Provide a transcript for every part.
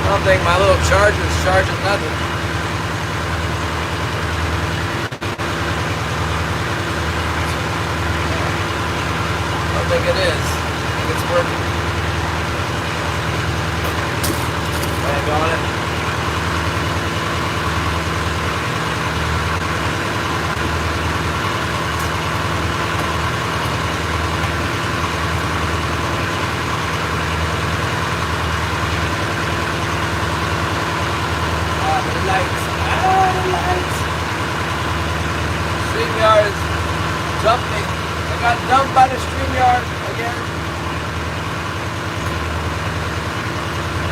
I don't think my little charger's charging nothing. I don't think it is. I think it's working. Land on it. StreamYard is jumping. I got dumped by the StreamYard again.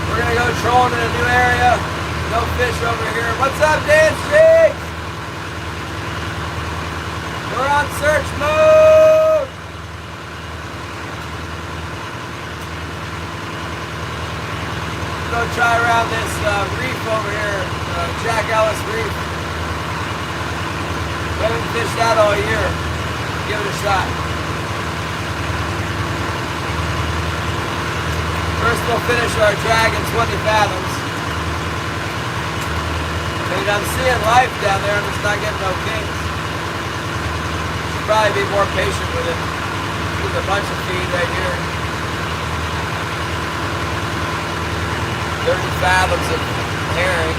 We're gonna go trolling in a new area. No fish over here. What's up, Dan Shakes? We're on search mode. Go try around this reef over here, Jack Ellis Reef. We haven't fished that all year. Give it a shot. First we'll finish our drag in 20 fathoms. I mean, I'm seeing life down there and it's not getting no kings. Should probably be more patient with it. There's a bunch of feed right here. 30 fathoms of herring.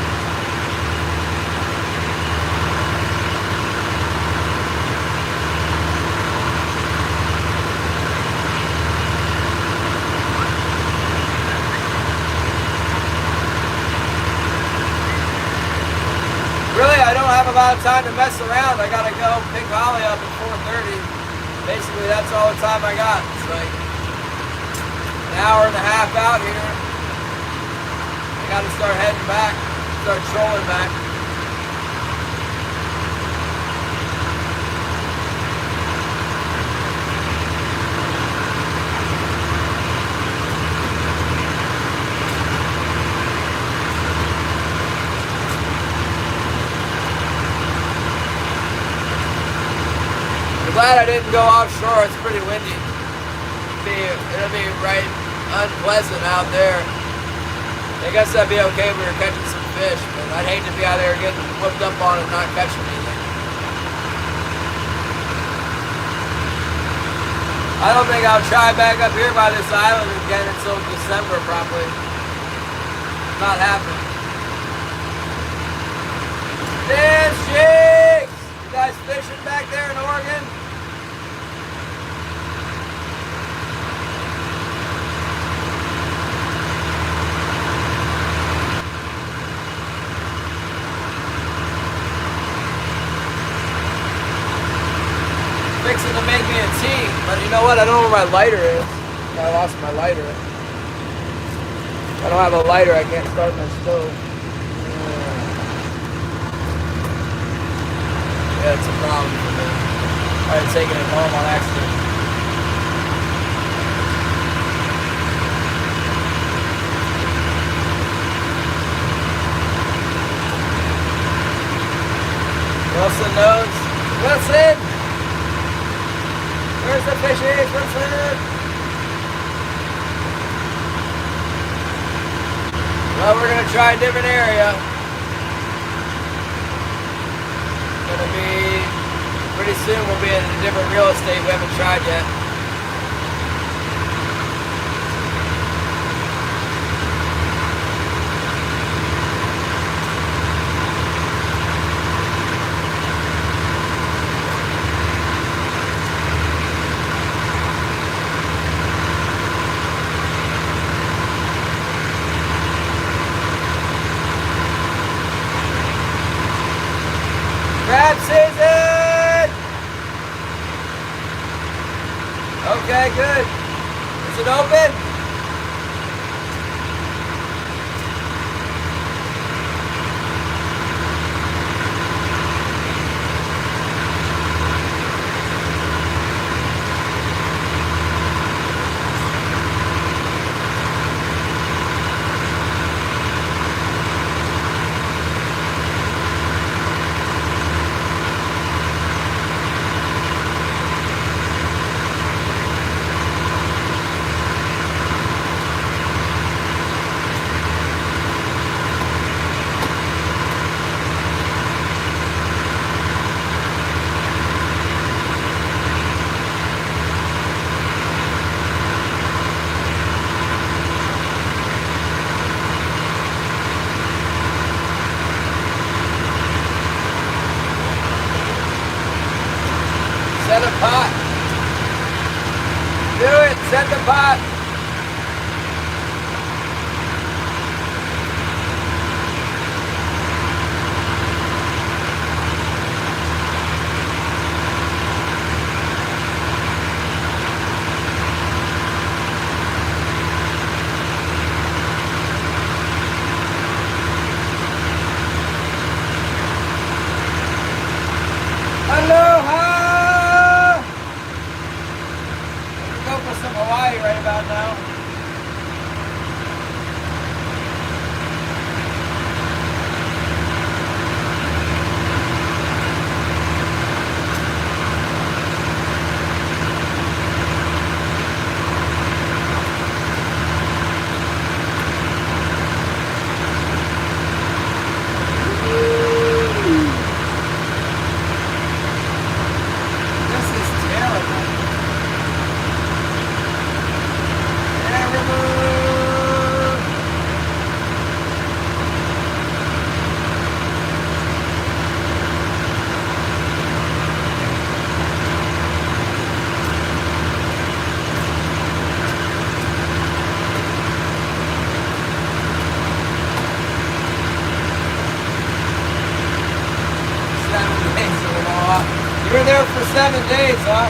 Really, I don't have a lot of time to mess around. I gotta go pick Holly up at 4:30. Basically, that's all the time I got. It's like an hour and a half out here. I gotta start heading back, start trolling back. I'm glad I didn't go offshore. It's pretty windy. It'll be right unpleasant out there. I guess that'd be okay if we were catching some fish, but I'd hate to be out there getting whooped up on and not catching anything. I don't think I'll try back up here by this island again until December probably. Not happening. Dan Shakes! You guys fishing back there in Oregon? Fixing to make me a tea, but you know what? I don't know where my lighter is. I lost my lighter. I don't have a lighter. I can't start my stove. Yeah, it's a problem for me. I had taken it home on accident. Wilson knows. Wilson! Where's the fishies? Wilson? Well, we're going to try a different area. Gonna be pretty soon. We'll be in a different real estate we haven't tried yet. Crab season! Okay, good. Is it open? 7 days, huh?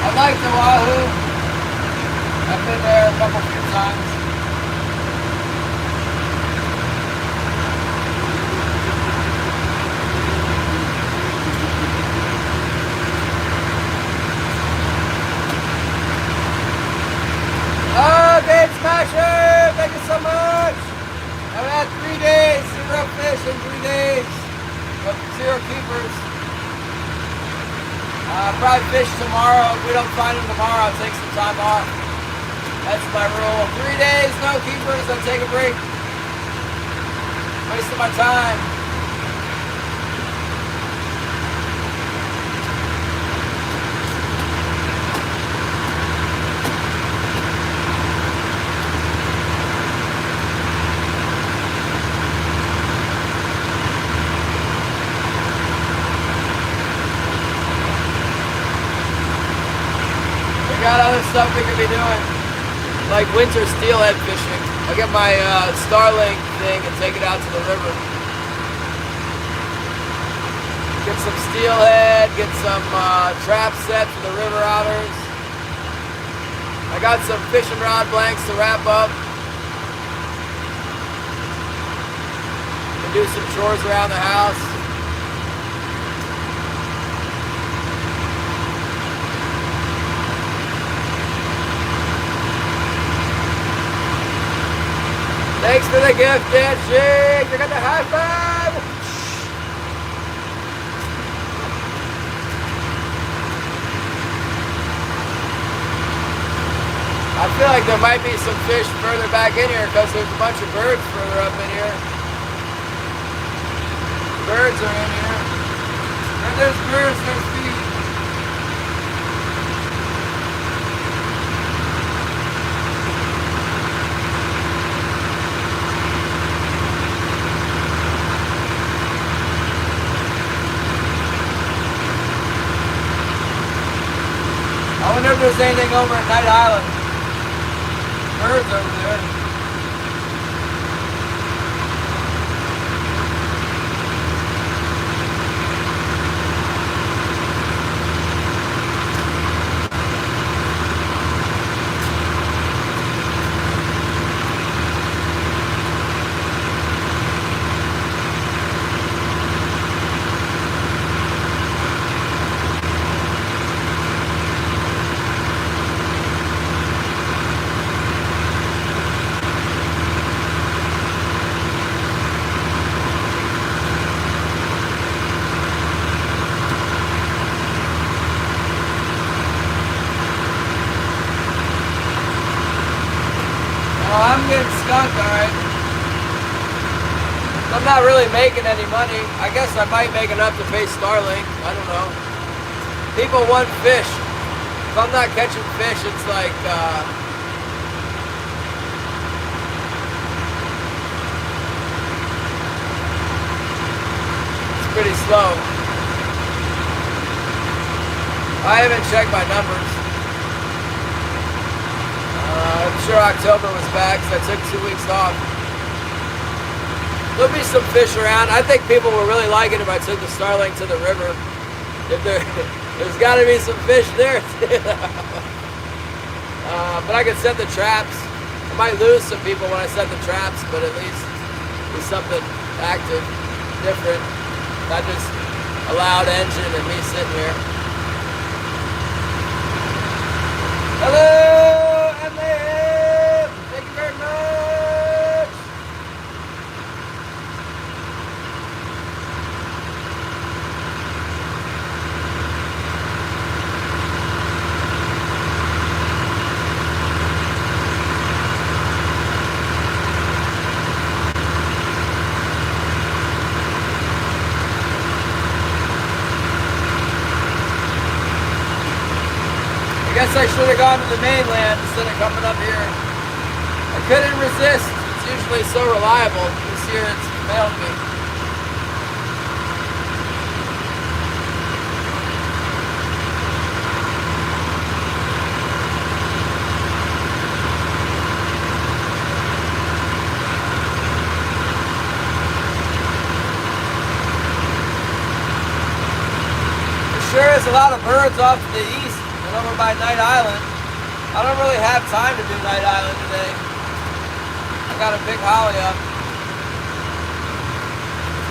I like the Wahoo. I've been there a few times. Oh, Game Smasher! Thank you so much! I've had 3 days, 0 fish in 3 days. But 0 keepers. Probably fish tomorrow. If we don't find them tomorrow, I'll take some time off. That's my rule. 3 days, no keepers, I'll take a break. Wasting my time. We got other stuff we could be doing, like winter steelhead fishing. I'll get my Starlink thing and take it out to the river. Get some steelhead, get some trap set for the river otters. I got some fishing rod blanks to wrap up. And do some chores around the house. Thanks for the gift, Dan Shig. You got the high five. I feel like there might be some fish further back in here because there's a bunch of birds further up in here. Birds are in here. Where there's birds, there's feet. I wonder if there's anything over at Night Island. Birds over there. I'm getting skunked, alright. I'm not really making any money. I guess I might make enough to pay Starlink. I don't know. People want fish. If I'm not catching fish, it's like, it's pretty slow. I haven't checked my numbers. I'm sure October was back, so I took 2 weeks off. There'll be some fish around. I think people will really like it if I took the Starlink to the river. If there's got to be some fish there too. But I could set the traps. I might lose some people when I set the traps, but at least do something active, different. Not just a loud engine and me sitting here. Hello! Thank you very much. I guess I should have gone to the mainland instead of coming up here. I couldn't resist. It's usually so reliable. You here that's mailed me. There sure is a lot of birds off to the east and over by Night Island. I don't really have time to do Night Island today. I got a big holly up.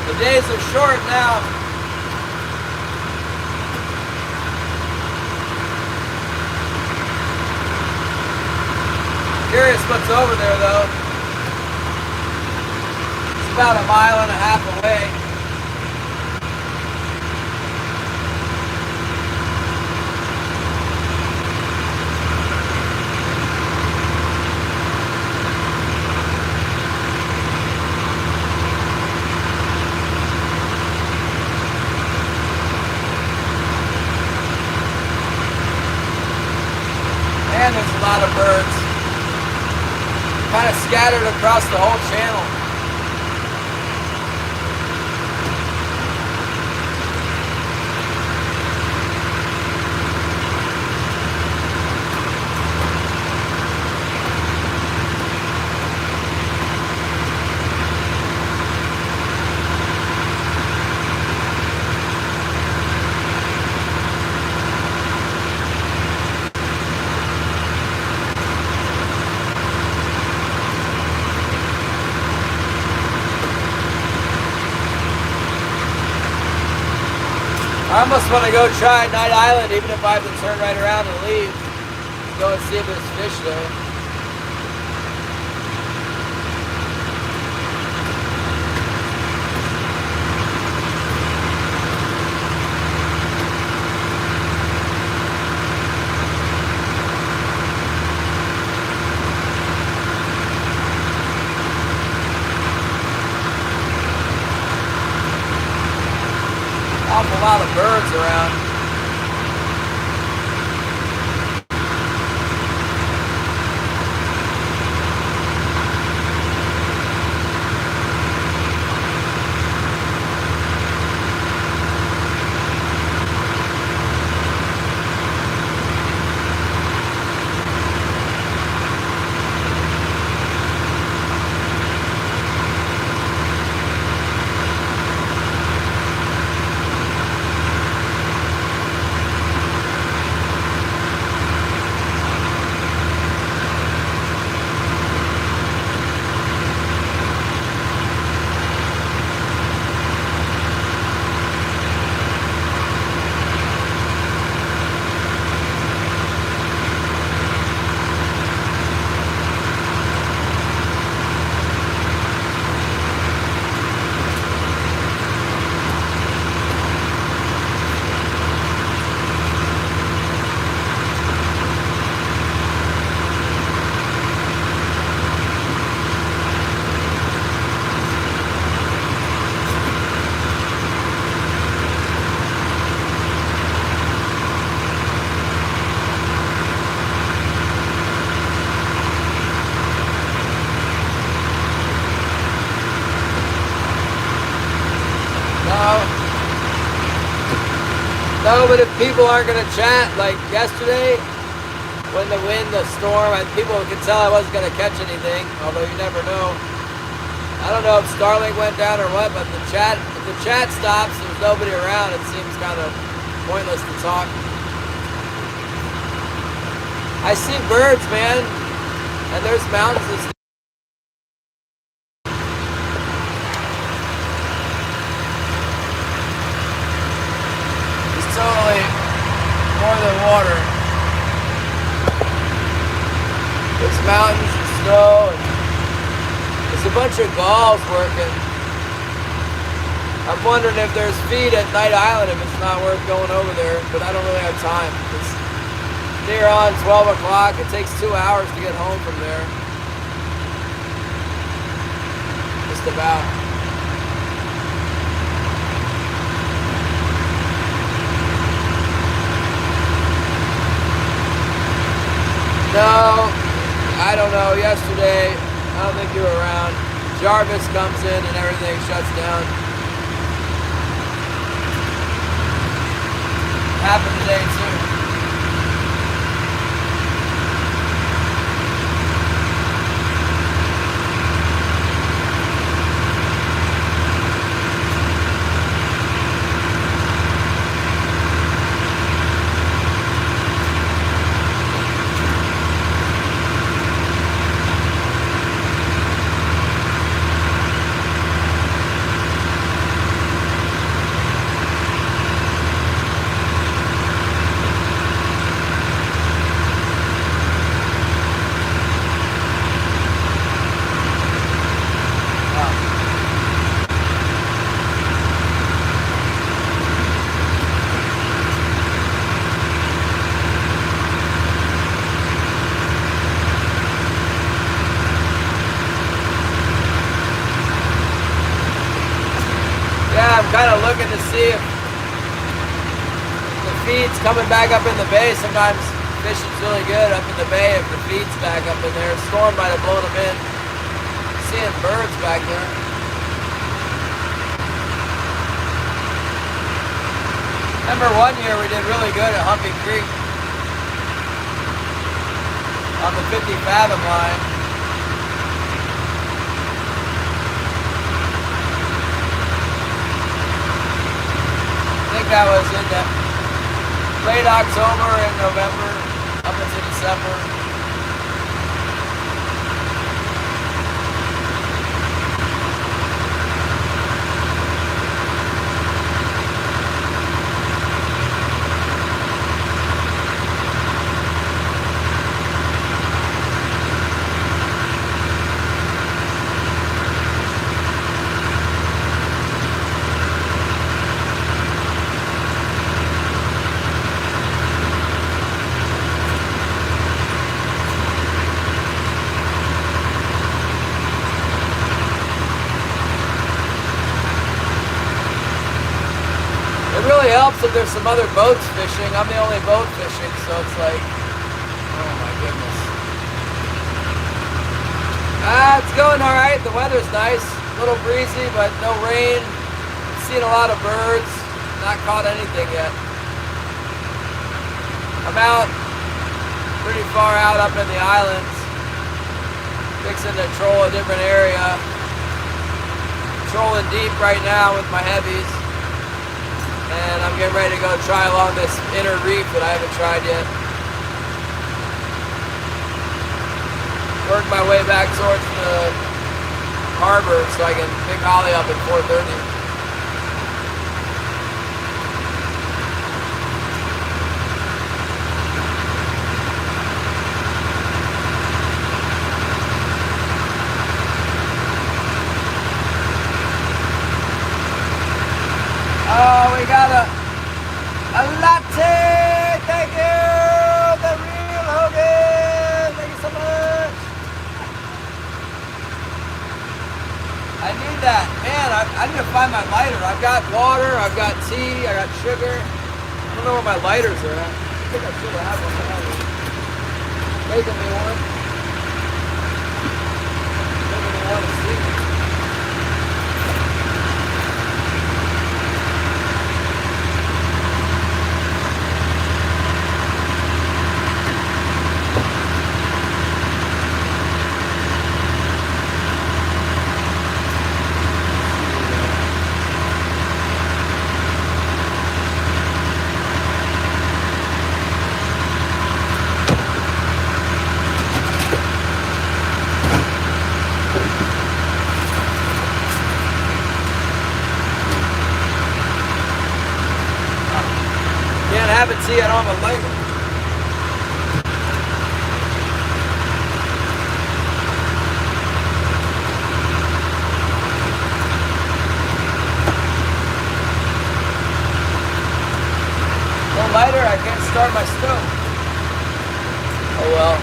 The days are short now. Curious what's over there though. It's about 1.5 miles away. And there's a lot of birds kind of scattered across the whole channel. I almost want to go try Night Island, even if I have to turn right around and leave. Go and see if there's fish there. Awful lot of birds around. No, but if people aren't going to chat, like yesterday, when the wind, the storm, and people could tell I wasn't going to catch anything, although you never know. I don't know if Starlink went down or what, but if the chat stops, there's nobody around, it seems kind of pointless to talk. I see birds, man, and there's mountains and stuff. Totally more than water. There's mountains and snow, and there's a bunch of gulls working. I'm wondering if there's feed at Night Island, if it's not worth going over there, but I don't really have time. It's near on 12 o'clock. It takes 2 hours to get home from there. Just about. No, I don't know. Yesterday, I don't think you were around. Jarvis comes in and everything shuts down. Happened today too. I'm kind of looking to see if the feed's coming back up in the bay. Sometimes fishing's really good up in the bay if the feed's back up in there. Storm might have blown them in. Seeing birds back there. Remember one year we did really good at Humping Creek on the 50 fathom line. That was in late October and November up into December. It helps if there's some other boats fishing. I'm the only boat fishing, so it's like, oh my goodness. It's going all right. The weather's nice, a little breezy, but no rain. Seen a lot of birds. Not caught anything yet. I'm out, pretty far out up in the islands, fixing to troll a different area. Trolling deep right now with my heavies. And I'm getting ready to go try along this inner reef that I haven't tried yet. Work my way back towards the harbor so I can pick Holly up at 4:30. Oh, we got a latte, thank you, the real Hogan, thank you so much. I need that, man, I need to find my lighter. I've got water, I've got tea, I got sugar. I don't know where my lighters are at. I think I should have one. Making me one. Making me want to see it. Haven't seen it on the lighter. No lighter, I can't start my stove. Oh well.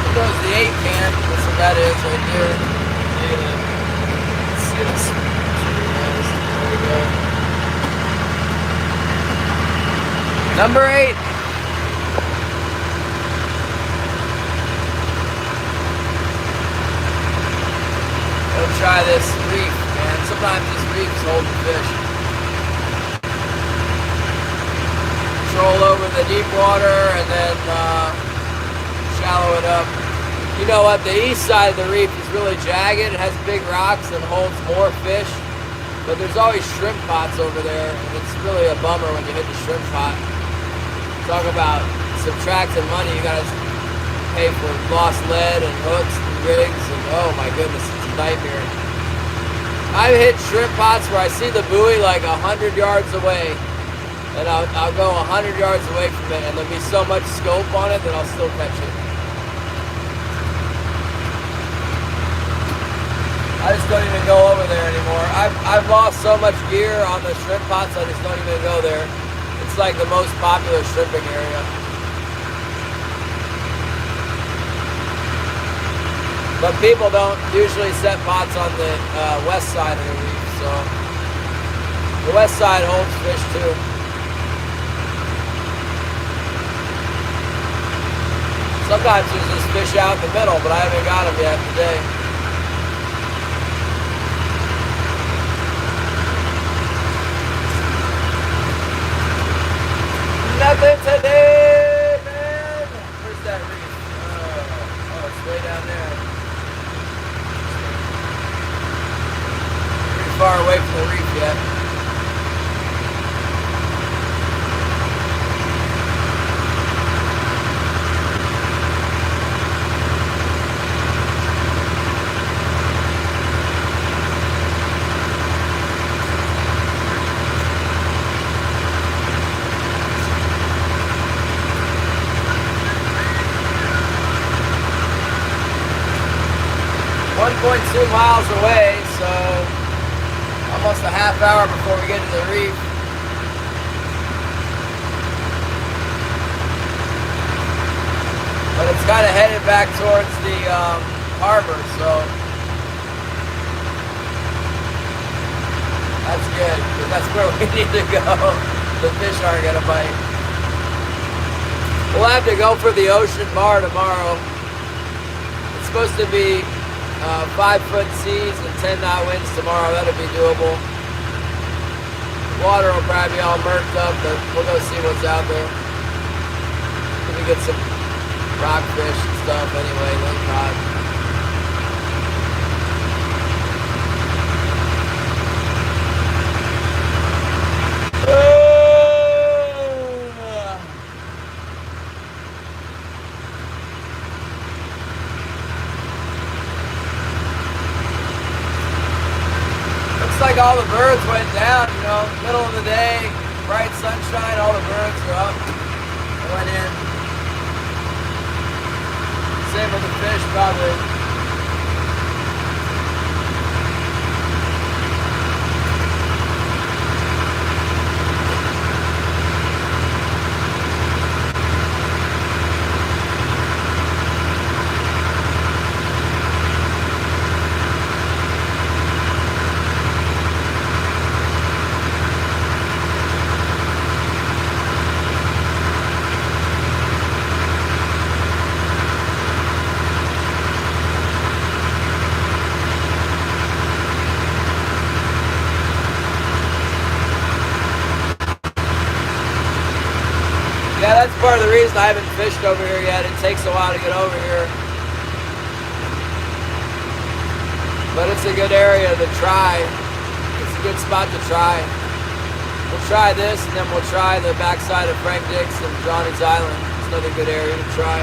There goes the 8 can. That's what that is right there. Let's see this. There we go. Number 8. by this reef, man. Sometimes this reef's holding fish. Troll over the deep water and then shallow it up. You know what? The east side of the reef is really jagged. It has big rocks and holds more fish. But there's always shrimp pots over there, and it's really a bummer when you hit the shrimp pot. Talk about subtracting money. You gotta pay for lost lead and hooks and rigs, and oh my goodness, it's a nightmare. I've hit shrimp pots where I see the buoy like 100 yards away, and I'll go 100 yards away from it, and there'll be so much scope on it that I'll still catch it. I just don't even go over there anymore. I've lost so much gear on the shrimp pots, I just don't even go there. It's like the most popular shrimping area. But people don't usually set pots on the west side of the reef, so the west side holds fish too. Sometimes there's just fish out in the middle, but I haven't got them yet today. Nothing today, man. Where's that reef? Oh, it's way down there. Pretty far away from the reef yet. .2 miles away, so almost a half hour before we get to the reef. But it's kind of headed back towards the harbor, so that's good, because that's where we need to go. The fish aren't going to bite. We'll have to go for the ocean bar tomorrow. It's supposed to be 5-foot seas and 10-knot winds tomorrow. That'll be doable. Water will probably be all murked up, but we'll go see what's out there. Maybe get some rockfish and stuff anyway, lingcod. Like all the birds went down, you know, middle of the day, bright sunshine, all the birds are up, went in. Same with the fish, probably. Yeah, that's part of the reason I haven't fished over here yet. It takes a while to get over here. But it's a good area to try. It's a good spot to try. We'll try this, and then we'll try the backside of Frank Dick's and Johnny's Island. It's another good area to try.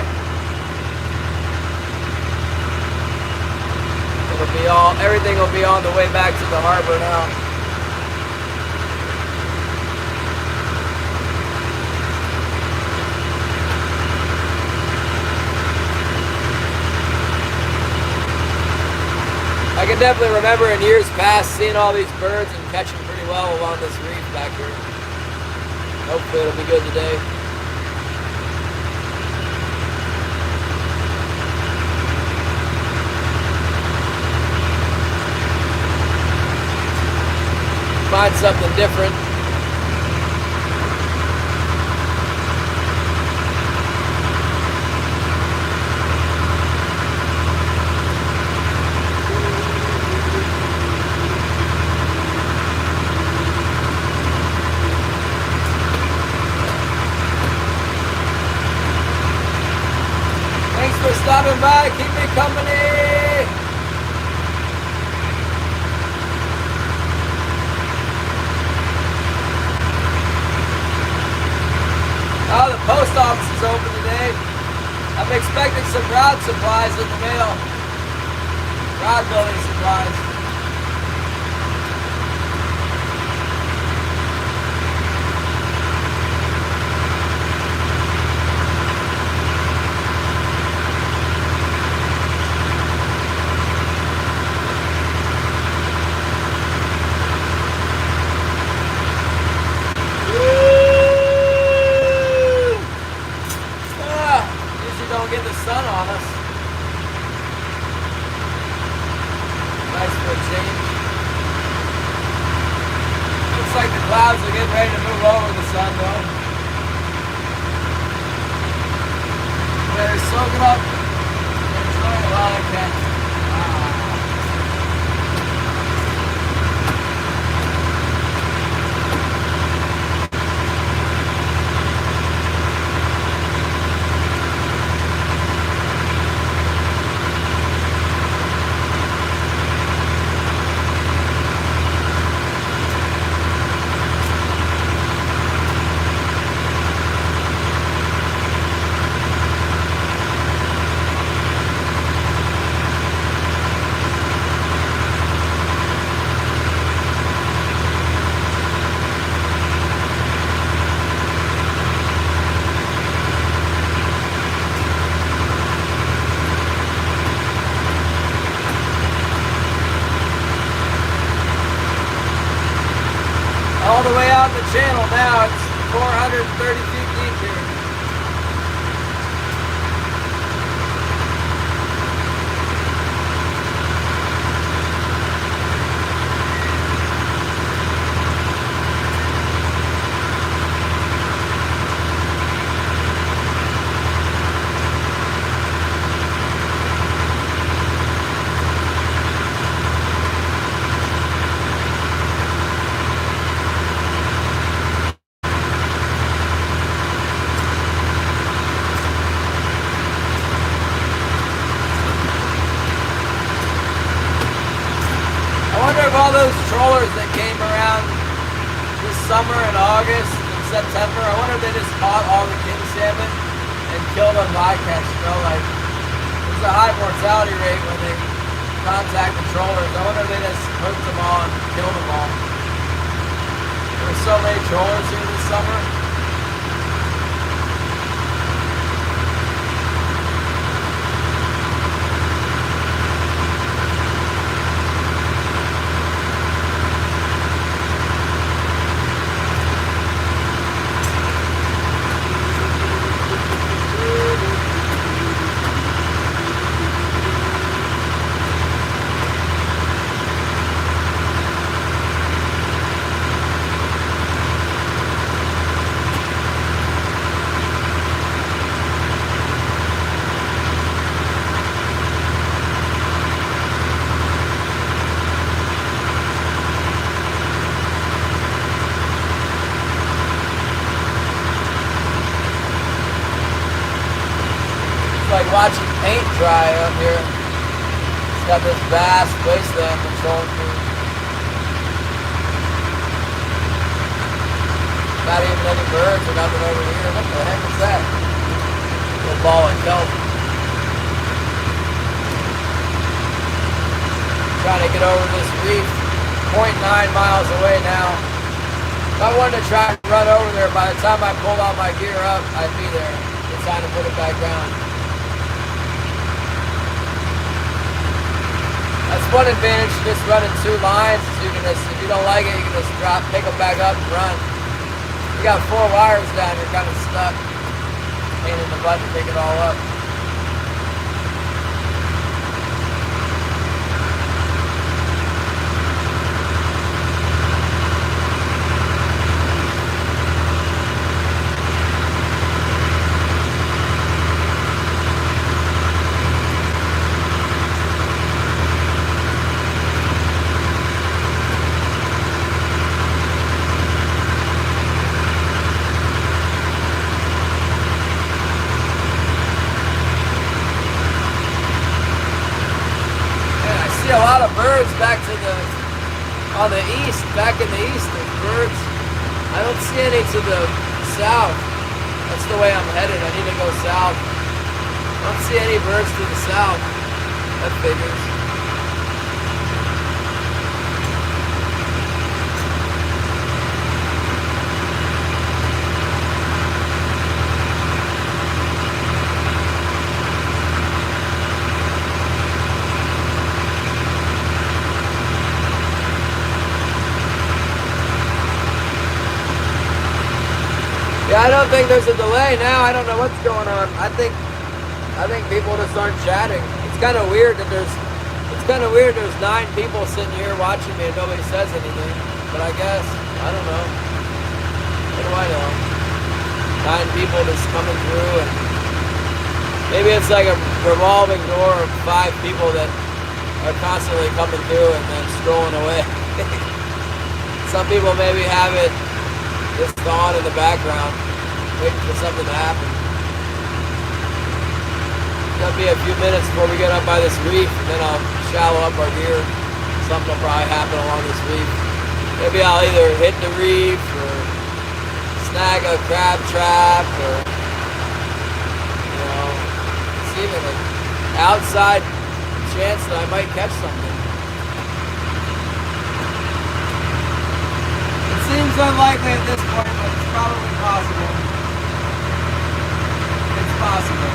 It'll be everything will be on the way back to the harbor now. I can definitely remember in years past seeing all these birds and catching pretty well along this reef back here. Hopefully it'll be good today. Find something different. Welcome back. Keep me company. Oh, the post office is open today. I'm expecting some rod supplies in the mail. Rod building supplies. Don't get the sun on us. Nice for a change. Looks like the clouds are getting ready to move over the sun though. Better soak it up and enjoy it while I can. All the way out the channel now, it's 430 feet deep here. I wonder if all those trawlers that came around this summer in August and September, I wonder if they just caught all the king salmon and killed them bycatch. You know, like there's a high mortality rate when they contact the trawlers. I wonder if they just hooked them all and killed them all. There were so many trawlers here this summer. Like watching paint dry up here. It's got this vast wasteland controlling through. Not even any birds or nothing over here. What the heck is that? Little ball of kelp. Trying to get over this reef. 0.9 miles away now. If I wanted to try and run over there, by the time I pulled all my gear up, I'd be there. It's time to put it back down. That's one advantage to just running two lines. You can just, if you don't like it, you can just drop, pick them back up and run. You got 4 wires down, you're kind of stuck. Pain in the butt to pick it all up. back in the east, there's birds. I don't see any to the south. That's the way I'm headed. I need to go south. I don't see any birds to the south. That figures. Yeah, I don't think there's a delay now. I don't know what's going on. I think people just aren't chatting. It's kind of weird that there's 9 people sitting here watching me and nobody says anything. But I guess, I don't know. What do I know? 9 people just coming through, and maybe it's like a revolving door of 5 people that are constantly coming through and then strolling away. Some people maybe have it just on in the background, waiting for something to happen. It'll be a few minutes before we get up by this reef, and then I'll shallow up our gear. Something will probably happen along this reef. Maybe I'll either hit the reef or snag a crab trap, or it's even an outside chance that I might catch something. Seems unlikely at this point, but it's probably possible. It's possible.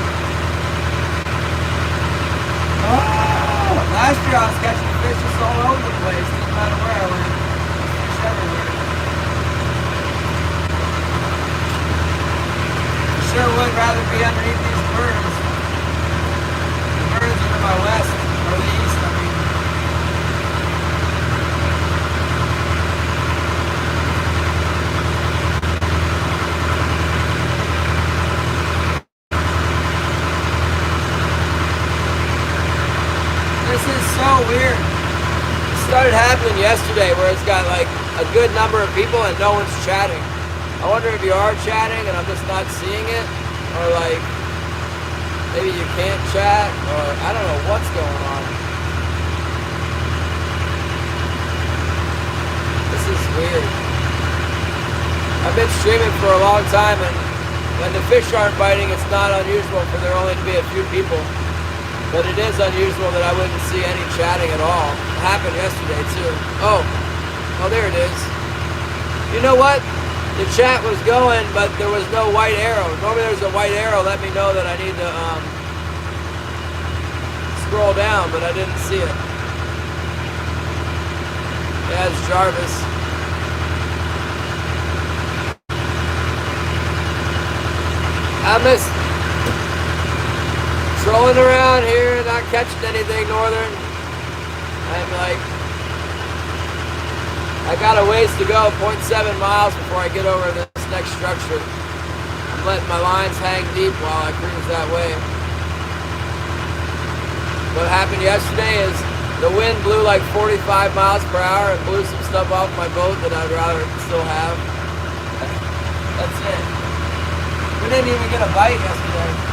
Oh! Last year I was catching fish just all over the place, no matter where I went. Fish everywhere. I sure would rather be underneath these birds. The birds are to my west, or the east, I mean. This is so weird. It started happening yesterday where it's got like a good number of people and no one's chatting. I wonder if you are chatting and I'm just not seeing it, or like maybe you can't chat, or I don't know what's going on. This is weird. I've been streaming for a long time, and when the fish aren't biting, it's not unusual for there only to be a few people. But it is unusual that I wouldn't see any chatting at all. It happened yesterday too. Oh, there it is. You know what? The chat was going, but there was no white arrow. Normally there's a white arrow, let me know that I need to scroll down, but I didn't see it. Yeah, it's Jarvis. I missed trolling around here, not catching anything northern. I'm like, I got a ways to go, 0.7 miles before I get over this next structure. I'm letting my lines hang deep while I cruise that way. What happened yesterday is the wind blew like 45 miles per hour and blew some stuff off my boat that I'd rather still have. That's it. We didn't even get a bite yesterday.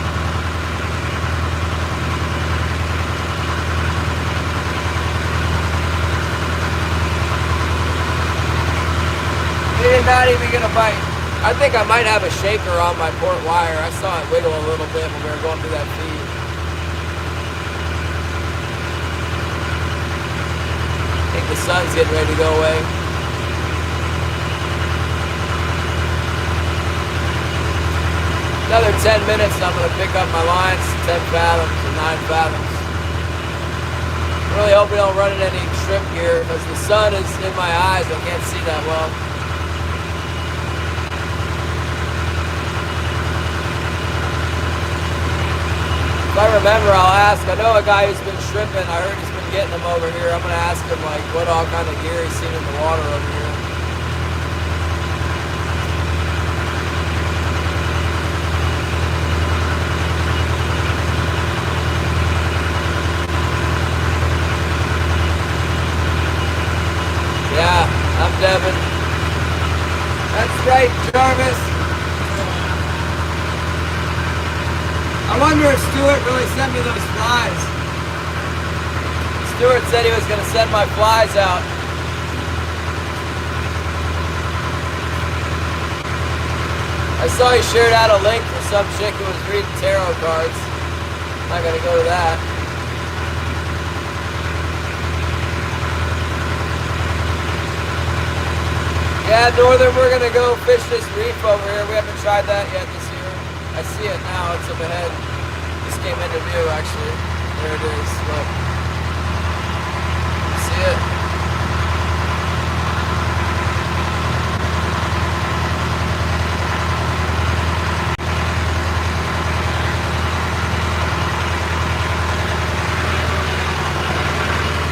We did not even get a bite. I think I might have a shaker on my port wire. I saw it wiggle a little bit when we were going through that feed. I think the sun's getting ready to go away. Another 10 minutes and I'm going to pick up my lines, 10 fathoms or 9 fathoms. I really hope we don't run into any shrimp gear because the sun is in my eyes. I can't see that well. If I remember, I'll ask. I know a guy who's been shrimping. I heard he's been getting them over here. I'm going to ask him like what all kind of gear he's seen in the water over here. Yeah, I'm Devin. That's right, Jarvis. I wonder if Stuart really sent me those flies. Stuart said he was going to send my flies out. I saw he shared out a link for some chick who was reading tarot cards. I'm not gonna go to that. Yeah, Northern, we're gonna go fish this reef over here. We haven't tried that yet this year. I see it now, it's up ahead. Just came into view actually. There it is, look. See it?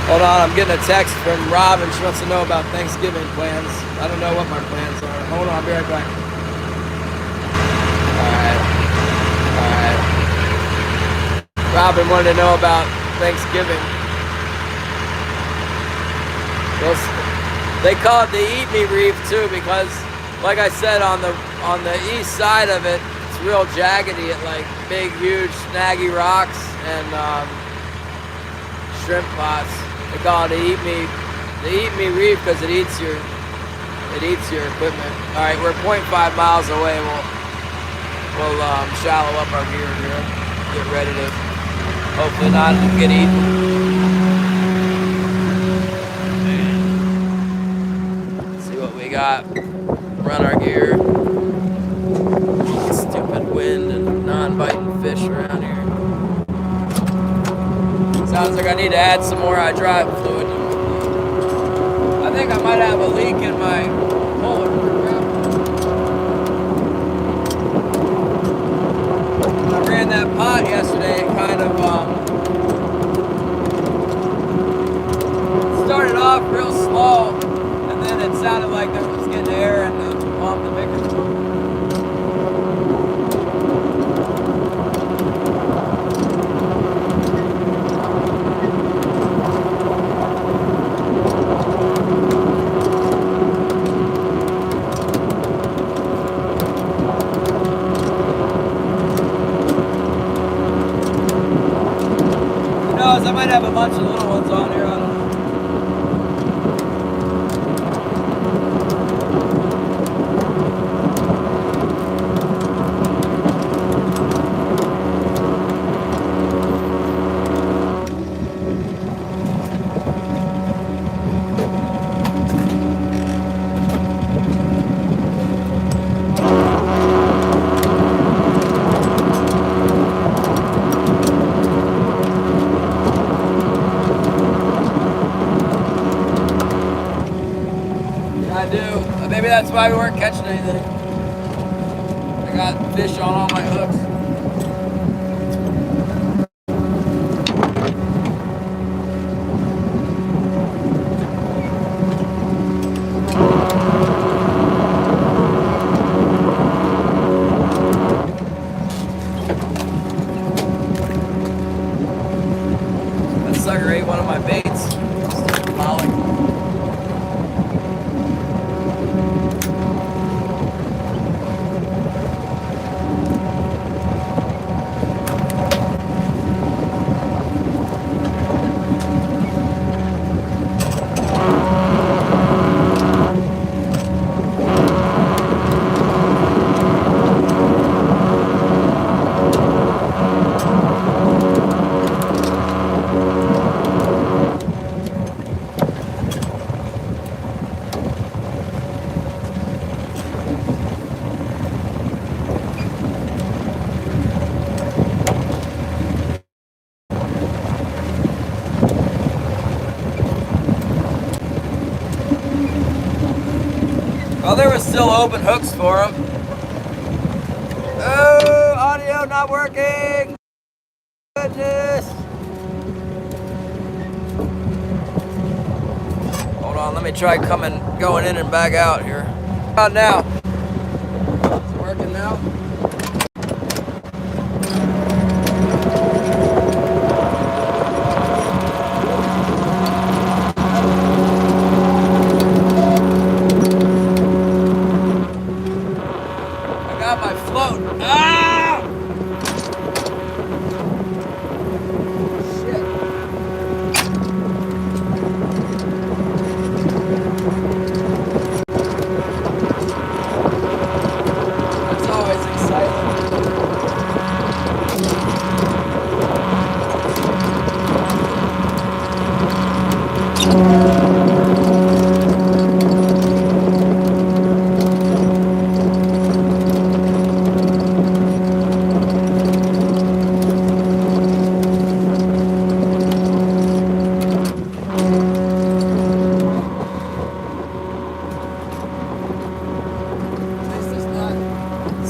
Hold on, I'm getting a text from Robin. She wants to know about Thanksgiving plans. I don't know what my plans are. Hold on, I'll be right back. Alright. Robin wanted to know about Thanksgiving. They call it the Eat Me Reef too because, like I said, on the east side of it, it's real jaggedy at like big, huge, snaggy rocks and shrimp pots. They call it the Eat Me Reef because it eats your equipment. All right, we're 0.5 miles away. We'll shallow up our gear here. Get ready to hopefully not get eaten. Let's see what we got. Run our gear. Stupid wind and non-biting fish around here. Sounds like I need to add some more hydraulic fluid. I think I might have a leak in my puller. I ran that pot yesterday. It kind of started off real slow, and then it sounded like there was getting air in the pump, the microphone. I might have a bunch of little ones on here, I don't know. Maybe that's why we weren't catching anything. I got fish on all my hooks. That sucker ate one of my baits. Molly. Well, there were still open hooks for them. Oh, audio not working. Goodness. Hold on, let me try going in and back out here. How about now? Is it working now?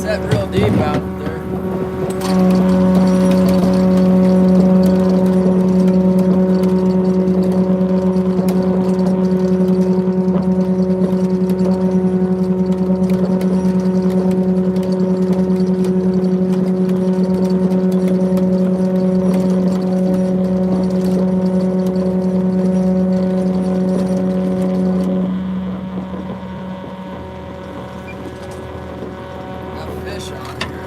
set real deep out there. Got fish on here.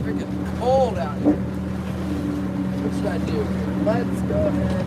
Freaking cold out here. What should I do here? Let's go ahead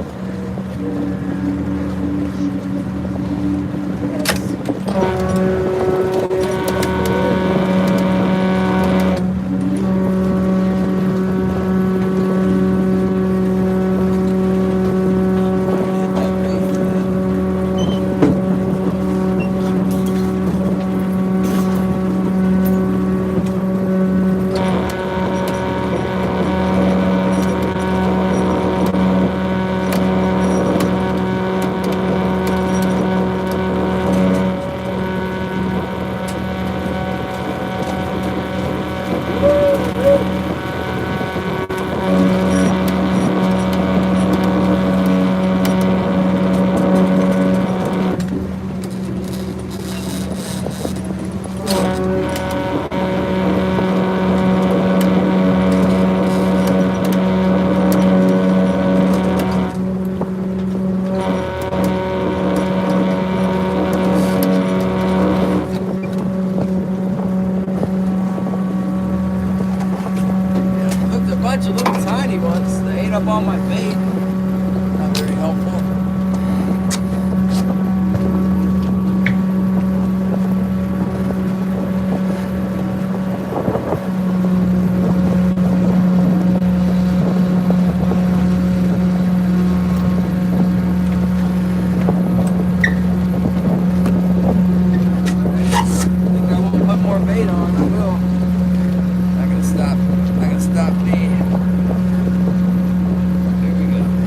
bunch of little tiny ones. They ate up all my bait. Not very helpful. If I won't put more bait on, I will. Not gonna stop me. There we go.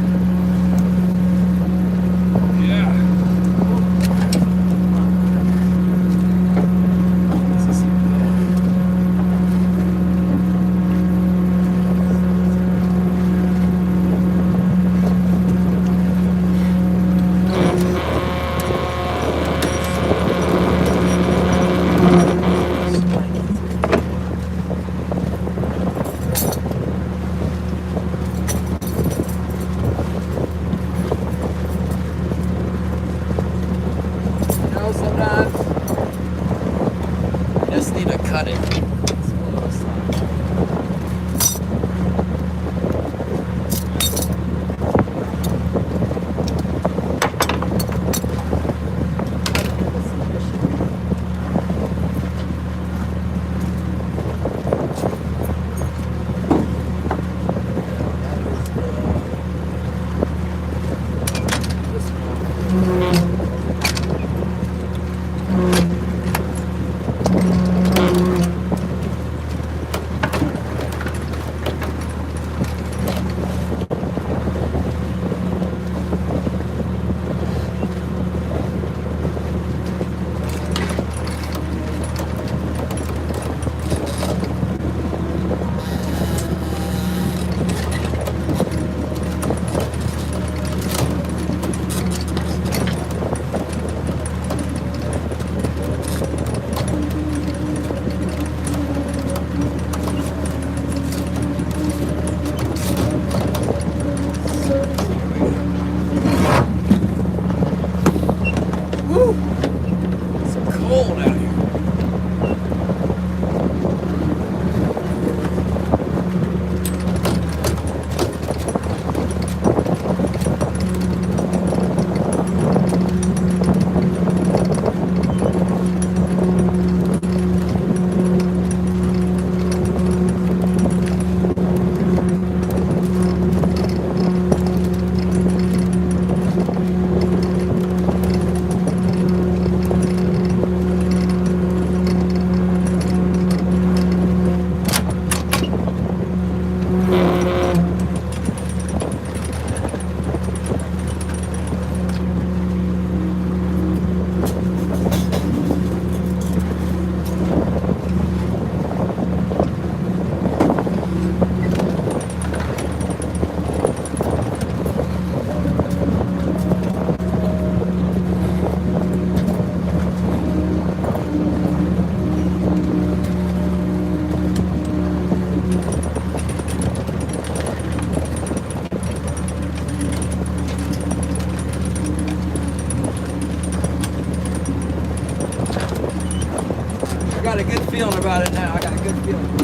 about it now. I got a good feeling.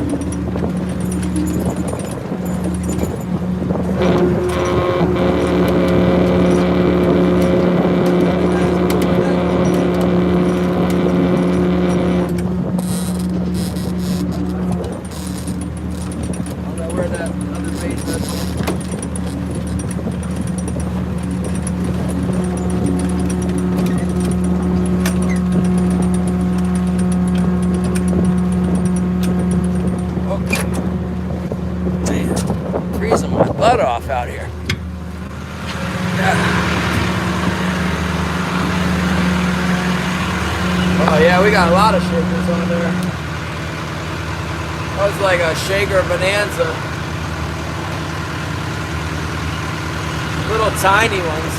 Where that other bait is. Okay. Man, freezing my butt off out here. Oh yeah, we got a lot of shakers on there. That was like a shaker bonanza. Little tiny ones.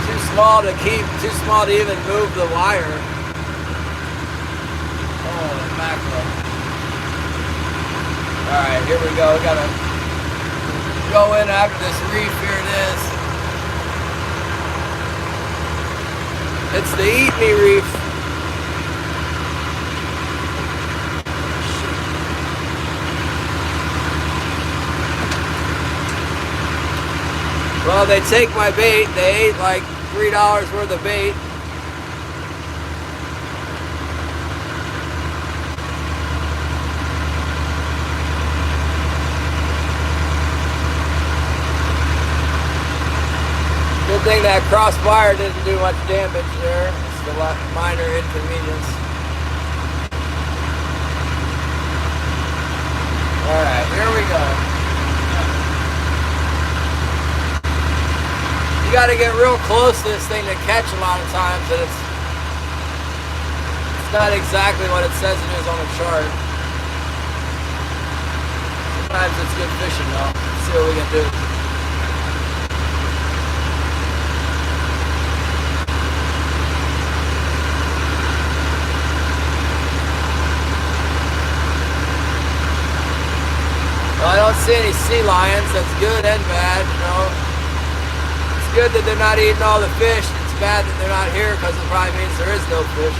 Too small to keep, too small to even move the wire. Oh, mackerel. Alright, here we go. We gotta go in after this reef. Here it is. It's the Eat Me reef. Well, they take my bait. They ate like $3 worth of bait. Good thing that crossfire didn't do much damage there. It's a minor inconvenience. Alright, here we go. You got to get real close to this thing to catch a lot of times, and it's not exactly what it says it is on the chart. Sometimes it's good fishing though. Let's see what we can do. Well, I don't see any sea lions. That's good and bad, you know. It's good that they're not eating all the fish. It's bad that they're not here because it probably means there is no fish.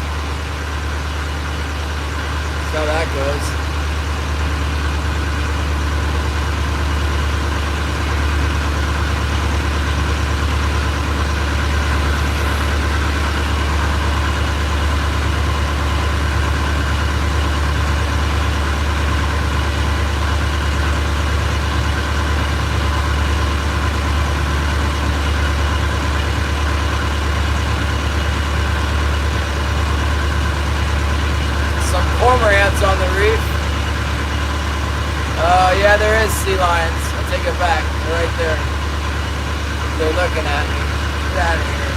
That's how that goes. Cormorants on the reef. Yeah, there is sea lions. I'll take it back. They're right there. They're looking at me. Get out of here.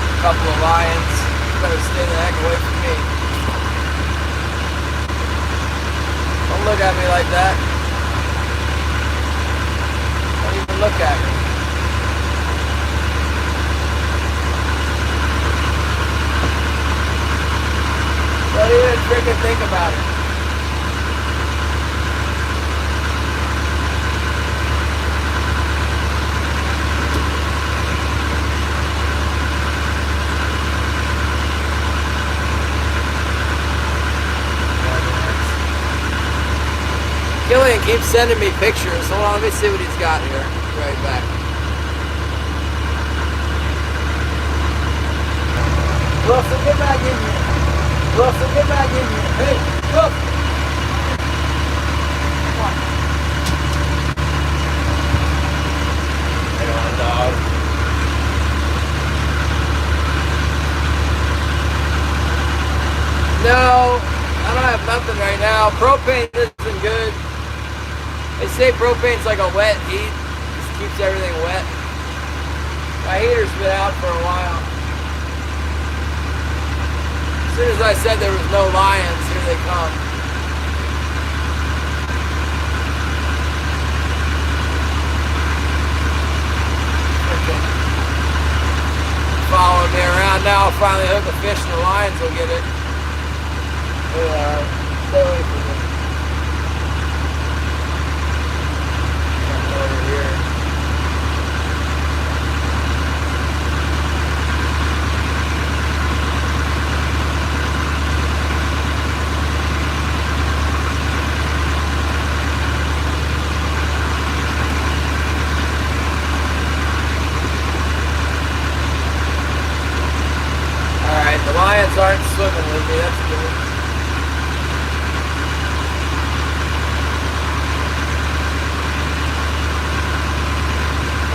A couple of lions. You better stay the heck away from me. Don't look at me like that. Don't even look at me. Don't even freaking think about it. Killian keeps sending me pictures. Hold on, let me see what he's got here. Be right back. Wilson, get back in here. Wilson, get back in here. Hey, look! Come on. Hang on, dog. No, I don't have nothing right now. Propane isn't good. They say propane's like a wet heat. Just keeps everything wet. My heater's been out for a while. As soon as I said there was no lions, here they come. Okay. Following me around now, I'll finally hook a fish and the lions will get it. There they are. Stay away from me. Over here. lions aren't swimming with me, that's good.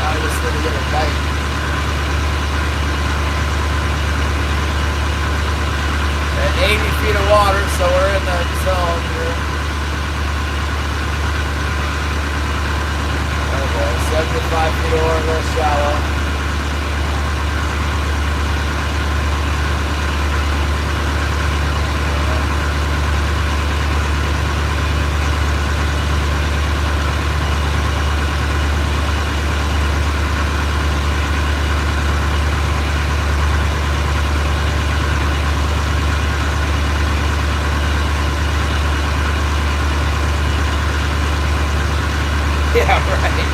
I'm just gonna get a bite. At 80 feet of water, so we're in the zone here. Okay, 75 feet of water, a little shallow. Yeah, right.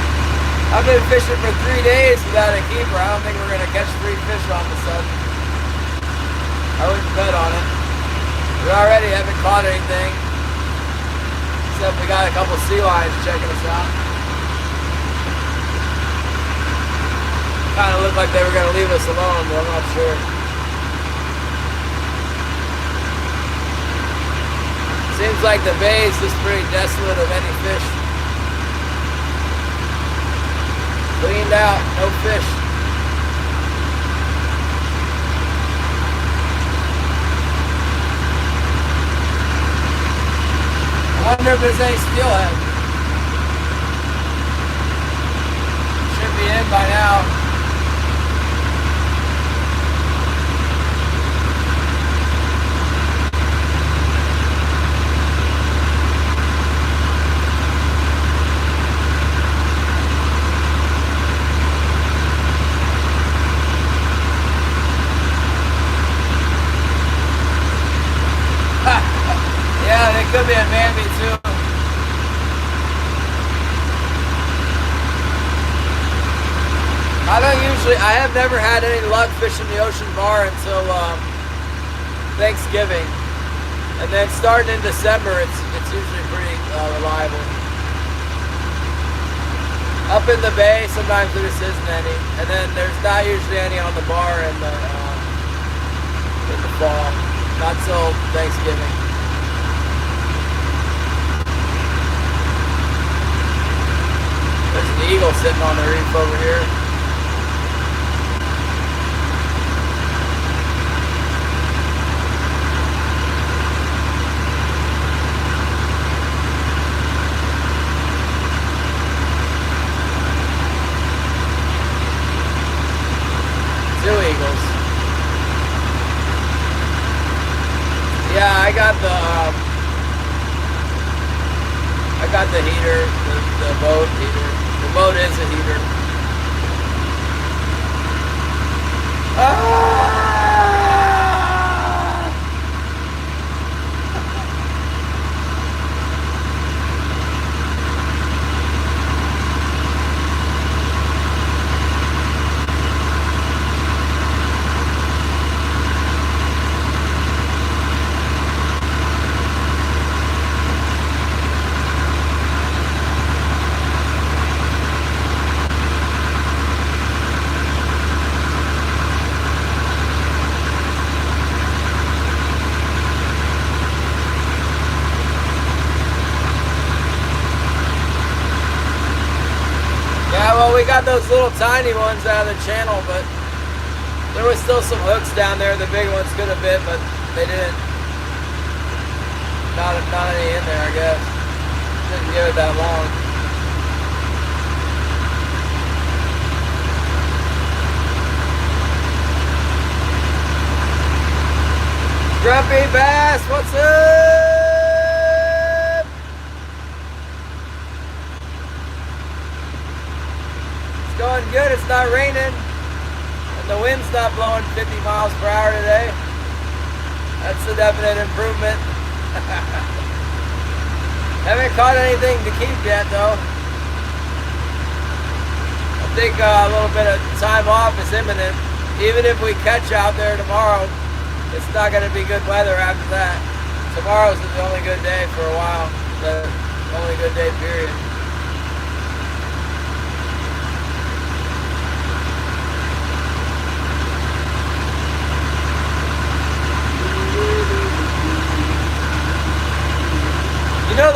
I've been fishing for 3 days without a keeper. I don't think we're going to catch 3 fish all of a sudden. I wouldn't bet on it. We already haven't caught anything. Except we got a couple sea lions checking us out. Kind of looked like they were going to leave us alone, but I'm not sure. Seems like the bay is just pretty desolate of any fish. Cleaned out, no fish. I wonder if there's any steelhead. Should be in by now. Yeah, they could be in Mamby too. I have never had any luck fishing the ocean bar until Thanksgiving. And then starting in December, it's usually pretty reliable. Up in the bay, sometimes there just isn't any. And then there's not usually any on the bar in the fall. Not till Thanksgiving. There's an eagle sitting on the reef over here. Two eagles. Yeah, I got the heater, the boat heater. The boat is a heater. Ah! Well, we got those little tiny ones out of the channel, but there was still some hooks down there. The big ones could have bit, but they didn't. Not any in there, I guess. Didn't give it that long. Grumpy Bass, what's up? Going good, it's not raining, and the wind's not blowing 50 miles per hour today. That's a definite improvement. Haven't caught anything to keep yet though. I think a little bit of time off is imminent. Even if we catch out there tomorrow, it's not going to be good weather after that. Tomorrow's the only good day for a while. The only good day period.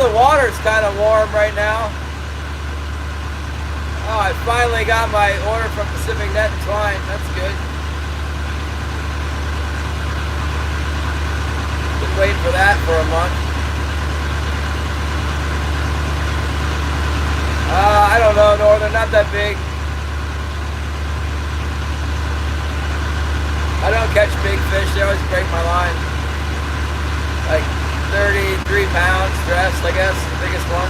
the water's kind of warm right now. Oh, I finally got my order from Pacific Net and Twine. That's good. Been waiting for that for a month. I don't know, Northern, not that big. I don't catch big fish, they always break my line. Like 33 pounds dressed, I guess, the biggest one.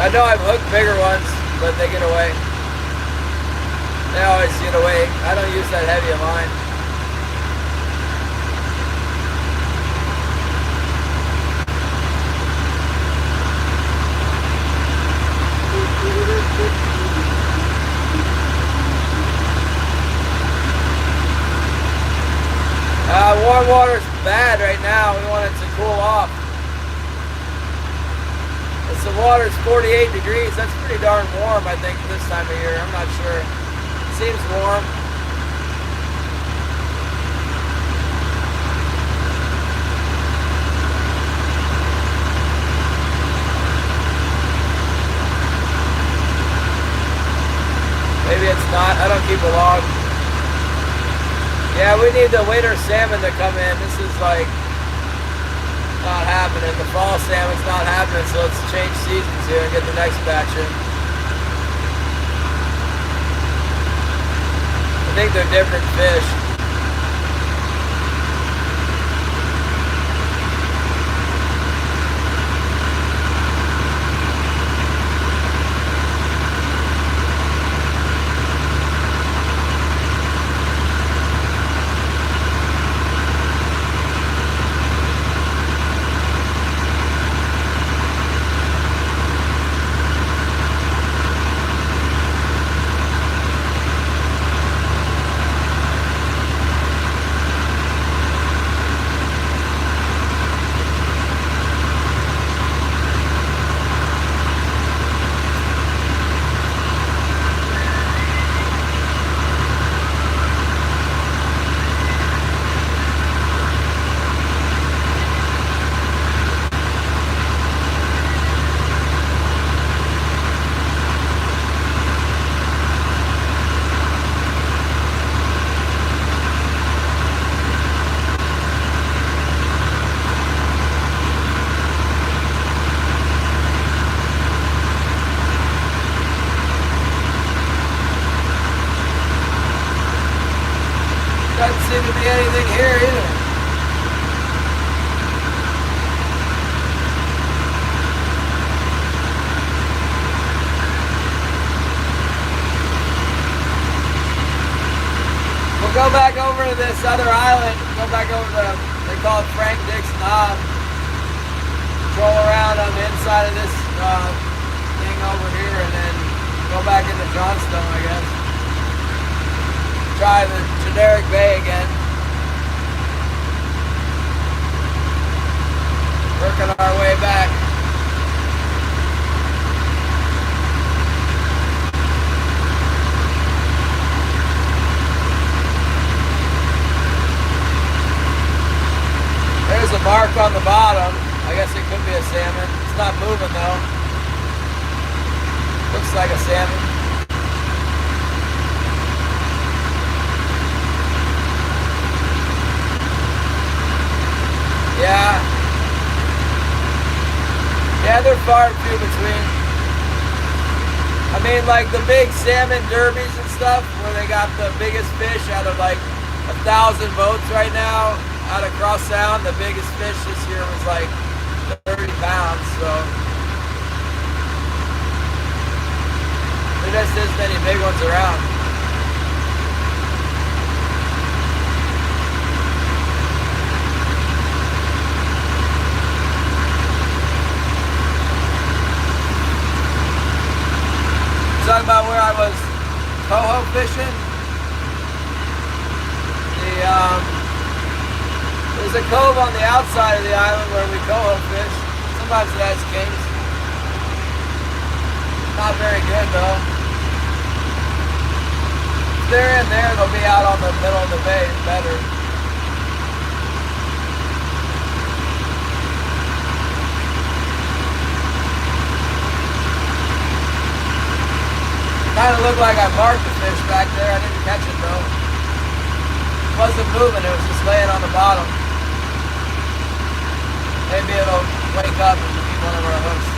I know I've hooked bigger ones, but they get away. They always get away. I don't use that heavy of line. Warm water's bad right now. We want it to cool off. The water's 48 degrees. That's pretty darn warm, I think, this time of year. I'm not sure. Seems warm. Maybe it's not. I don't keep a log. Yeah, we need the winter salmon to come in. This is like not happening. The fall salmon's not happening, so let's change seasons here and get the next batch in. I think they're different fish. Doesn't seem to be anything here either. We'll go back over to this other island, go back over to, they call it Frank Dick's Knob. Troll around on the inside of this thing over here and then go back into Johnstone, I guess. Try the generic bay again. Working our way back. There's a mark on the bottom. I guess it could be a salmon. It's not moving though. Looks like a salmon. Yeah. Yeah, they're far and few between. I mean, like the big salmon derbies and stuff, where they got the biggest fish out of like 1,000 boats right now, out of Cross Sound, the biggest fish this year was like 30 pounds, so. There just isn't any big ones around. Talking about where I was coho fishing. There's a cove on the outside of the island where we coho fish. Sometimes it has kings. Not very good though. If they're in there, they'll be out on the middle of the bay. Better. Kind of looked like I marked the fish back there. I didn't catch it though. It wasn't moving, it was just laying on the bottom. Maybe it'll wake up and be one of our hooks.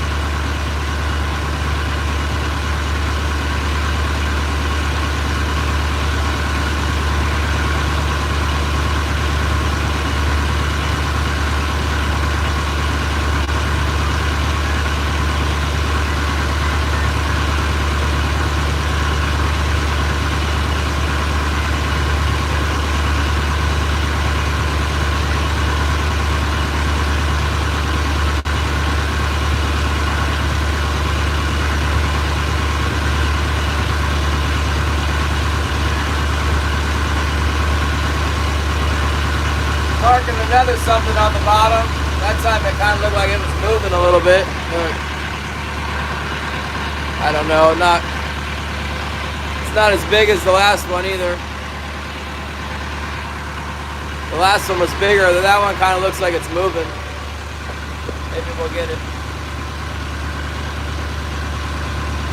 Marking another something on the bottom. That time it kind of looked like it was moving a little bit, but I don't know. It's not as big as the last one either. The last one was bigger. That one kind of looks like it's moving. Maybe we'll get it.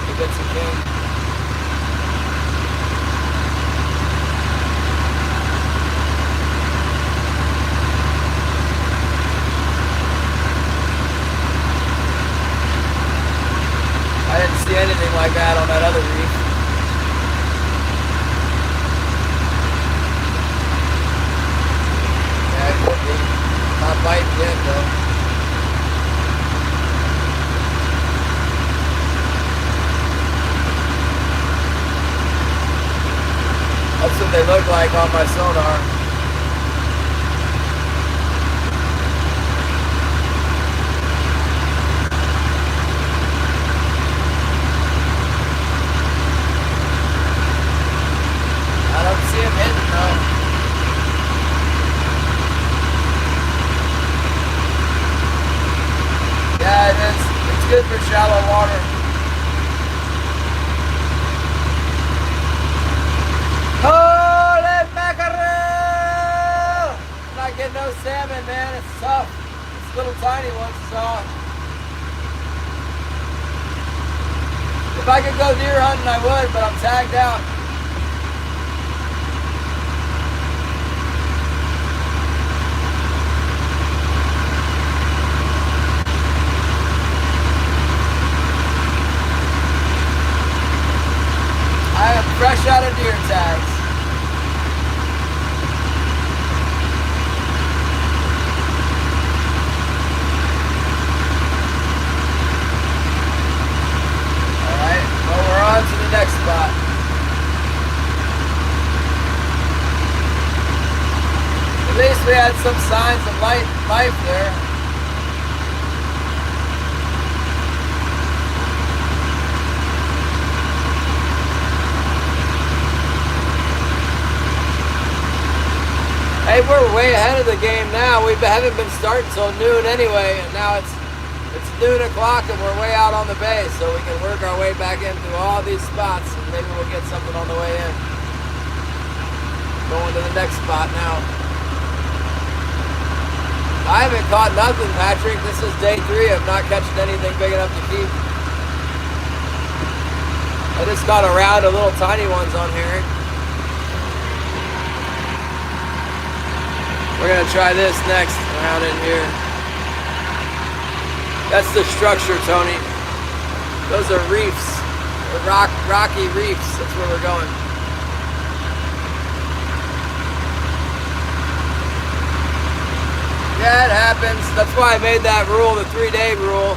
We'll get some king. I didn't see anything like that on that other reef. Yeah, it could be. Not biting yet though. That's what they look like on my sonar. See him hitting though. Yeah, it is. It's good for shallow water. Holy mackerel! I'm not getting no salmon, man. It's tough. It's little tiny ones, so. If I could go deer hunting, I would, but I'm tagged out. I am fresh out of deer tags. Alright, well we're on to the next spot. At least we had some signs of life there. Hey, we're way ahead of the game now. We haven't been starting till noon anyway, and now it's noon o'clock and we're way out on the bay, so we can work our way back into all these spots and maybe we'll get something on the way in. Going to the next spot now. I haven't caught nothing, Patrick. This is day 3 of not catching anything big enough to keep. I just got a round of little tiny ones on herring. We're gonna try this next around in here. That's the structure, Tony. Those are reefs, the rocky reefs. That's where we're going. Yeah, it happens. That's why I made that rule, the 3-day rule.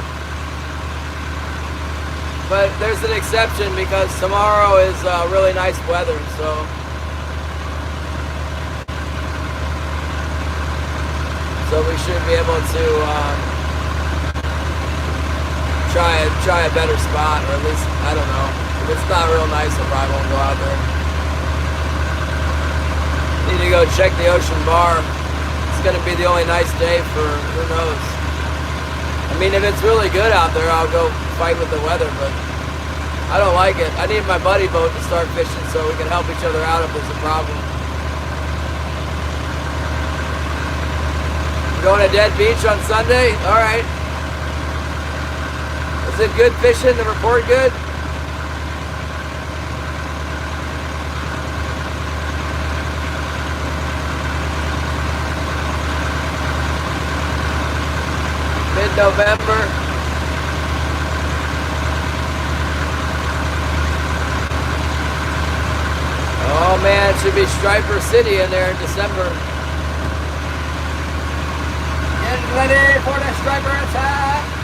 But there's an exception because tomorrow is really nice weather, so. So we should be able to try a better spot, or at least, I don't know. If it's not real nice, I probably won't go out there. Need to go check the ocean bar. It's gonna be the only nice day for who knows. I mean, if it's really good out there, I'll go fight with the weather, but I don't like it. I need my buddy boat to start fishing so we can help each other out if there's a problem. Going to Dead Beach on Sunday? Alright. Is it good fishing? The report good? November. Oh man, it should be Striper City in there in December. Getting ready for the Striper attack.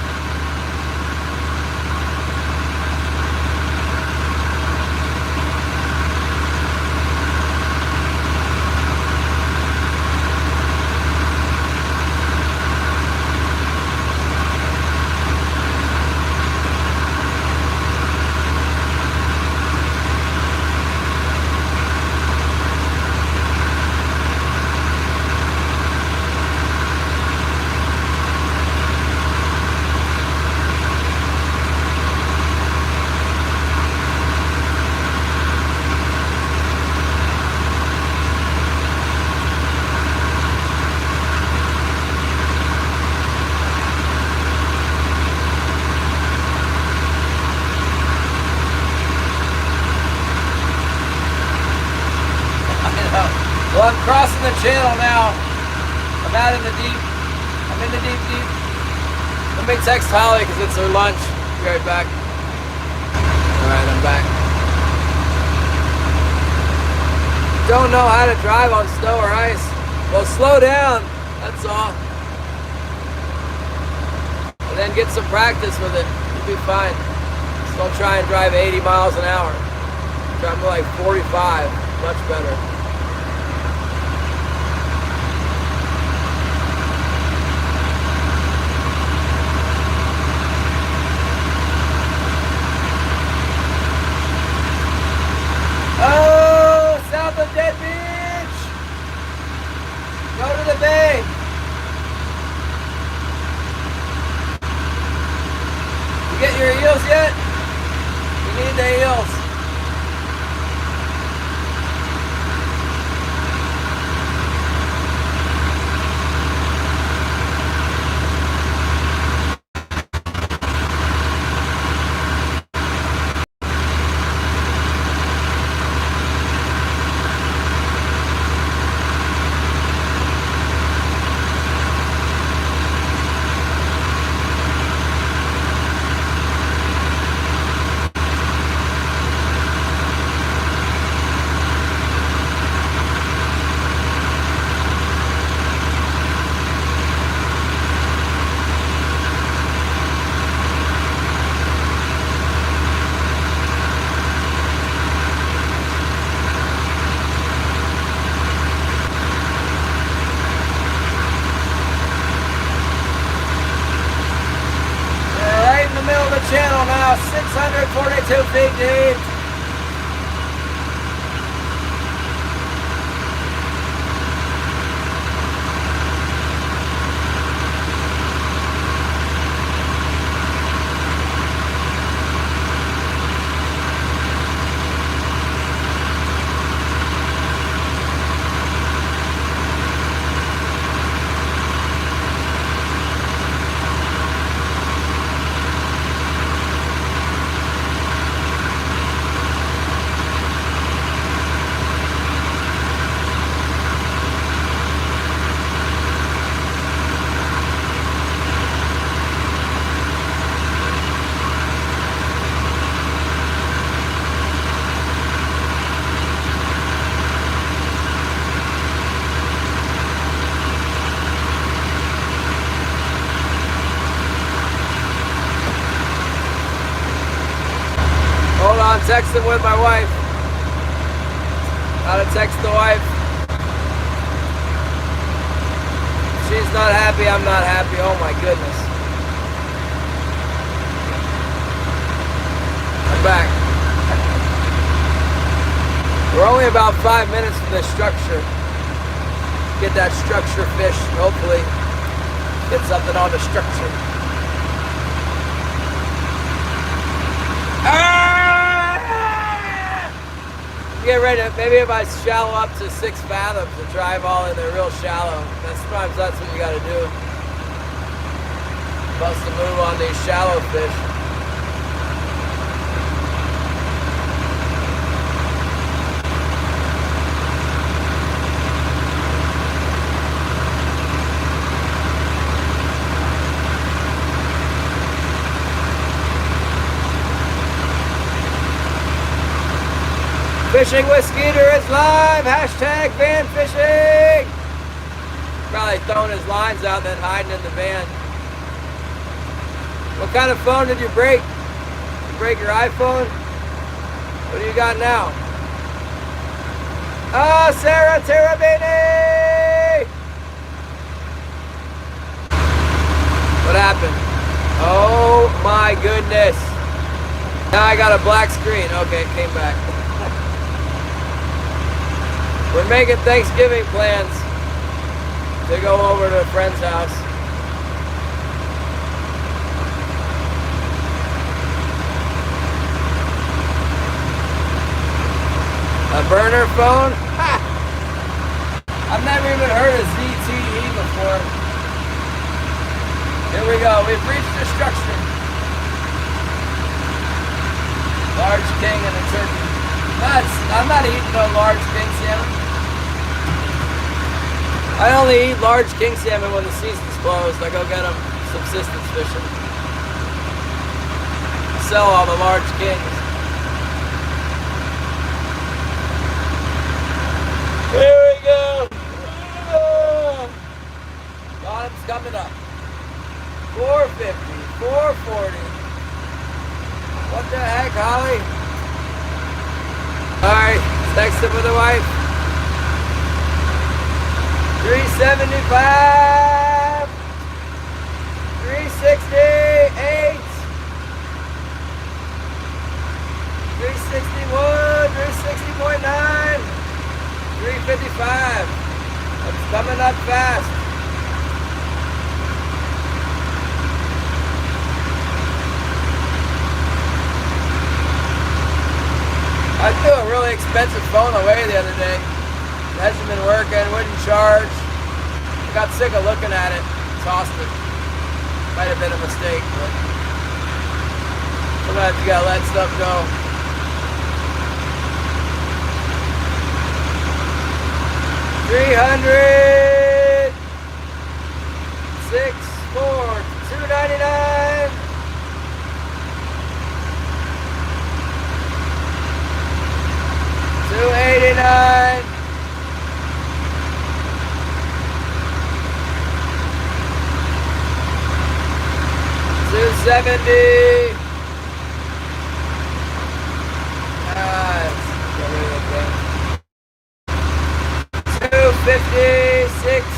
Well, I'm crossing the channel now. I'm out in the deep. I'm in the deep. Let me text Holly because it's her lunch. Be right back. Alright, I'm back. Don't know how to drive on snow or ice. Well, slow down. That's all. And then get some practice with it. You'll be fine. Just don't try and drive 80 miles an hour. Drive more like 45. Much better. Oh, south of Dead Beach. Go to the bay. You get your eels yet? You need the eels. Channel now, 642 feet deep. Hold on, texting with my wife. How to text the wife. She's not happy, I'm not happy. Oh my goodness. I'm back. We're only about 5 minutes from the structure. Get that structure fish, hopefully get something on the structure. Get ready to, maybe if I shallow up to 6 fathoms and drive all in there real shallow. Sometimes that's what you gotta do. Bust a move on these shallow fish. Fishing with Skeeter is live. Hashtag van fishing. Probably throwing his lines out and then hiding in the van. What kind of phone did you break? You break your iPhone? What do you got now? Oh, Sarah Terabini! What happened? Oh my goodness. Now I got a black screen. Okay, it came back. We're making Thanksgiving plans to go over to a friend's house. A burner phone? Ha! I've never even heard of ZTE before. Here we go. We've reached destruction. Large king and a turkey. I'm not eating no large king salmon. I only eat large king salmon when the season's closed. I go get them subsistence fishing. Sell all the large kings. Here we go. Bottom's coming up. 450, 440. What the heck, Holly? Alright, text it with the wife. 375, 368, 361, 360.9, 355. It's coming up fast. I threw a really expensive phone away the other day. It hasn't been working, wouldn't charge. I got sick of looking at it, tossed it. Might have been a mistake, but sometimes you gotta let stuff go. $300, 6, 4, $299. $289. $270. $256.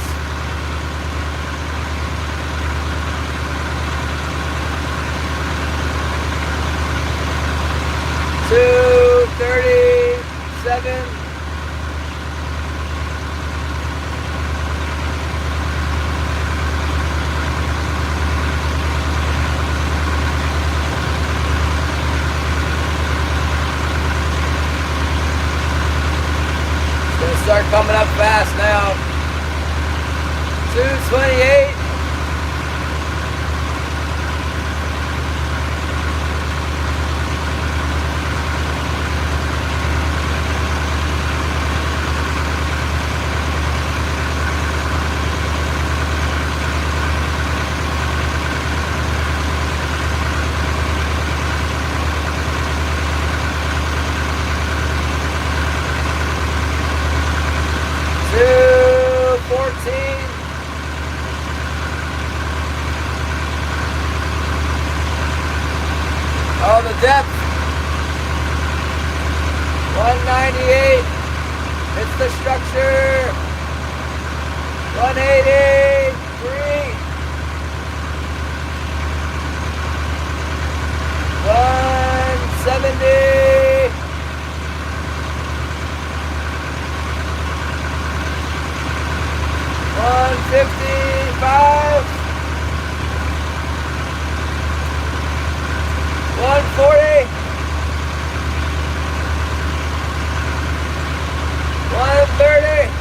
$237. Start coming up fast now. 228. Oh, the depth. 198. It's the structure. 183. 170. 155. 140. 130.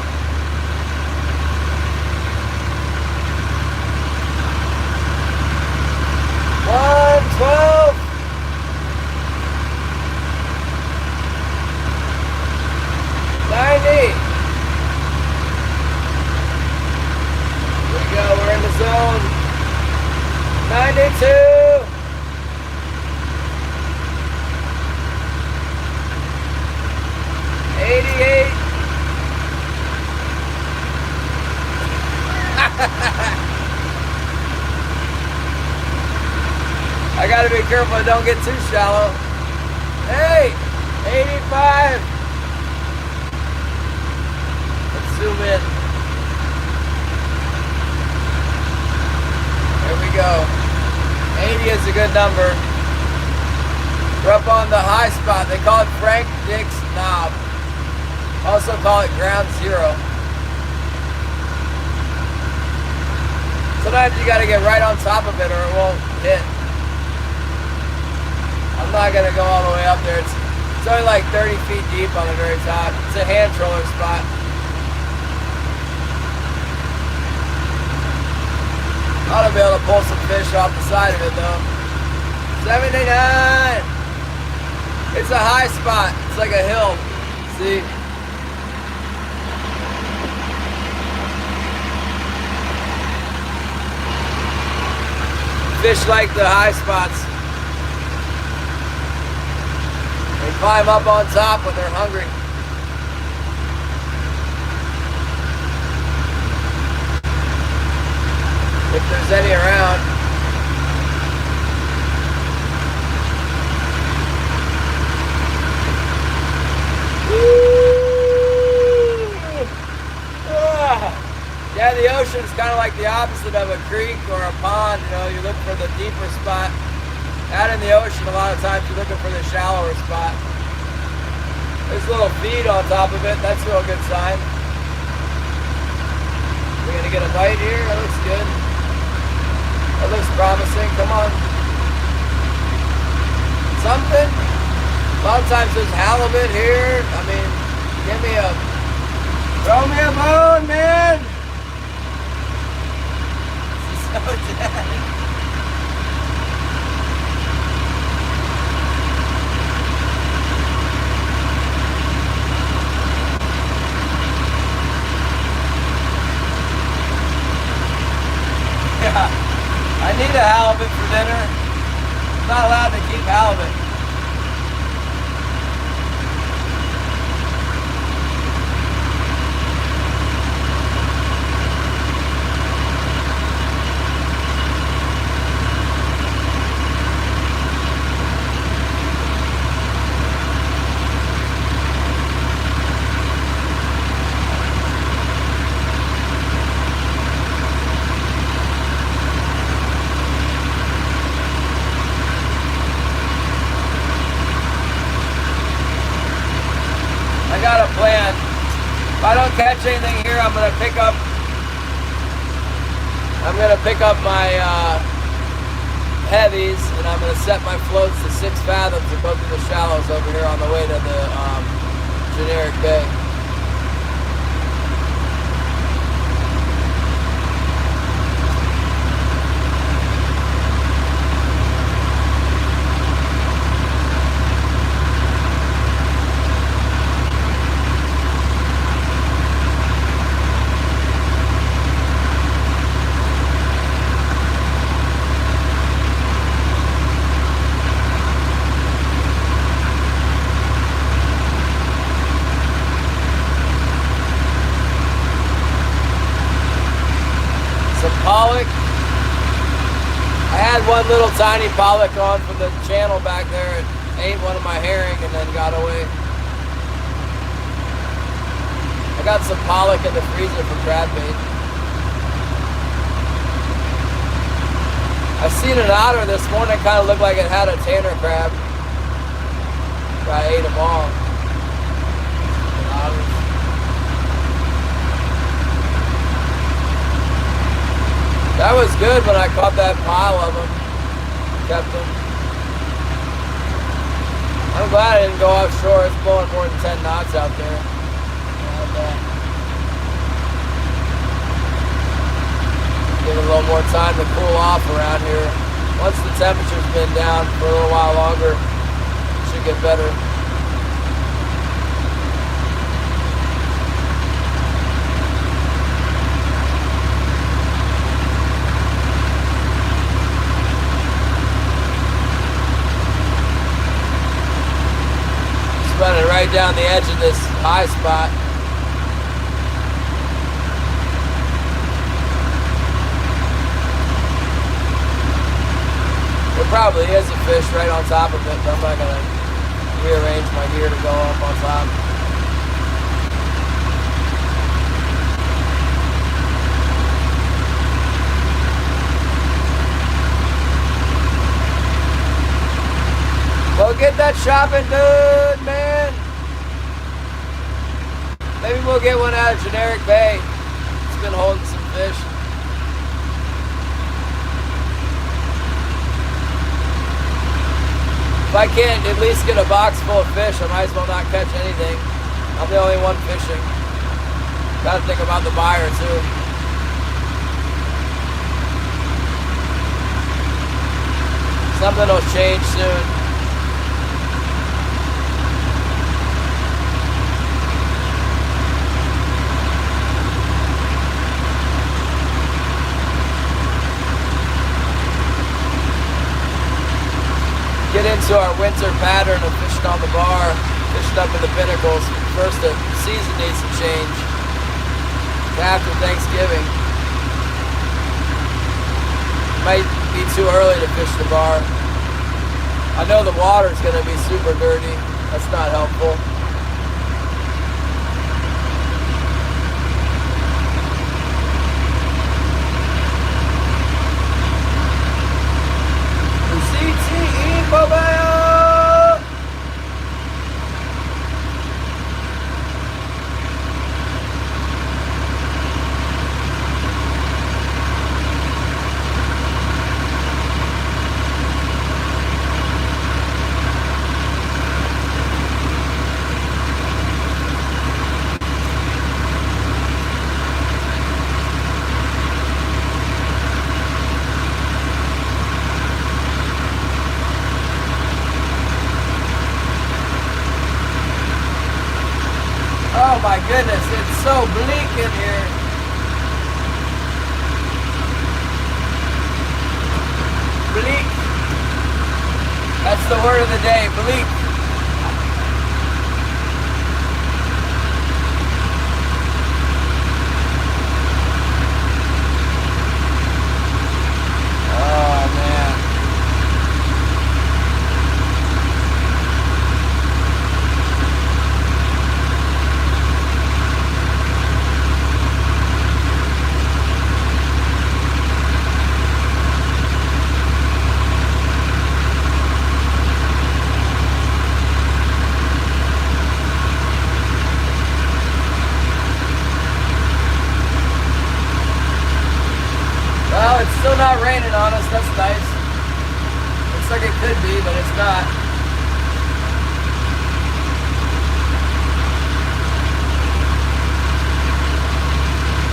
112. 90. Here we go, we're in the zone. 92. 93. I gotta be careful I don't get too shallow. Hey, 85. Let's zoom in. There we go. 80 is a good number. We're up on the high spot. They call it Frank Dick's Knob. Also call it ground zero. Sometimes you gotta get right on top of it or it won't hit. I'm not gonna go all the way up there. It's only like 30 feet deep on the very top. It's a hand troller spot. Ought to be able to pull some fish off the side of it though. 79! It's a high spot. It's like a hill. See? Fish like the high spots. They climb up on top when they're hungry. If there's any around. Yeah, the ocean's kind of like the opposite of a creek or a pond. You know, you look for the deeper spot. Out in the ocean, a lot of times you're looking for the shallower spot. There's a little feed on top of it. That's a real good sign. We're gonna get a bite here. That looks good. That looks promising. Come on. Something. A lot of times there's halibut here. I mean, give me a... Throw me a bone, man! This is so dead. Yeah, I need a halibut for dinner. I'm not allowed to keep halibut. I got a plan. If I don't catch anything here, I'm gonna pick up my heavies, and I'm gonna set my floats to 6 fathoms and go through the shallows over here on the way to the generic bay. Pollock. I had one little tiny pollock on from the channel back there. It ate one of my herring and then got away. I got some pollock in the freezer for crab bait. I seen an otter this morning. It kind of looked like it had a tanner crab. I ate them all. That was good when I caught that pile of them. Kept them. I'm glad I didn't go offshore. It's blowing more than 10 knots out there. Give it a little more time to cool off around here. Once the temperature's been down for a little while longer, it should get better. Running right down the edge of this high spot. probably is a fish right on top of it, but I'm not gonna rearrange my gear to go up on top. Well, get that shopping done, man. Maybe we'll get one out of Generic Bay. It's been holding some fish. If I can't at least get a box full of fish, I might as well not catch anything. I'm the only one fishing. Gotta think about the buyer too. Something will change soon. Get into our winter pattern of fishing on the bar, fishing up in the pinnacles. First, the season needs to change. After Thanksgiving, might be too early to fish the bar. I know the water's going to be super dirty. That's not helpful. Oh my goodness, it's so bleak in here. Bleak. That's the word of the day, bleak. Oh man. Well, it's still not raining on us. That's nice. Looks like it could be, but it's not.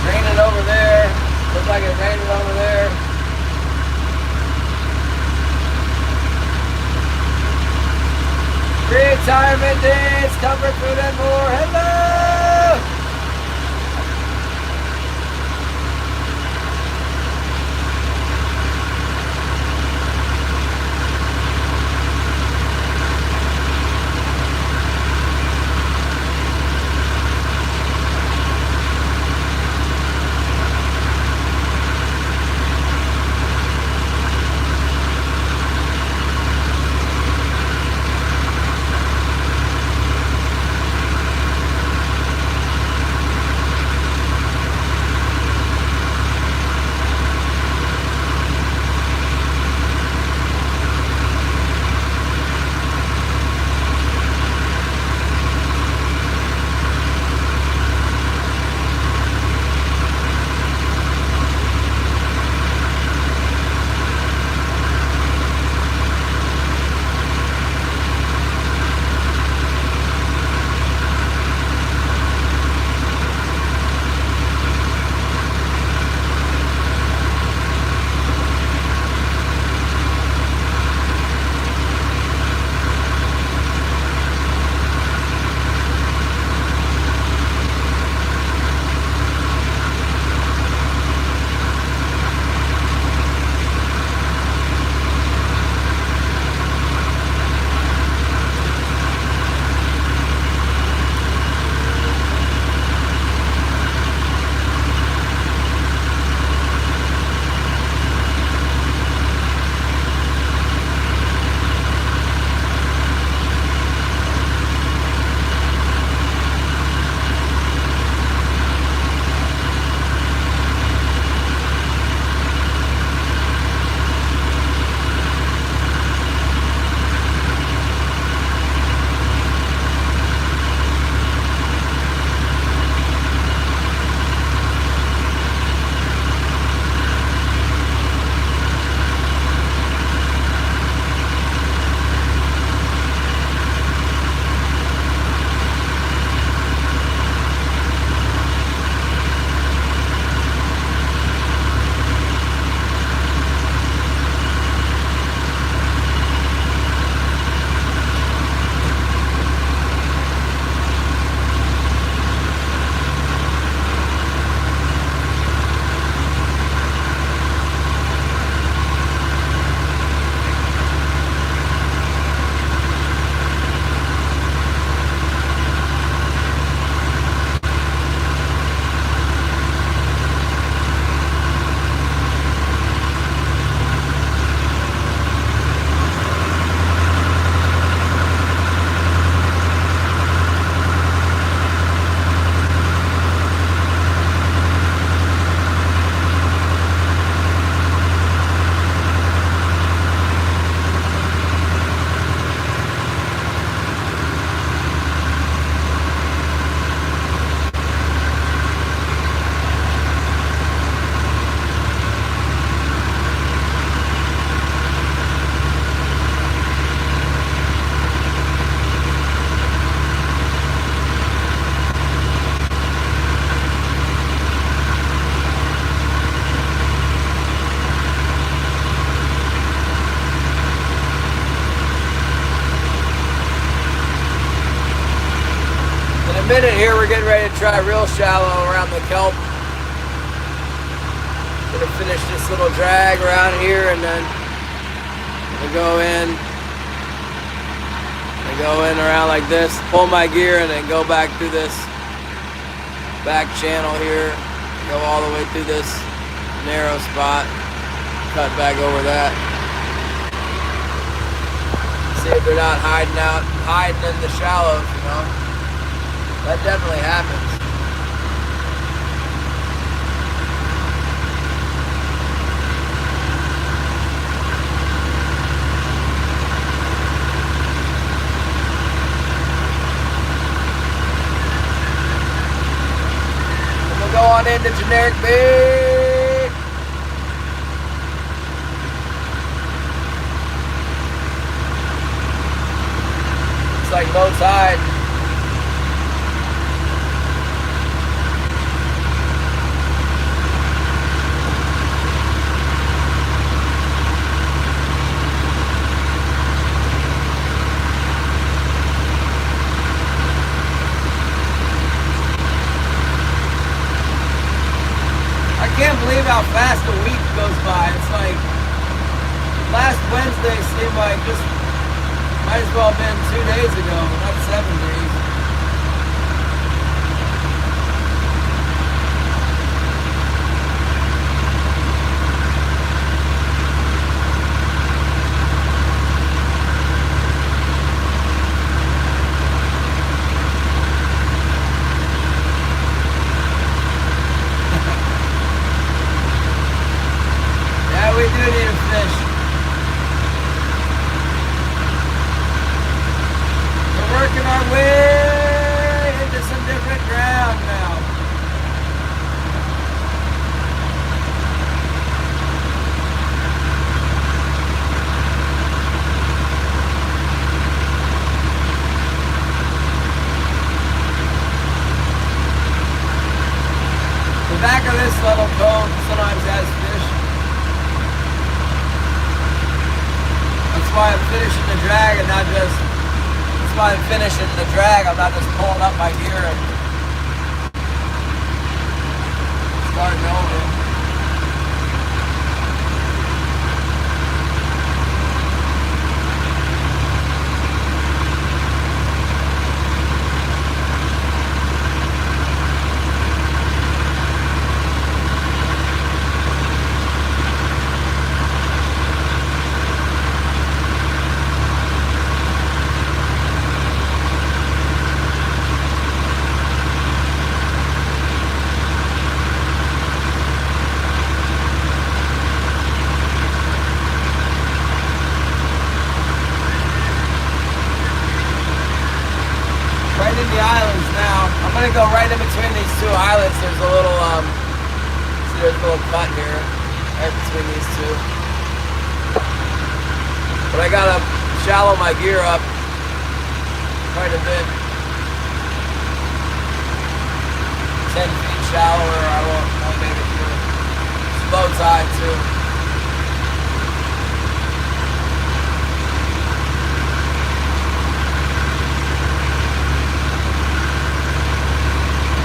Raining over there. Looks like it's raining over there. Retirement days, comfort food and more. Hello! try real shallow around the kelp. Gonna finish this little drag around here, and then I go in around like this, pull my gear, and then go back through this back channel here, go all the way through this narrow spot, cut back over that. See if they're not hiding in the shallows, you know. That definitely happens. Go on into generic bait. It's like low tide. I can't believe how fast a week goes by. It's like last Wednesday seemed like just might as well have been 2 days ago, not 7 days. We do need a fish. We're working our way into some different ground now. The back of this little cove sometimes has fish. That's why I'm finishing the drag and not just, that's why I'm finishing the drag, I'm not just pulling up my gear and starting over. Right in the islands now. I'm gonna go right in between these two islands. There's a little see, there's a little cut here, right between these two. But I gotta shallow my gear up quite a bit. 10 feet shallower, I won't make it through. It's low tide too.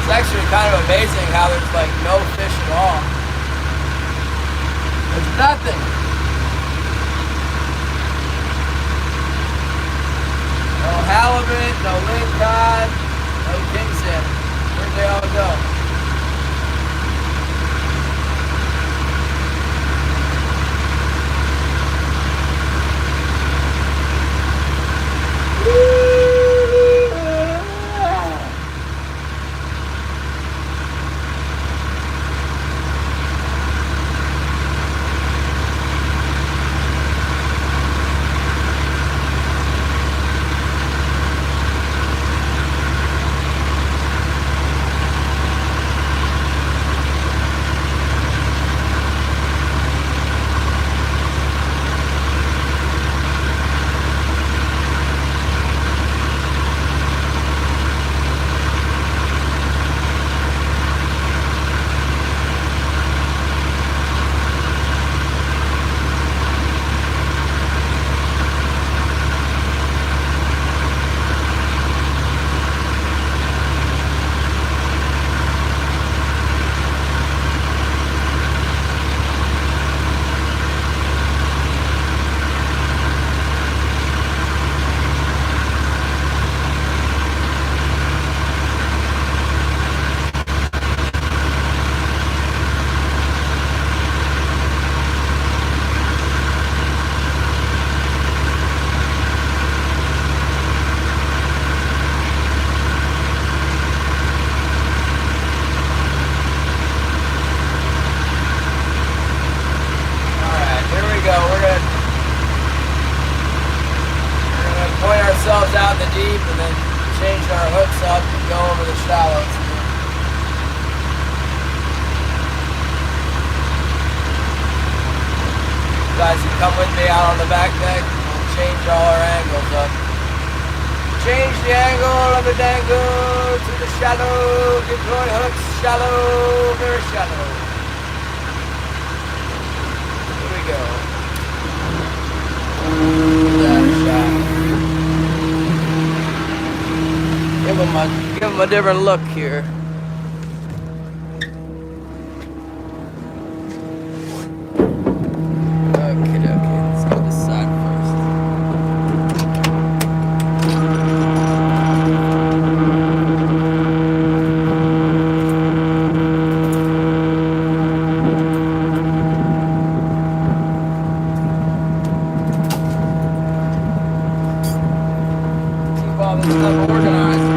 It's actually kind of amazing how there's like no fish at all. There's nothing. No halibut, no lingcod, no king salmon. Where'd they all go? hooks up and go over the shallows. You guys can come with me out on the back deck. We'll change all our angles up. Change the angle of the dangle to the shallow. Deploy hooks shallow, very shallow. Here we go. That shot. Give them a different look here. Okay, let's go this side first. Keep all this stuff organized.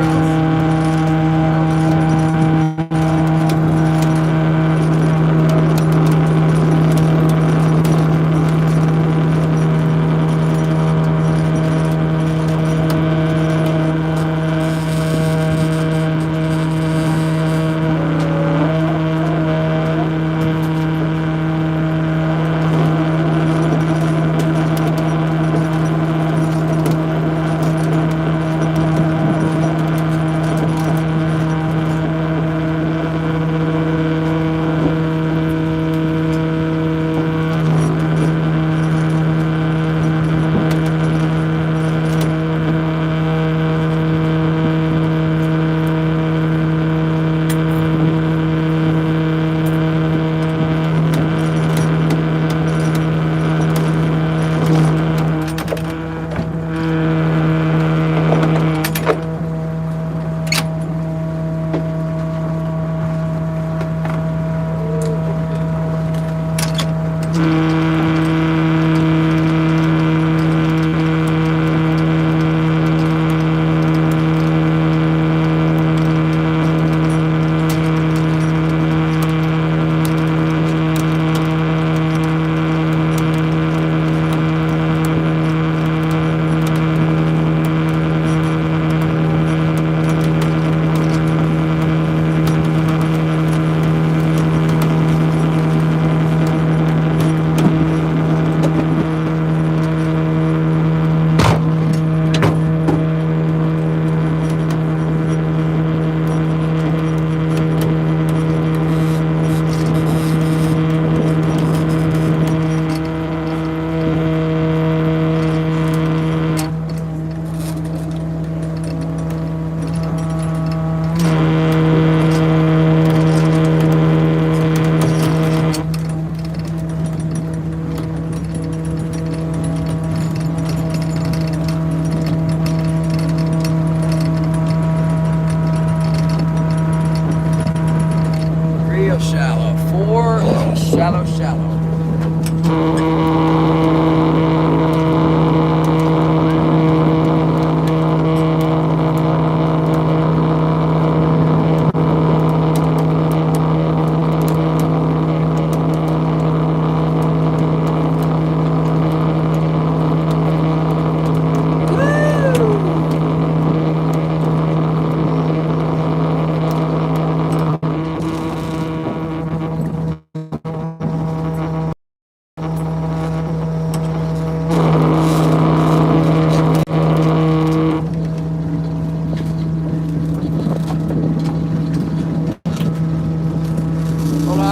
Shallow. 4 shallow, shallow.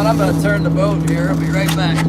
I'm going to turn the boat here. I'll be right back.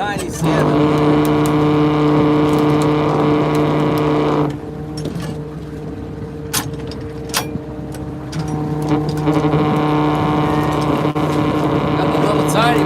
tiny salmon. Got the little tiny.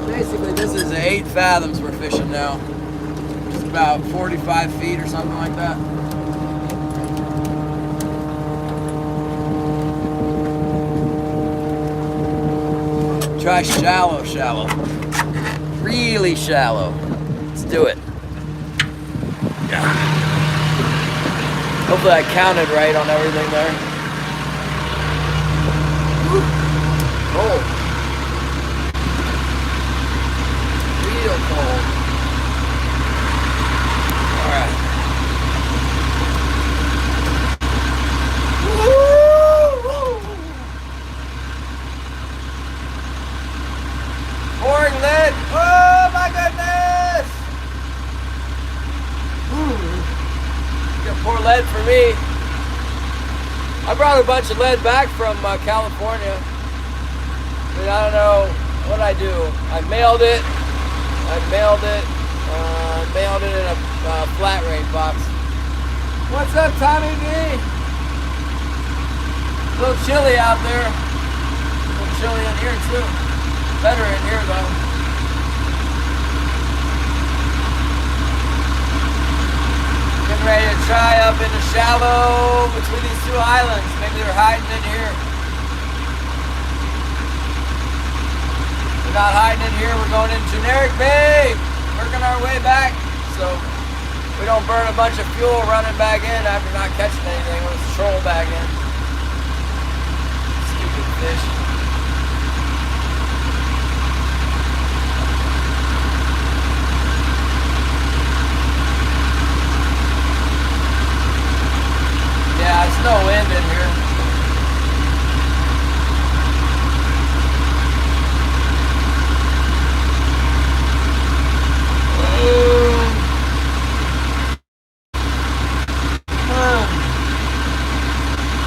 Basically, this is 8 fathoms we're fishing now. It's about 45 feet or something like that. Try shallow, shallow. Really shallow. Let's do it. Yeah. Hopefully I counted right on everything there. Cold. Real cold. Alright. Pouring lead. Oh my goodness! Gonna pour lead for me. I brought a bunch of lead back from California. But I don't know what I do. I mailed it. Mailed it in a flat rate box. What's up, Tommy B? A little chilly out there. A little chilly in here too. Better in here though. Getting ready to try up in the shallow between these two islands. Maybe they're hiding in here. We're not hiding in here. We're going in Generic Bay. Working our way back so we don't burn a bunch of fuel running back in after not catching anything. Let's troll back in. Stupid fish. Yeah, there's no wind in here.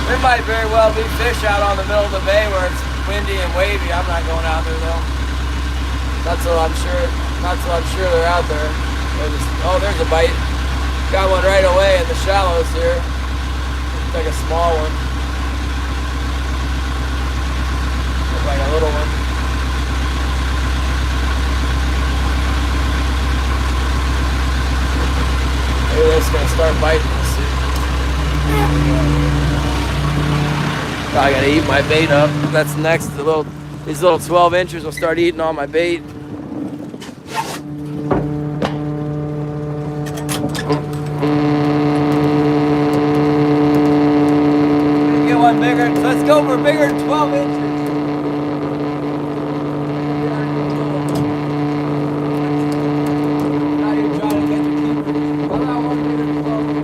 There might very well be fish out on the middle of the bay where it's windy and wavy. I'm not going out there though. That's what I'm sure. That's what I'm sure they're out there. Oh, there's a bite. Got one right away in the shallows here. Looks like a small one. Looks like a little one. Maybe that's gonna start biting. Let's see. I gotta eat my bait up. That's next. These little 12 inches will start eating all my bait. Get one bigger. Let's go for bigger than 12 inches. Now you're trying to get the keeper. How about one bigger than 12 inches?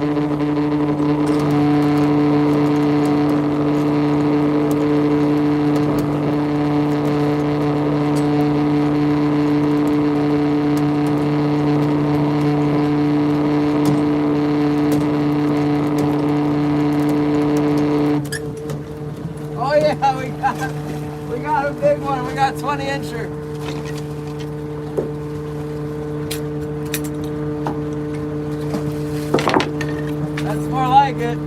Oh yeah, we got a big one. We got 20-incher. That's more like it.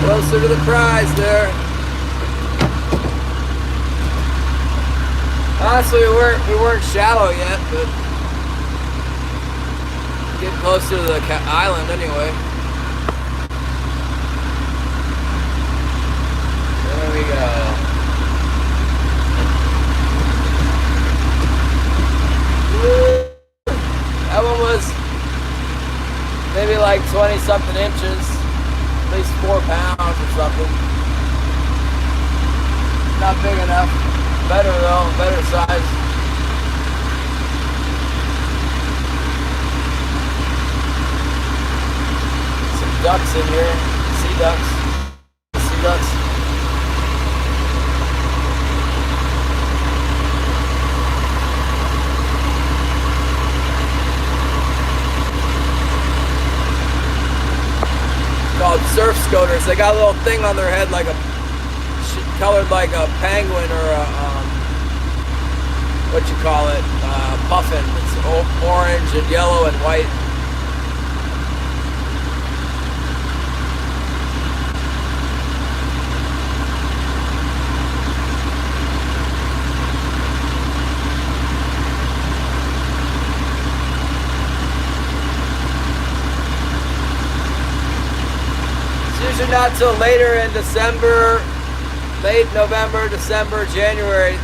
Closer to the prize there. Honestly, we weren't shallow yet, but getting closer to the island anyway. There we go. Woo! That one was maybe like 20-something inches. At least 4 pounds or something. Not big enough. Better though, better size. Some ducks in here. Sea ducks. Sea ducks. Called surf scoters. They got a little thing on their head like colored like a penguin or a, what you call it, puffin. It's orange and yellow and white. Usually not till later in December, late November, December, January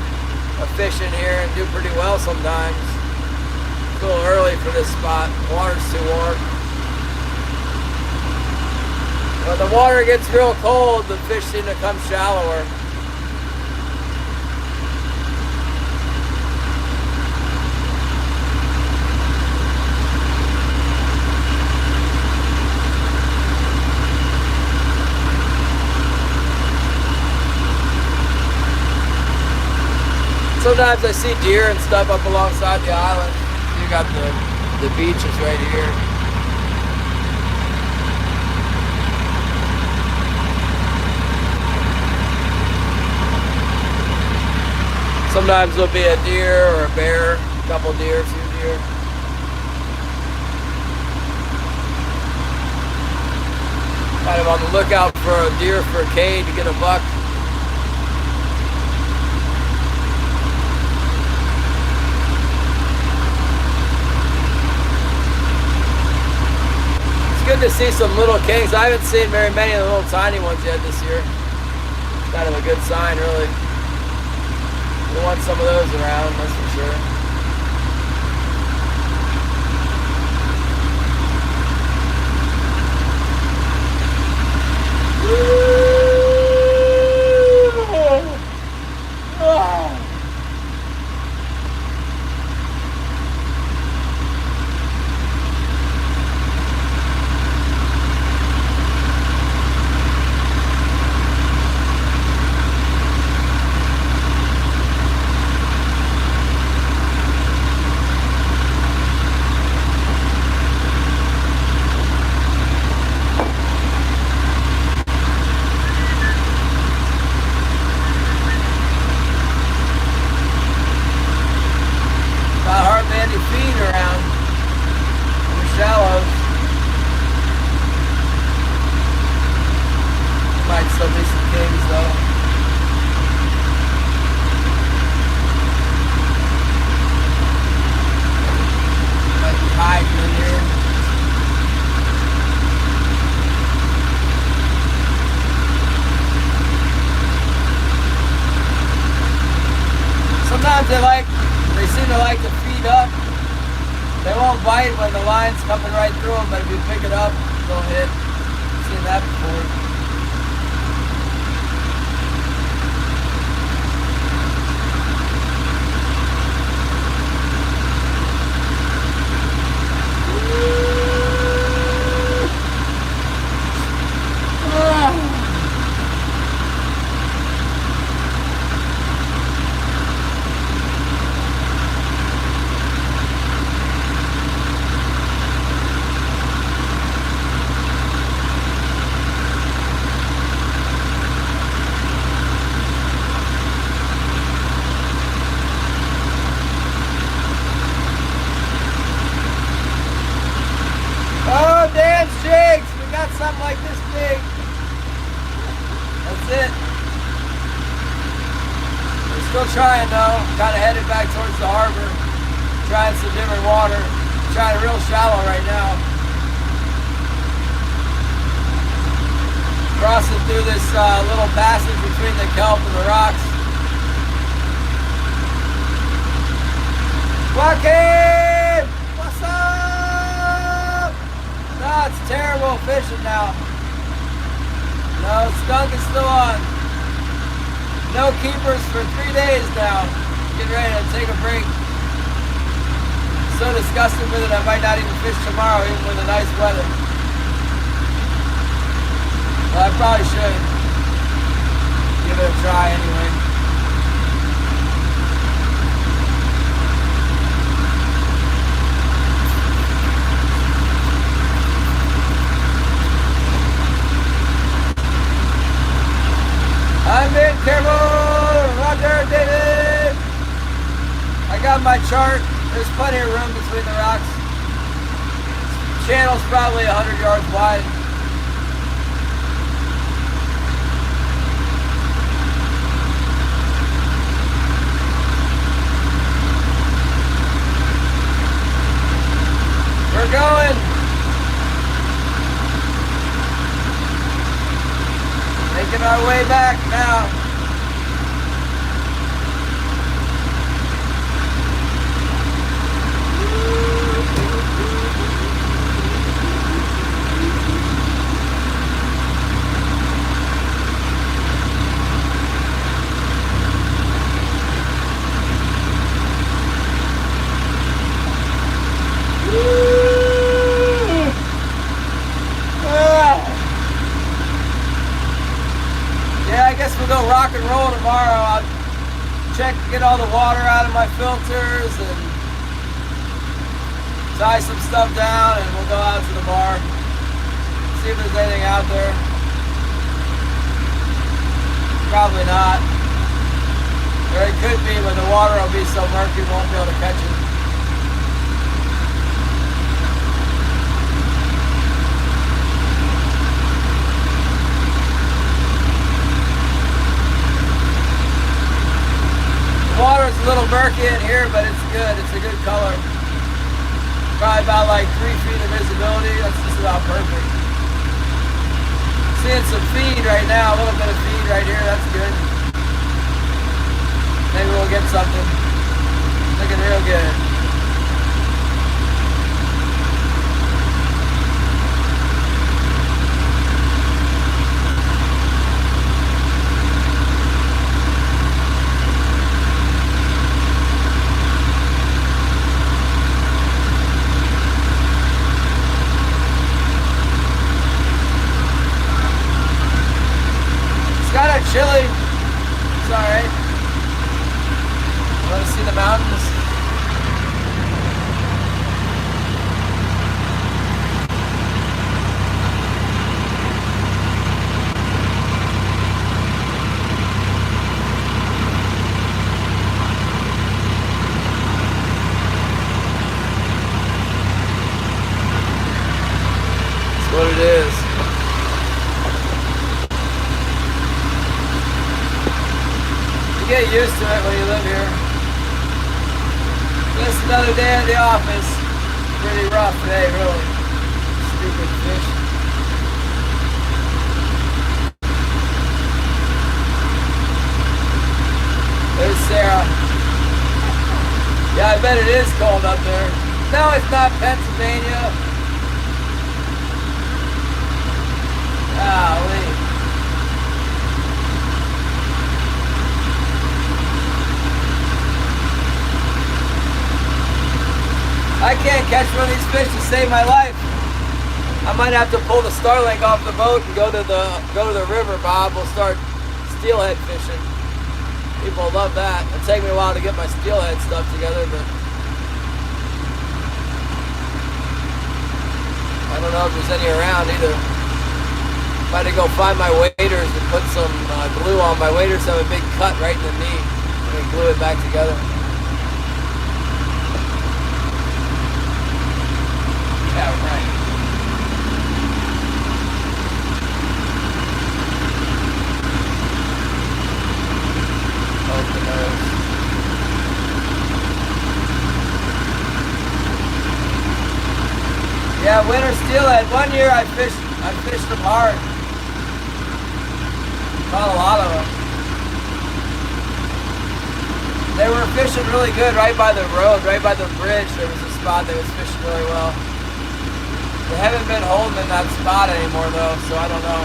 of fishing here, and do pretty well sometimes. It's a little early for this spot. The water's too warm. When the water gets real cold, the fish seem to come shallower. Sometimes I see deer and stuff up alongside the island. You got the beaches right here. Sometimes there'll be a deer or a bear, a couple deer, a few deer. Kind of on the lookout for a deer for a cage to get a buck. Good to see some little kings. I haven't seen very many of the little tiny ones yet this year. Kind of a good sign, really. We want some of those around, that's for sure. Oh. Sometimes they seem to like to feed up. They won't bite when the line's coming right through them, but if you pick it up, they'll hit. I've seen that before. Oh, dance jigs! We got something like this big. That's it. We're still trying though. Kind of headed back towards the harbor. Trying some different water. Trying real shallow right now. Crossing through this little passage between the kelp and the rocks. Joaquin! What's up? No, it's terrible fishing now. No, skunk is still on. No keepers for 3 days now. Getting ready to take a break. So disgusted with it, I might not even fish tomorrow, even with the nice weather. Well, I probably should. Give it a try anyway. I'm in careful, Roger, David. I got my chart. There's plenty of room between the rocks. Channel's probably 100 yards wide. We're going. Making our way back now. Yeah, I guess we'll go rock and roll tomorrow. I'll get all the water out of my filters and tie some stuff down, and we'll go out to the bar. See if there's anything out there. Probably not. Or it could be, but the water will be so murky we won't be able to catch it. The water's a little murky in here, but it's good. It's a good color. Probably about like 3 feet of visibility. That's just about perfect. Seeing some feed right now, a little bit of feed right here. That's good. Maybe we'll get something. Looking real good. Kind of chilly. It's alright. Want to see the mountains? That's what it is. You get used to it when you live here. Just another day at the office. Pretty rough today, really. Stupid fish. There's Sarah. Yeah, I bet it is cold up there. No, it's not Pennsylvania. Golly. I can't catch one of these fish to save my life. I might have to pull the Starlink off the boat and go to the river, Bob. We'll start steelhead fishing. People love that. It'll take me a while to get my steelhead stuff together, but I don't know if there's any around either. Might have to go find my waders and put some glue on. My waders have a big cut right in the knee. I'm gonna glue it back together. Yeah, right. Open those. Yeah, winter steelhead. One year I fished them hard. Caught a lot of them. They were fishing really good right by the road, right by the bridge. There was a spot that was fishing really well. They haven't been holding in that spot anymore though, so I don't know.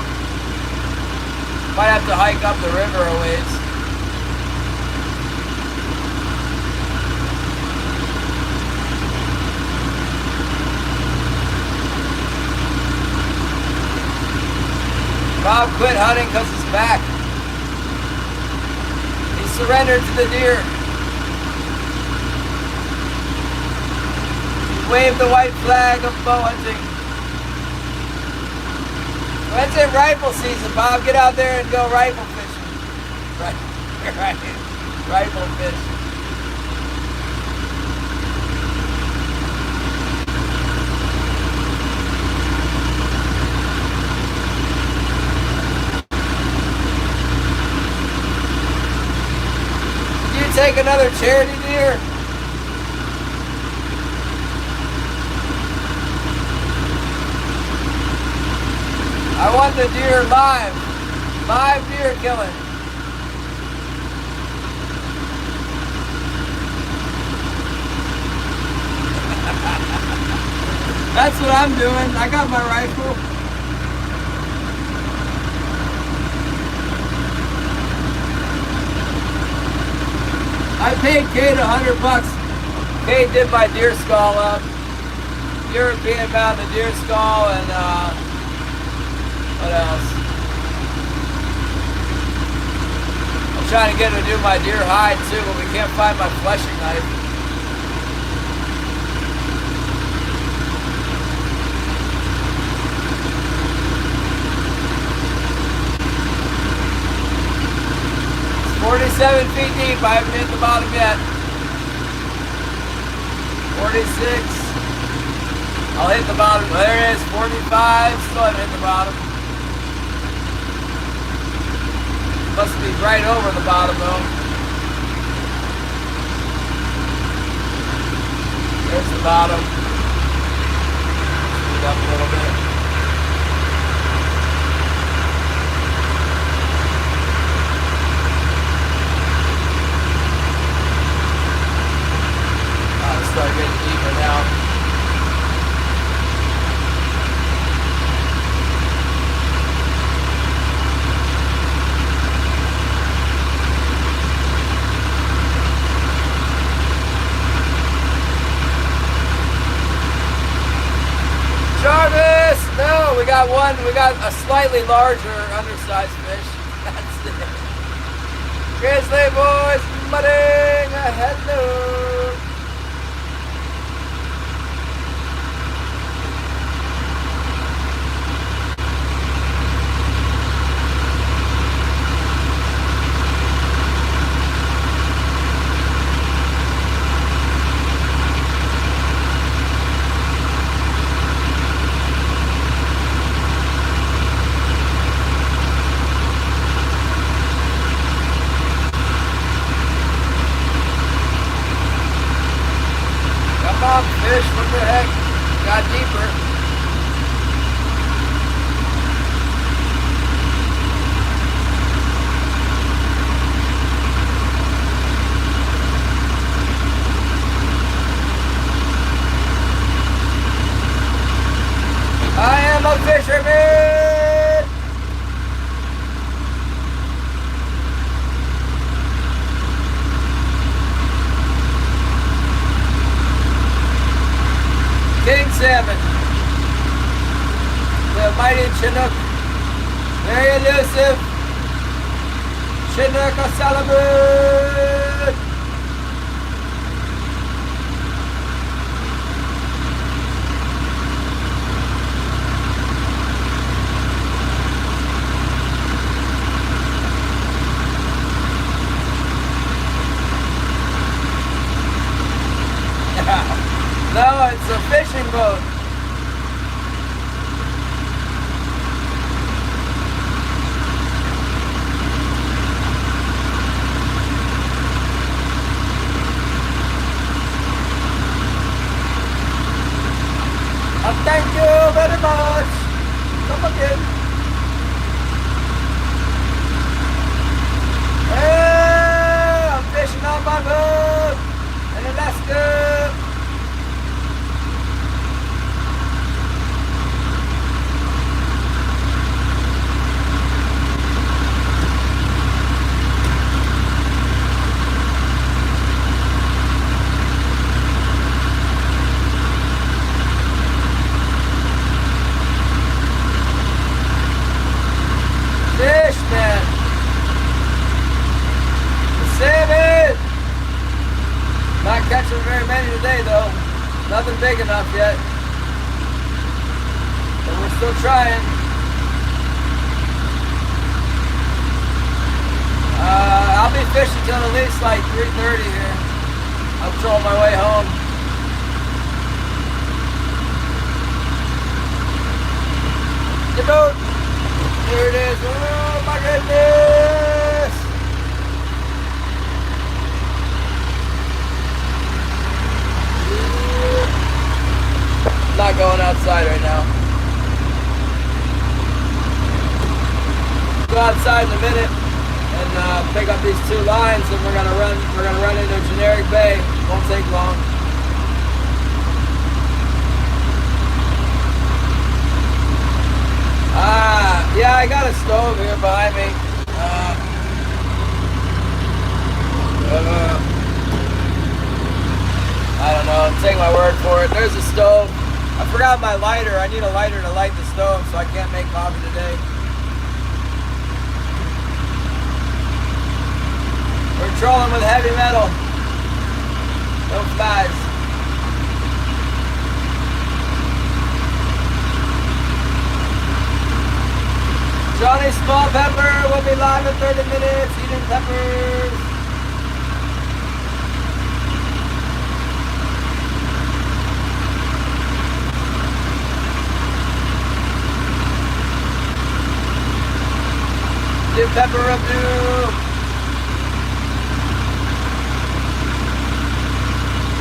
Might have to hike up the river a ways. Bob quit hunting because he's back. He surrendered to the deer. He waved the white flag of bow hunting. Well, it's in rifle season, Bob. Get out there and go rifle fishing. Right. Rifle fish. Take another charity deer. I want the deer live deer killing. That's what I'm doing. I got my rifle. I paid Kate $100. Kate did my deer skull up. European mountain deer skull and what else? I'm trying to get her to do my deer hide too, but we can't find my fleshing knife. It's 47 feet deep. I haven't hit the bottom yet. 46. I'll hit the bottom. There it is. 45. Still haven't hit the bottom. Must be right over the bottom though. There's the bottom. Speed up a little bit. I'll start getting deeper now. Jarvis! No, we got one. We got a slightly larger, undersized fish. That's it. Grizzly boys mudding. Hello. Fish, what the heck? Got deeper. fighting Chinook. Very elusive. Chinook or Salomon. No, it's a fishing boat. Thank you very much. Come again. Hey, I'm fishing on my boat in Alaska. Fish, man. Salmon. Not catching very many today, though. Nothing big enough yet. But we're still trying. I'll be fishing till at least like 3:30 here. I'm trolling my way home. The boat. Here it is. Oh my goodness! Not going outside right now. Go outside in a minute and pick up these 2 lines, and we're gonna run into a generic bay. Won't take long. Yeah, I got a stove here behind me. I don't know, take my word for it. There's a stove. I forgot my lighter. I need a lighter to light the stove, so I can't make coffee today. We're trolling with heavy metal. No flies. Johnny Small Pepper will be live in 30 minutes eating peppers. Do pepper review.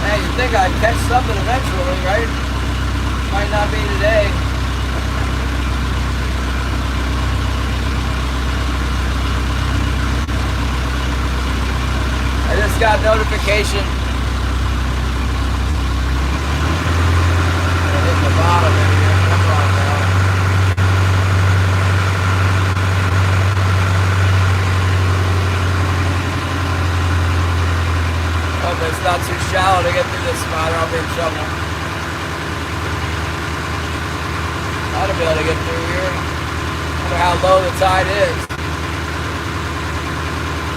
Hey, you think I'd catch something eventually, right? Might not be today. I just got notification. I'm hitting the bottom in here. Come on now. Hope it's not too shallow to get through this spot, or I'll be in trouble. Ought to be able to get through here. Wonder how low the tide is.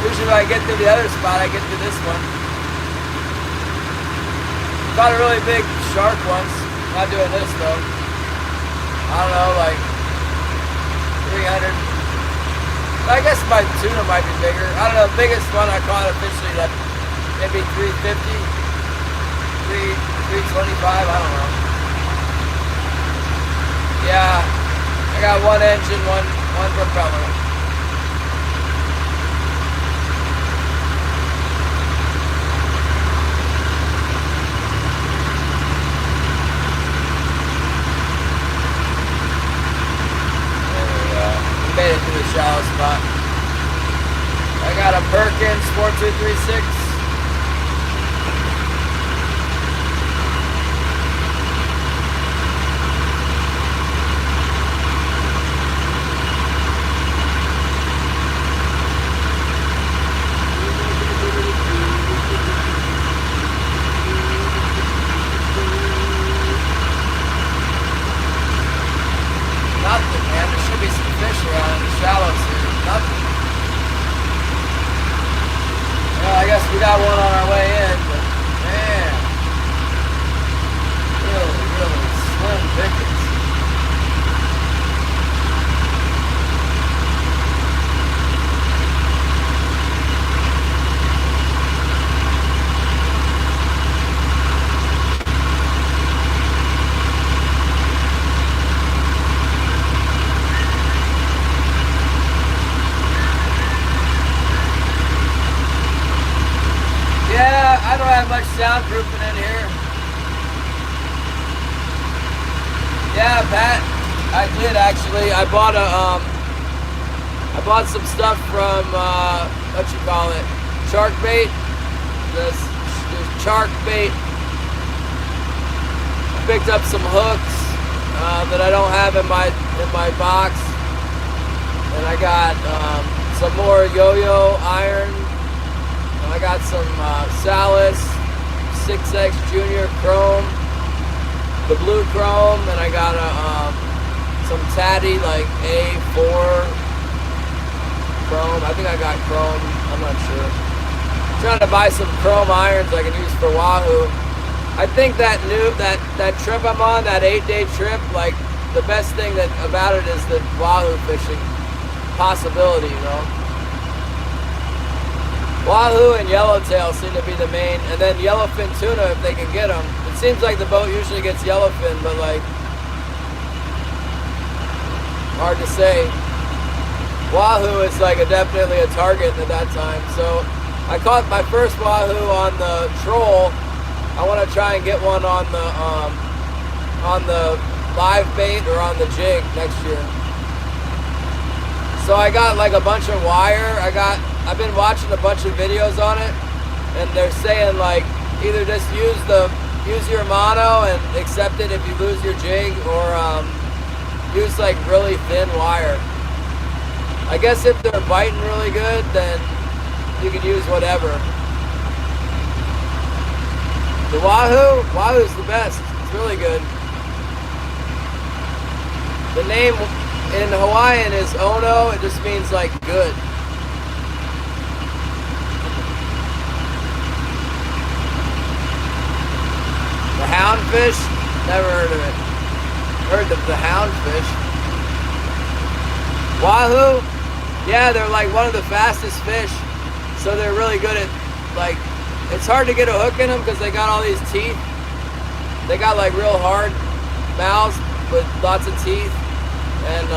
Usually when I get through the other spot, I get through this one. Caught a really big shark once. Not doing this though. I don't know, like 300. I guess my tuna might be bigger. I don't know, the biggest one I caught officially, that maybe 350, 325, I don't know. Yeah, I got one engine, one propeller. Made it to the shallow spot. I got a Perkins 4236. Nothing. We got one on our way in, but man, really slim pickings. Yeah, I don't have much soundproofing in here. Yeah, Pat, I did actually. I bought some stuff from what you call it, shark bait. The shark bait. I picked up some hooks that I don't have in my box, and I got some more yo-yo iron. I got some Salis 6X Junior Chrome, the blue chrome, and I got some Tatty like A4 chrome. I think I got chrome. I'm not sure. I'm trying to buy some chrome irons I can use for wahoo. I think that trip I'm on, that 8-day trip, like the best thing about it is the wahoo fishing possibility, you know. Wahoo and yellowtail seem to be the main, and then yellowfin tuna if they can get them. It seems like the boat usually gets yellowfin, but like, hard to say. Wahoo is like definitely a target at that time. So I caught my first wahoo on the troll. I want to try and get one on the live bait or on the jig next year. So I got like a bunch of wire. I've been watching a bunch of videos on it, and they're saying like either just use your mono and accept it if you lose your jig, or use like really thin wire. I guess if they're biting really good, then you can use whatever. The wahoo's the best. It's really good. The name in Hawaiian is Ono. It just means like good. The houndfish? Never heard of it. Heard of the houndfish. Wahoo? Yeah, they're like one of the fastest fish. So they're really good at, like, it's hard to get a hook in them because they got all these teeth. They got like real hard mouths with lots of teeth. And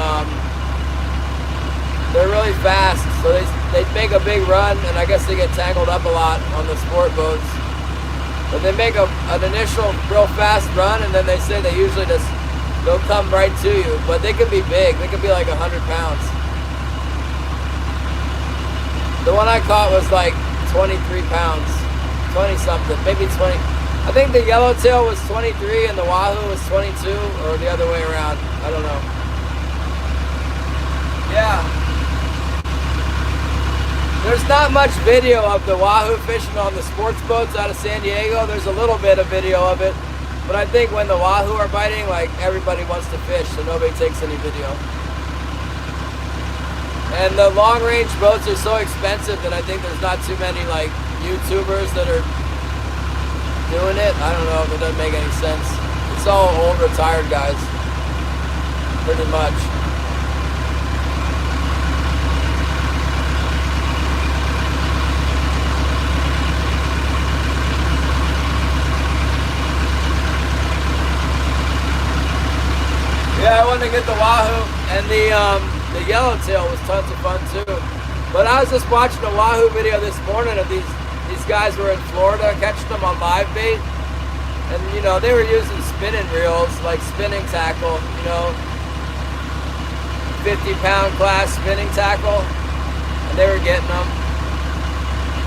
they're really fast. So they make a big run, and I guess they get tangled up a lot on the sport boats. But they make an initial real fast run, and then they say they usually they'll come right to you. But they could be big. They could be like 100 pounds. The one I caught was like 23 pounds, 20 something, maybe 20. I think the yellowtail was 23 and the wahoo was 22, or the other way around. I don't know. Yeah. There's not much video of the wahoo fishing on the sports boats out of San Diego. There's a little bit of video of it. But I think when the wahoo are biting, like, everybody wants to fish, so nobody takes any video. And the long-range boats are so expensive that I think there's not too many, like, YouTubers that are doing it. I don't know if it doesn't make any sense. It's all old, retired guys, pretty much. Yeah, I wanted to get the wahoo, and the yellowtail was tons of fun too. But I was just watching a wahoo video this morning of these guys were in Florida catching them on live bait, and you know they were using spinning reels, like spinning tackle, you know, 50-pound class spinning tackle, and they were getting them.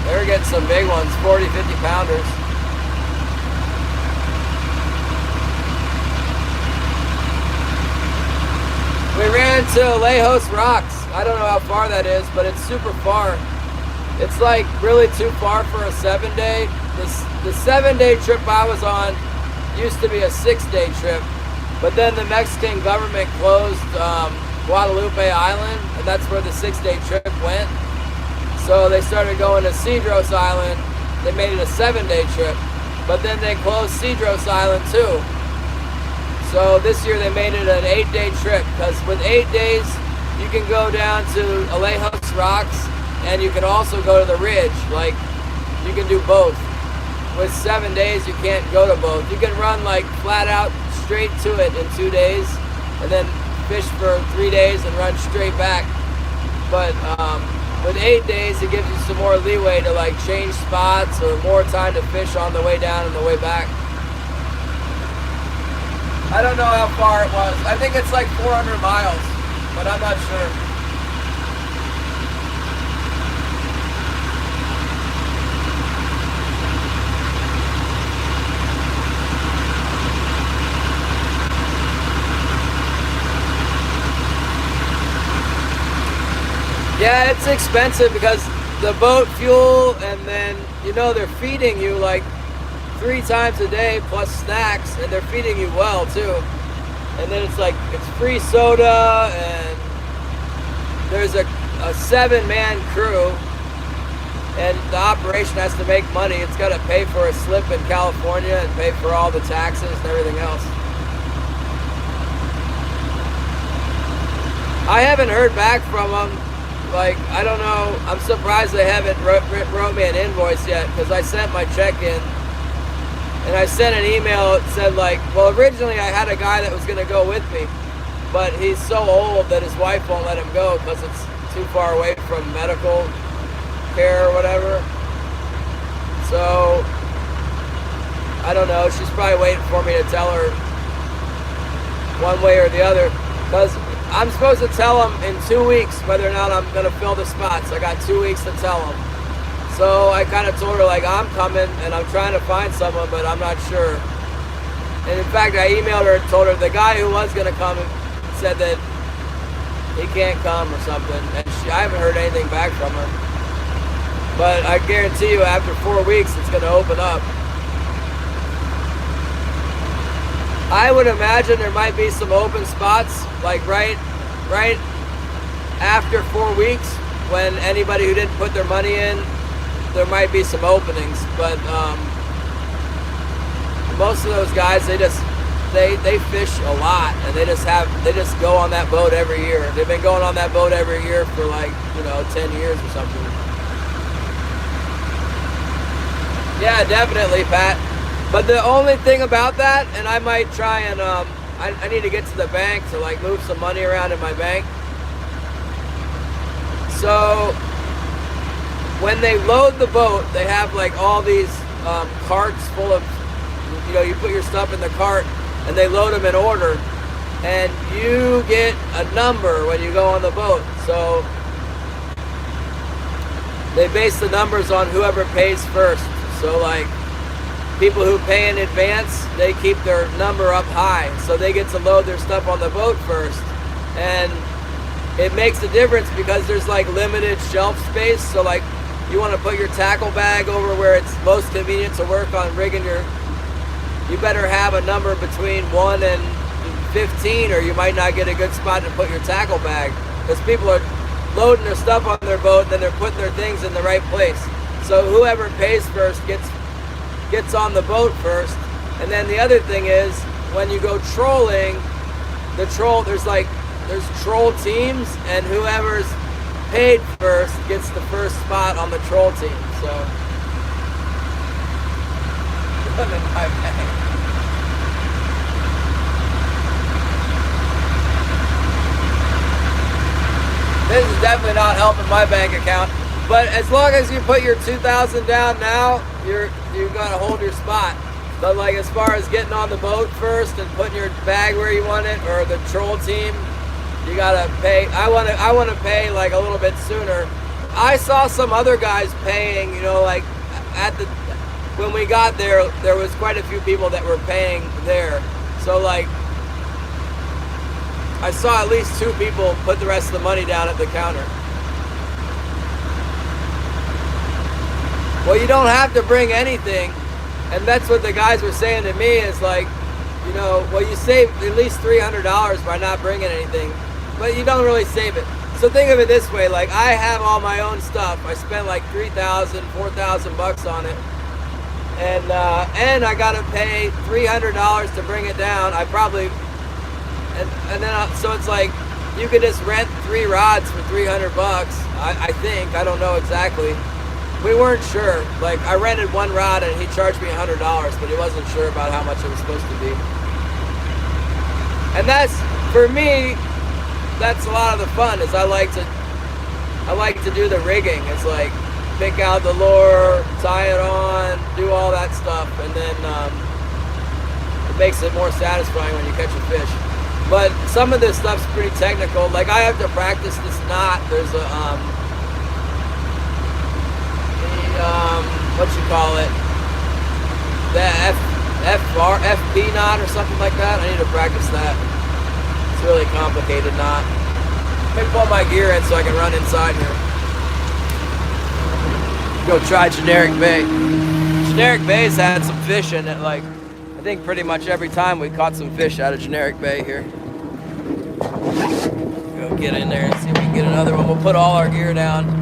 They were getting some big ones, 40, 50 pounders. We ran to Lejos Rocks. I don't know how far that is, but it's super far. It's like really too far for a 7-day. The 7-day trip I was on used to be a 6-day trip, but then the Mexican government closed Guadalupe Island, and that's where the 6-day trip went. So they started going to Cedros Island, they made it a 7-day trip. But then they closed Cedros Island too. So this year they made it an 8-day trip, because with 8 days you can go down to Alejos Rocks and you can also go to the ridge. Like, you can do both. With 7 days you can't go to both. You can run like flat out straight to it in 2 days and then fish for 3 days and run straight back. But with 8 days it gives you some more leeway to like change spots or more time to fish on the way down and the way back. I don't know how far it was. I think it's like 400 miles, but I'm not sure. Yeah, it's expensive because the boat fuel, and then, you know, they're feeding you like 3 times a day plus snacks, and they're feeding you well too. And then it's like, it's free soda, and there's a 7-man crew, and the operation has to make money. It's got to pay for a slip in California and pay for all the taxes and everything else. I haven't heard back from them. Like, I don't know, I'm surprised they haven't wrote me an invoice yet, because I sent my check-in, and I sent an email that said like, well, originally I had a guy that was going to go with me, but he's so old that his wife won't let him go because it's too far away from medical care or whatever. So, I don't know, she's probably waiting for me to tell her one way or the other, because I'm supposed to tell them in 2 weeks whether or not I'm going to fill the spots. I got 2 weeks to tell them. So I kind of told her, like, I'm coming and I'm trying to find someone, but I'm not sure. And in fact, I emailed her and told her the guy who was going to come said that he can't come or something. And I haven't heard anything back from her. But I guarantee you after 4 weeks, it's going to open up. I would imagine there might be some open spots, like right after 4 weeks, when anybody who didn't put their money in, there might be some openings. But most of those guys, they fish a lot, and they just go on that boat every year. They've been going on that boat every year for like, 10 years or something. Yeah, definitely, Pat. But the only thing about that, and I might try and, I need to get to the bank to like move some money around in my bank. So, when they load the boat, they have like all these carts full of, you put your stuff in the cart and they load them in order. And you get a number when you go on the boat. So, they base the numbers on whoever pays first. So like, people who pay in advance, they keep their number up high, so they get to load their stuff on the boat first. And it makes a difference because there's like limited shelf space. So like, you want to put your tackle bag over where it's most convenient to work on rigging you better have a number between 1 and 15, or you might not get a good spot to put your tackle bag, because people are loading their stuff on their boat and then they're putting their things in the right place. So whoever pays first gets on the boat first. And then the other thing is, when you go trolling, there's troll teams, and whoever's paid first gets the first spot on the troll team. So I'm in my bag. This is definitely not helping my bank account. But as long as you put your $2,000 down now, you're gonna hold your spot. But like, as far as getting on the boat first and putting your bag where you want it, or the troll team, you gotta pay. I wanna pay like a little bit sooner. I saw some other guys paying, like when we got there, there was quite a few people that were paying there. So like, I saw at least 2 people put the rest of the money down at the counter. Well, you don't have to bring anything, and that's what the guys were saying to me, is like, well, you save at least $300 by not bringing anything, but you don't really save it. So think of it this way, like, I have all my own stuff. I spent like $3,000, $4,000 bucks on it, And I gotta pay $300 to bring it down. I probably, and then so it's like you could just rent 3 rods for $300. I think, I don't know exactly. We weren't sure. Like, I rented 1 rod and he charged me $100, but he wasn't sure about how much it was supposed to be. And that's, for me, that's a lot of the fun. Is I like to do the rigging. It's like pick out the lure, tie it on, do all that stuff, and then it makes it more satisfying when you catch a fish. But some of this stuff's pretty technical. Like, I have to practice this knot. There's a what you call it, the FP knot or something like that. I need to practice that. It's a really complicated knot. Let me pull my gear in so I can run inside here. Go try Generic Bay. Generic Bay's had some fish in it. Like, I think pretty much every time we caught some fish out of Generic Bay here. Go get in there and see if we can get another one. We'll put all our gear down.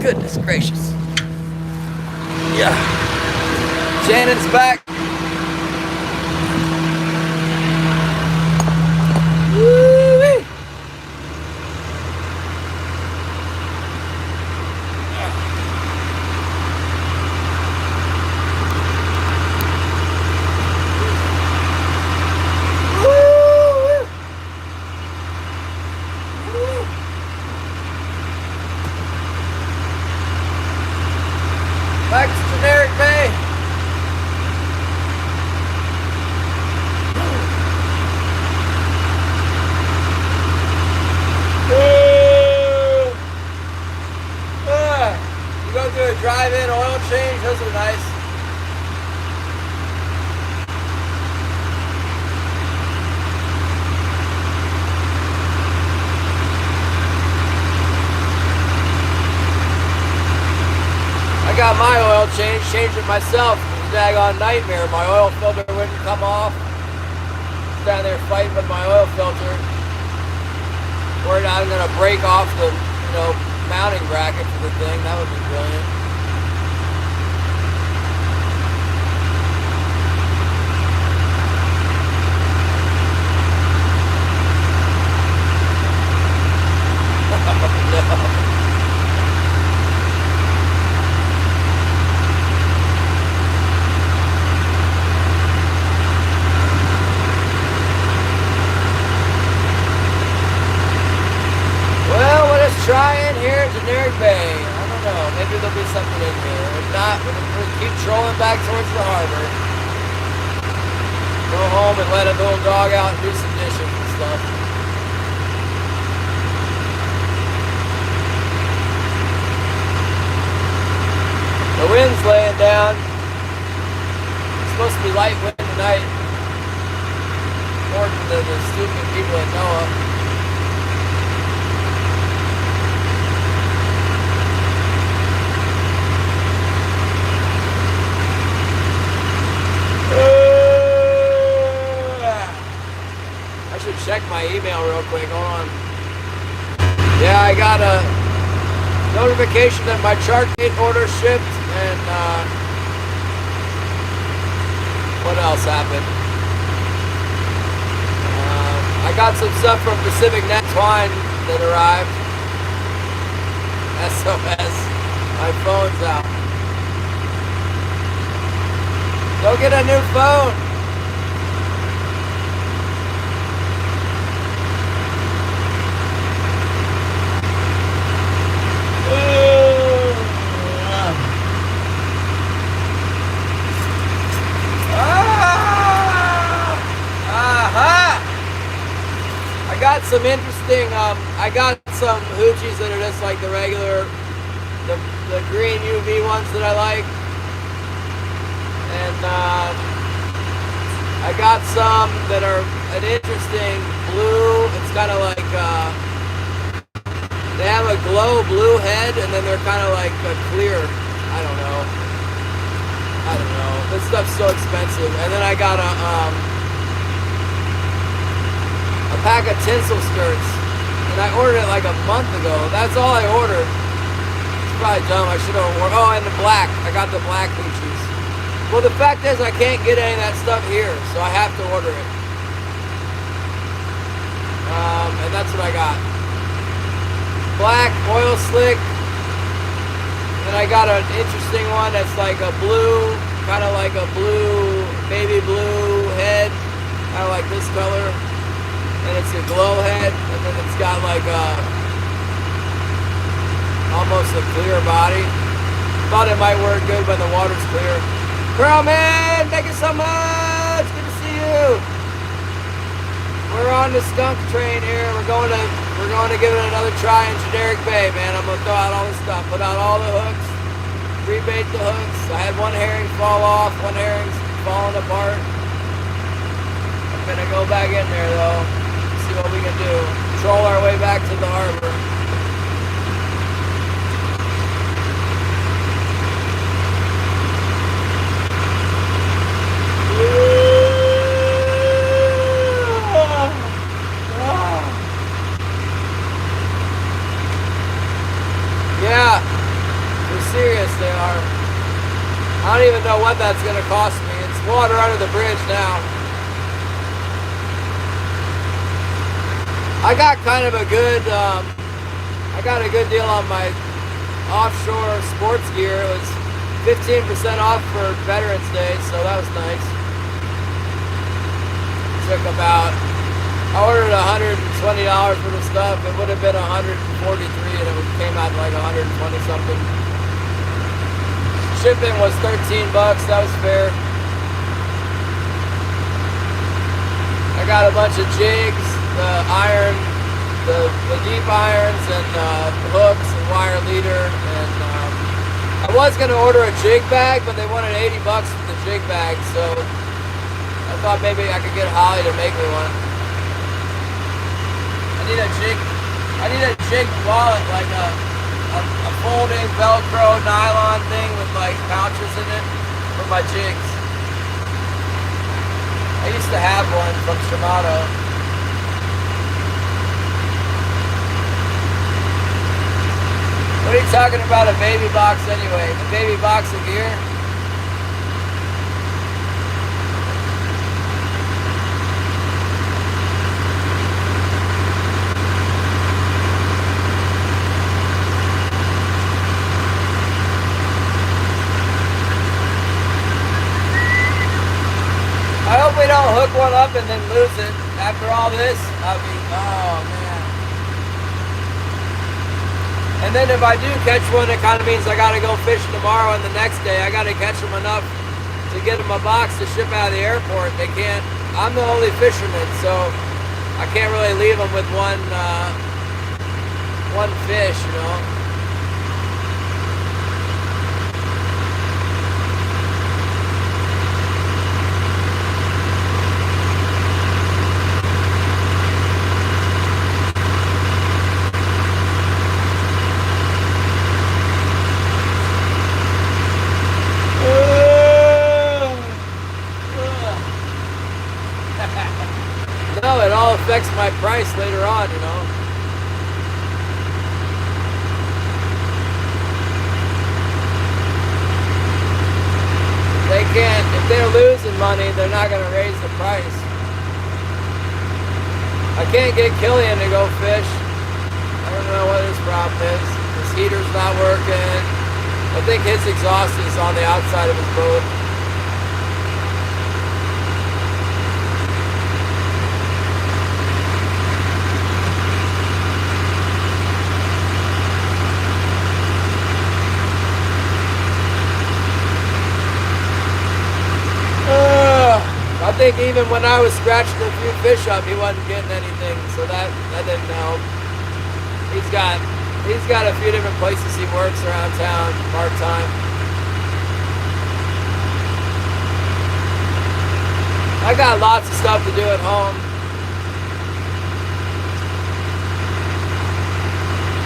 Goodness gracious. Yeah. Shannon's back. Woo-wee. Back to Generic Bay. You go through a drive-in oil change, those are nice. I got my oil changed it myself. It was a daggone nightmare. My oil filter wouldn't come off. Down there fighting with my oil filter. Worried I'm gonna break off the, mounting bracket for the thing. That would be brilliant. No. Try in here at Generic Bay. I don't know. Maybe there'll be something in here. If not, we'll keep trolling back towards the harbor. Go home and let a little dog out and do some dishes and stuff. The wind's laying down. It's supposed to be light wind tonight. According to the stupid people at NOAA. I should check my email real quick. Hold on. Yeah, I got a notification that my chart date order shipped, and what else happened? I got some stuff from Pacific Net Twine that arrived. SOS. My phone's out. Go get a new phone. I got some interesting, I got some hoochies that are just like the regular, the green UV ones that I like. And I got some that are an interesting blue. It's kind of like, they have a glow blue head, and then they're kind of like a clear, I don't know. This stuff's so expensive. And then I got a pack of tinsel skirts, and I ordered it like a month ago. That's all I ordered. It's probably dumb. I should have ordered. Oh, and the black. I got the black hoochies. Well, the fact is I can't get any of that stuff here, so I have to order it. And that's what I got. Black, oil slick. And I got an interesting one that's like a blue, kind of like a blue, baby blue head. Kind of like this color. And it's a glow head, and then it's got like a, almost a clear body. Thought it might work good when the water's clear. Girl, man, thank you so much. Good to see you. We're on the skunk train here. We're going to give it another try in Generic Bay, man. I'm gonna throw out all this stuff, put out all the hooks, rebait the hooks. I had one herring fall off, one herring's falling apart. I'm gonna go back in there though. See what we can do. Troll our way back to the harbor. Yeah, they're serious, they are. I don't even know what that's going to cost me. It's water under the bridge now. I got kind of a good, I got a good deal on my offshore sports gear. It was 15% off for Veterans Day, so that was nice. Took about, I ordered $120 for the stuff. It would have been $143, and it came out like 120 something. Shipping was 13 bucks. That was fair. I got a bunch of jigs, the iron, the deep irons, and hooks and wire leader. And I was gonna order a jig bag, but they wanted 80 bucks for the jig bag, so I thought maybe I could get Holly to make me one. I need a jig wallet, like a folding Velcro nylon thing with like pouches in it for my jigs. I used to have one from Shimano. What are you talking about a baby box anyway? A baby box of gear? I hope we don't hook one up and then lose it after all this. I mean, oh man. And then if I do catch one, it kind of means I got to go fishing tomorrow and the next day. I got to catch them enough to get them a box to ship out of the airport. They can't, I'm the only fisherman, so I can't really leave them with one fish, you know. No, it all affects my price later on, you know. They can't, if they're losing money, they're not going to raise the price. I can't get Killian to go fish. I don't know what his problem is. His heater's not working. I think his exhaust is on the outside of his boat. I think even when I was scratching a few fish up, he wasn't getting anything, so that didn't help. He's got a few different places he works around town part-time. I got lots of stuff to do at home.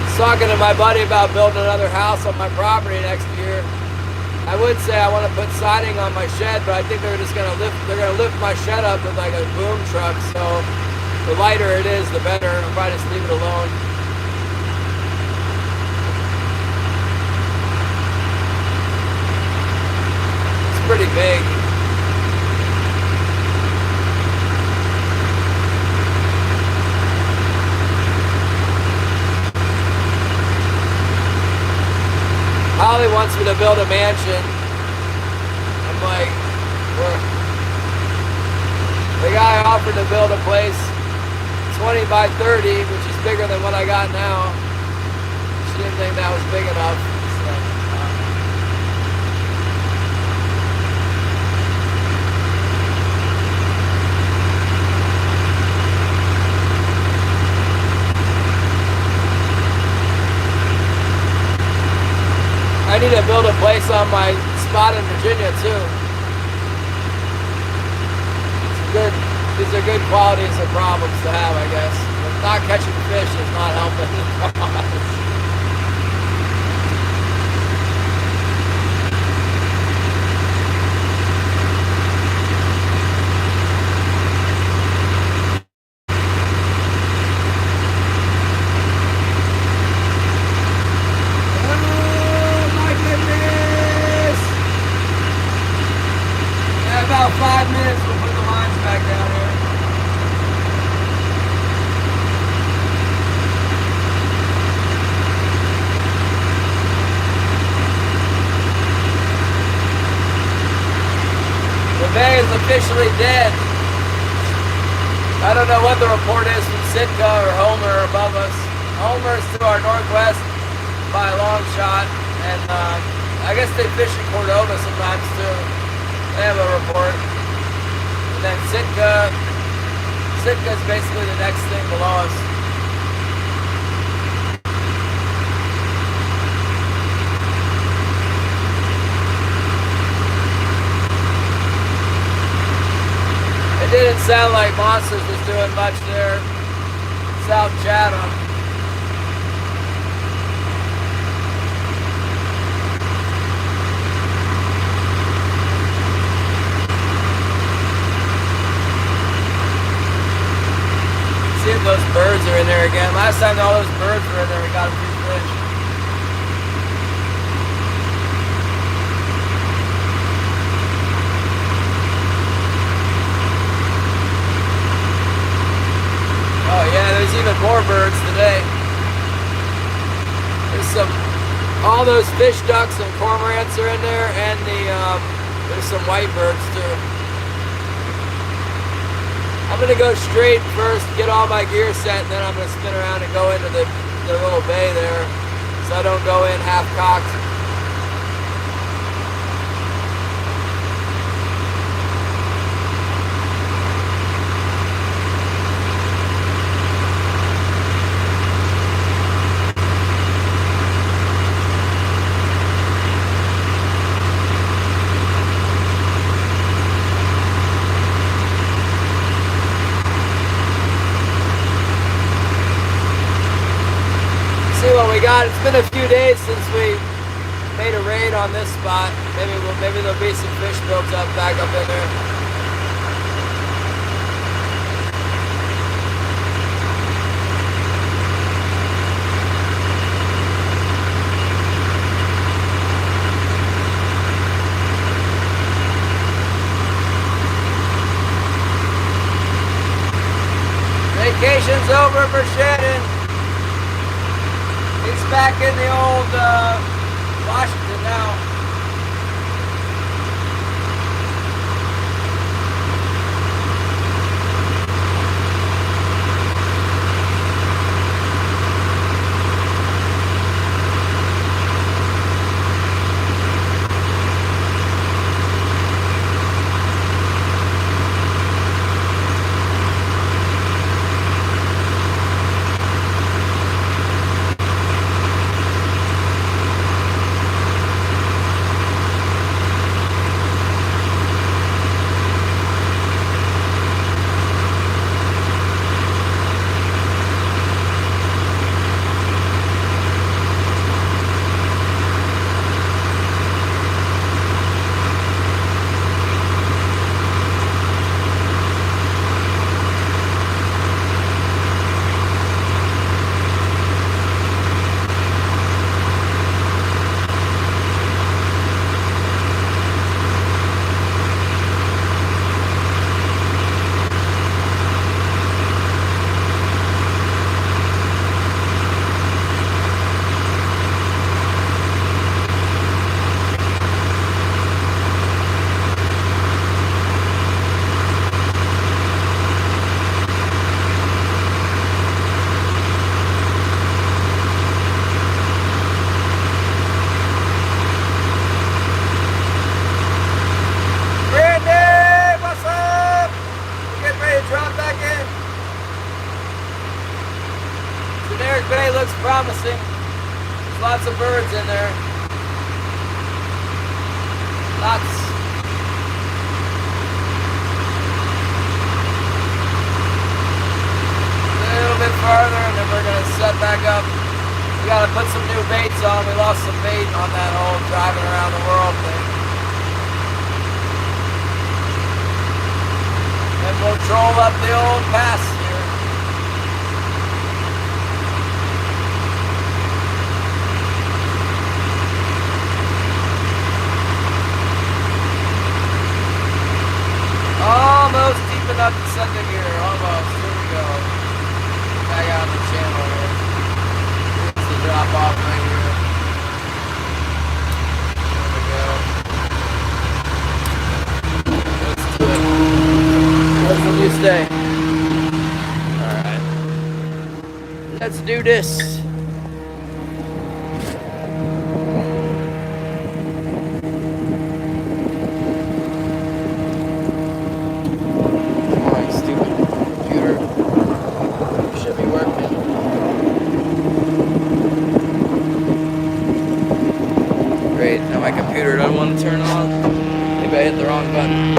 I was talking to my buddy about building another house on my property next year. I would say I want to put siding on my shed, but I think they're just gonna lift my shed up with like a boom truck, so the lighter it is, the better. I'll probably just leave it alone. It's pretty big. Holly wants me to build a mansion. I'm like, the guy offered to build a place 20 by 30, which is bigger than what I got now. She didn't think that was big enough. So, I need to build a place on my spot in Virginia too. It's good. These are good qualities of problems to have, I guess. But not catching fish is not helping the cause. About 5 minutes, we'll put the lines back down here. The bay is officially dead. I don't know what the report is from Sitka or Homer above us. Homer is to our northwest by a long shot, and I guess they fish in Cordova sometimes too. They have a report. And then Sitka's basically the next thing below us. It didn't sound like Monsters was doing much there. South Chatham. See if those birds are in there again. Last time all those birds were in there, we got a few fish. even more birds today. There's all those fish ducks and cormorants are in there, and there's some white birds too. I'm gonna go straight first, get all my gear set, and then I'm gonna spin around and go into the little bay there, so I don't go in half cocked. It's been a few days since we made a raid on this spot. Maybe there'll be some fish built up back up in there. Vacation's over for Shannon. He's back in the old Washington now. Bay looks promising. There's lots of birds in there. Lots. A little bit farther and then we're going to set back up. We got to put some new baits on. We lost some bait on that whole driving around the world thing. And we'll troll up the old pass here. Almost deep enough to set the gear. Almost. Here we go. Back out the channel here. Here's the drop off right here. There we go. Let's do it. When you stay. Alright. Let's do this. My computer doesn't want to turn on. Maybe I hit the wrong button.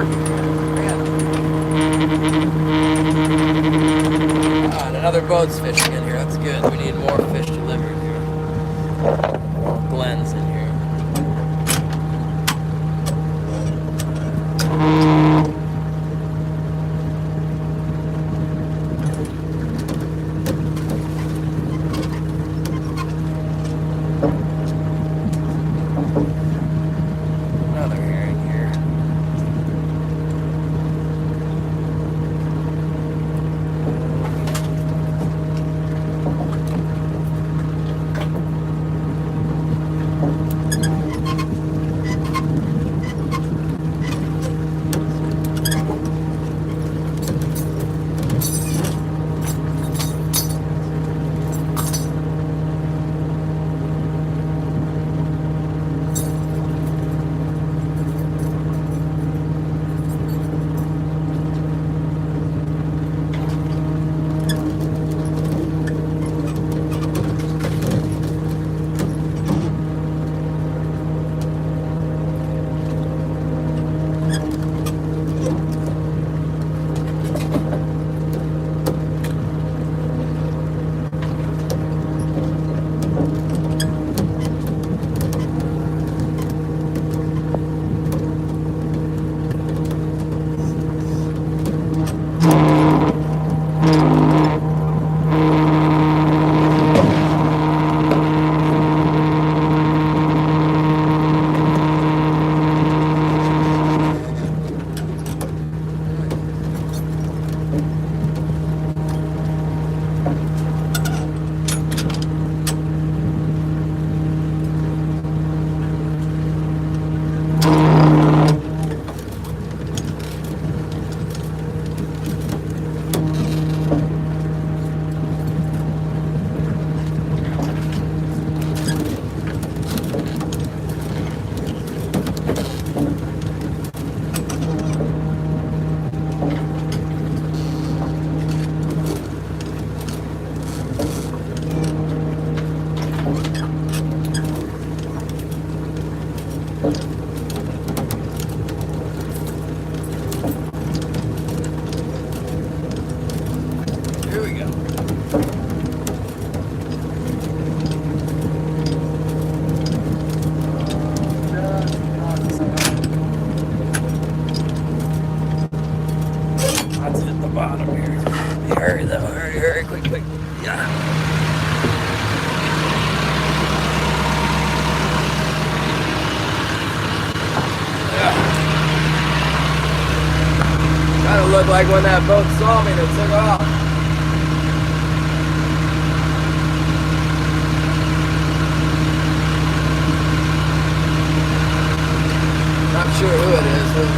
shark in here. Ah, and another boat's fishing in here. That's good. We need more fish delivered here. More blends in here. Looked like when that boat saw me, they took off. Not sure who it is, but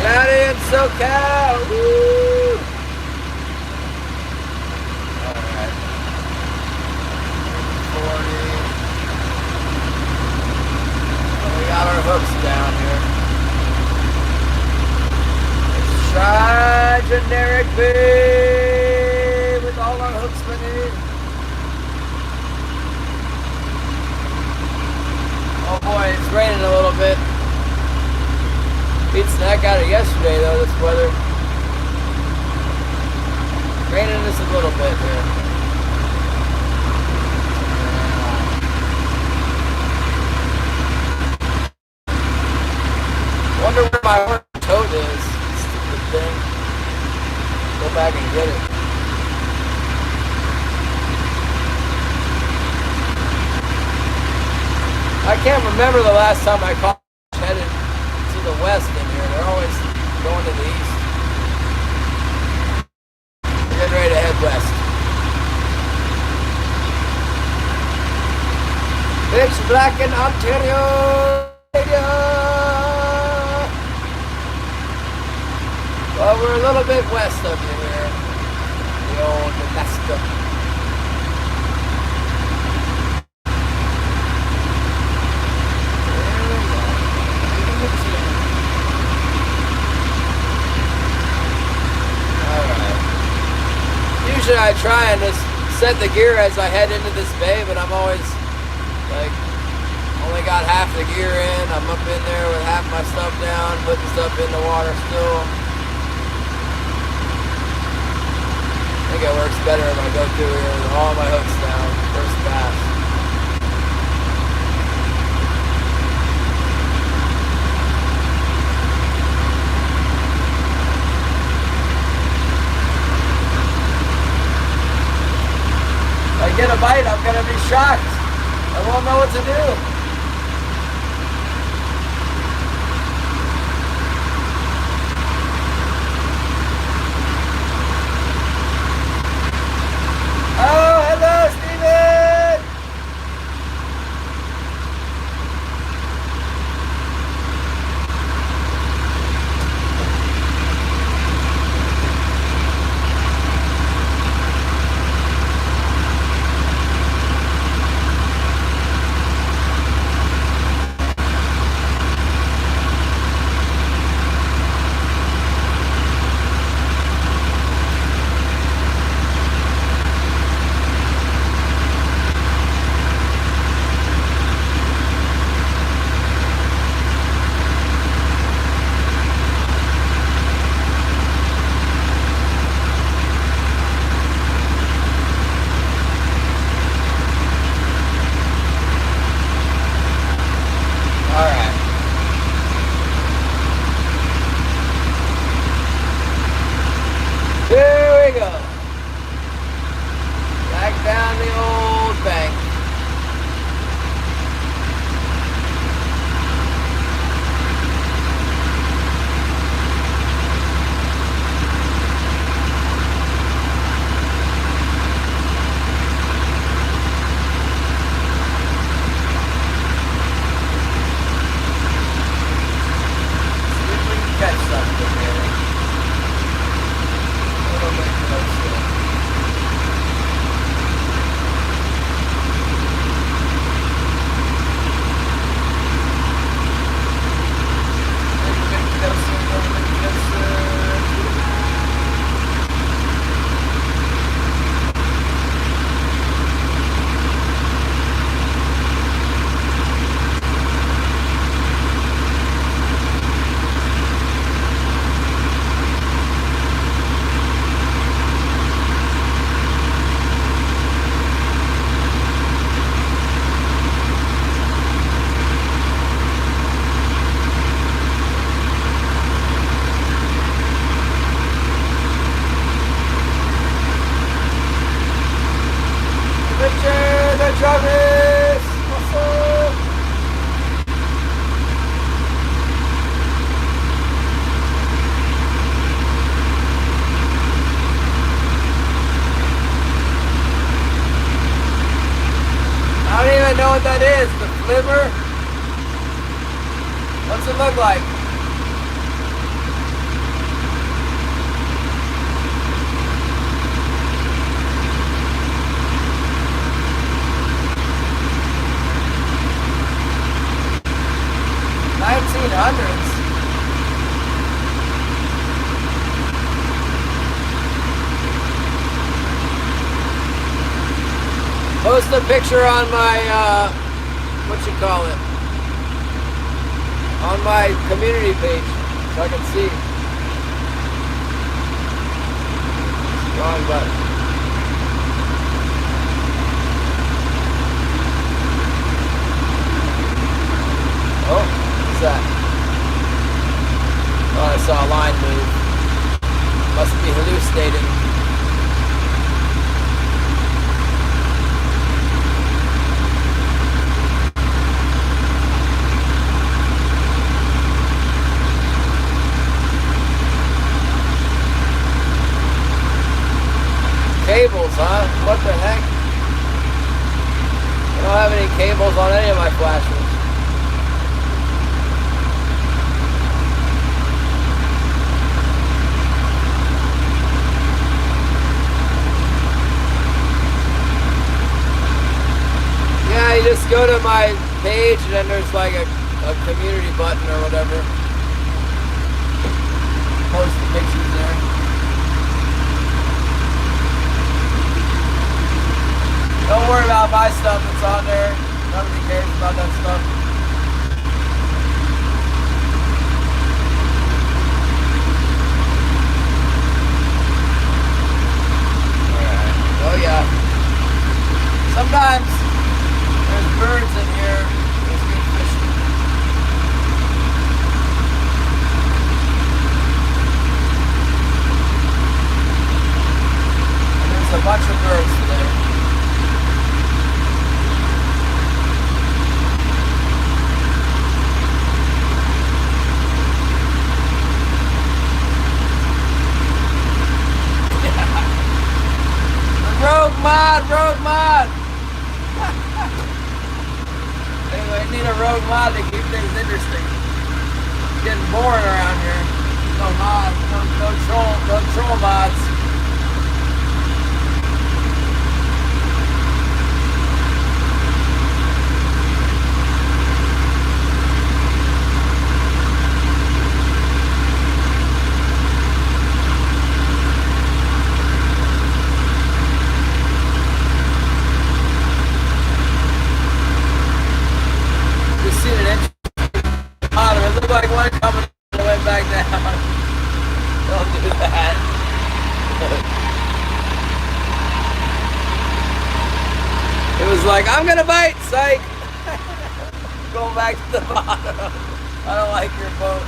Daddy in SoCal. Woo! Alright. 40. Got our hooks down here. Let's try generic bait with all our hooks we need. Oh boy, it's raining a little bit. Beats the heck out of yesterday though, this weather. Raining just a little bit here. Wonder where my coat is. Stupid thing. Go back and get it. I can't remember the last time I caught headed to the west in here. They're always going to the east. We're getting ready to head west. Pitch black in Ontario. Well, we're a little bit west of you here. The old Nebraska. Alright. Usually I try and just set the gear as I head into this bay, but I'm always like Only got half the gear in. I'm up in there with half my stuff down, putting stuff in the water still. I think it works better if I go through here with all my hooks down first pass. If I get a bite, I'm gonna be shocked. I won't know what to do. Oh, hello, Steven! Here we go. Back down the old bank. See if we can catch something here. Richard, Travis, awesome. I don't even know what that is. The flipper? What's it look like? Hundreds. Post a picture on my what you call it, on my community page so I can see. Wrong button. Oh, what's that? Oh, I saw a line move. Must be hallucinating. Cables, huh? What the heck? I don't have any cables on any of my flashes. You just go to my page and then there's like a community button or whatever. Post the pictures there. Don't worry about my stuff that's on there. Nobody cares about that stuff. Oh yeah. Sometimes there's birds in here. There's good fishing. And there's a bunch of birds today. Rogue mod! Anyway, I need a rogue mod to keep things interesting. It's getting boring around here. No mods, no troll mods. Like one coming and went back down. Don't do that. It was like, I'm gonna bite, psych. Going back to the bottom. I don't like your boat.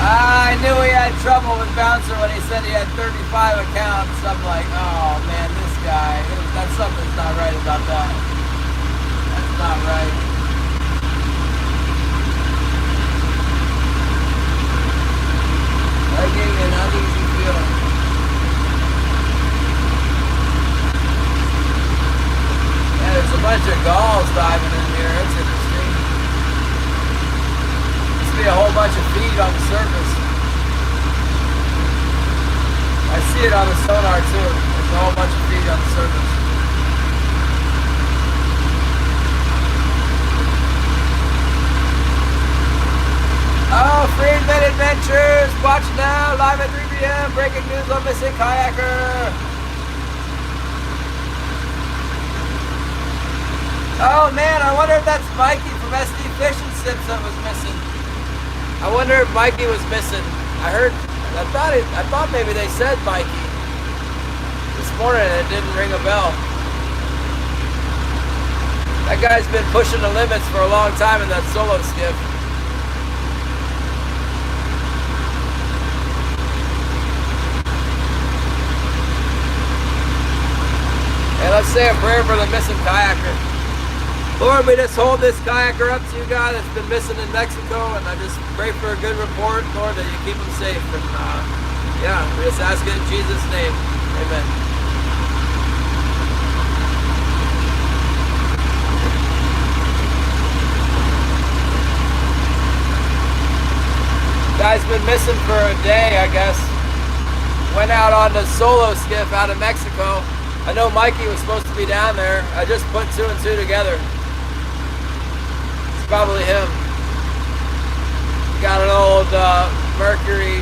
I knew he had trouble with Bouncer when he said he had 35 accounts. I'm like, oh man, this guy, something's not right about that. That's not right. I gave you an uneasy feeling. Yeah, there's a bunch of gulls diving in here. That's interesting. Be a whole bunch of feed on the surface. I see it on the sonar too. There's a whole bunch of feed on the surface. Oh, Friedman Adventures! Watch now, live at 3 p.m. Breaking news on missing kayaker. Oh man, I wonder if that's Mikey from SD Fish and Sips that was missing. I wonder if Mikey was missing. I thought maybe they said Mikey this morning and it didn't ring a bell. That guy's been pushing the limits for a long time in that solo skiff. Hey, let's say a prayer for the missing kayaker. Lord, we just hold this kayaker up to you, God, that's been missing in Mexico, and I just pray for a good report, Lord, that you keep him safe. And yeah, we just ask it in Jesus' name. Amen. Guy's been missing for a day, I guess. Went out on the solo skiff out of Mexico. I know Mikey was supposed to be down there. I just put 2 and 2 together. Probably him. Got an old Mercury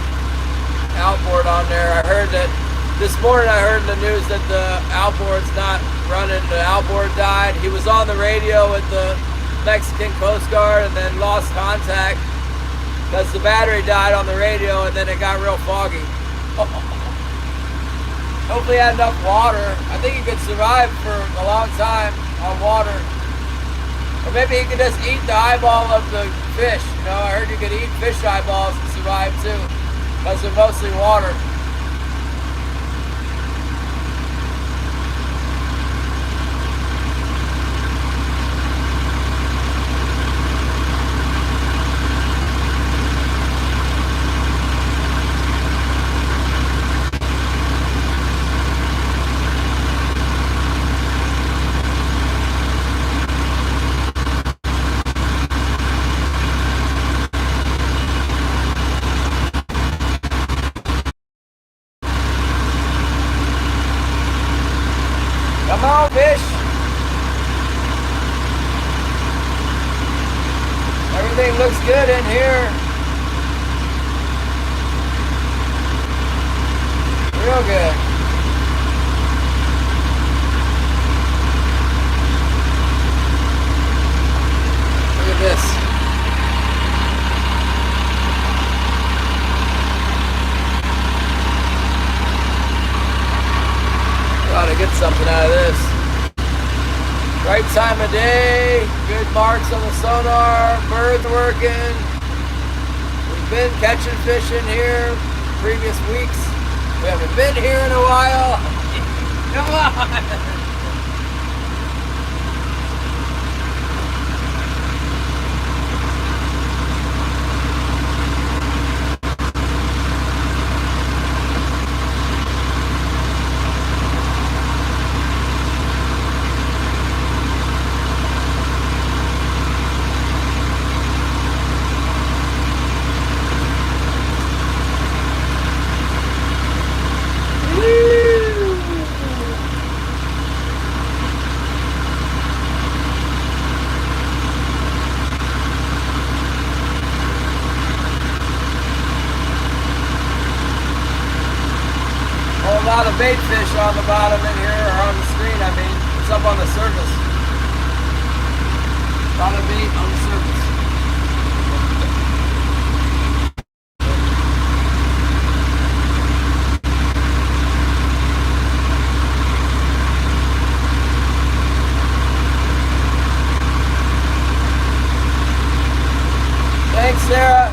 outboard on there. I heard that this morning. I heard in the news that the outboard's not running. The outboard died. He was on the radio with the Mexican Coast Guard and then lost contact because the battery died on the radio and then it got real foggy. Hopefully he had enough water. I think he could survive for a long time on water. Or maybe he could just eat the eyeball of the fish. You know, I heard you could eat fish eyeballs and survive too, because they're mostly water. Come on, fish. looks good in here. Real good. Look at this. Gotta get something out of this. Right time of day, good marks on the sonar, birds working. We've been catching fish in here previous weeks. We haven't been here in a while. Come on. A lot of bait fish on the bottom in here, or on the screen, I mean. It's up on the surface. A lot of bait on the surface. Thanks, Sarah.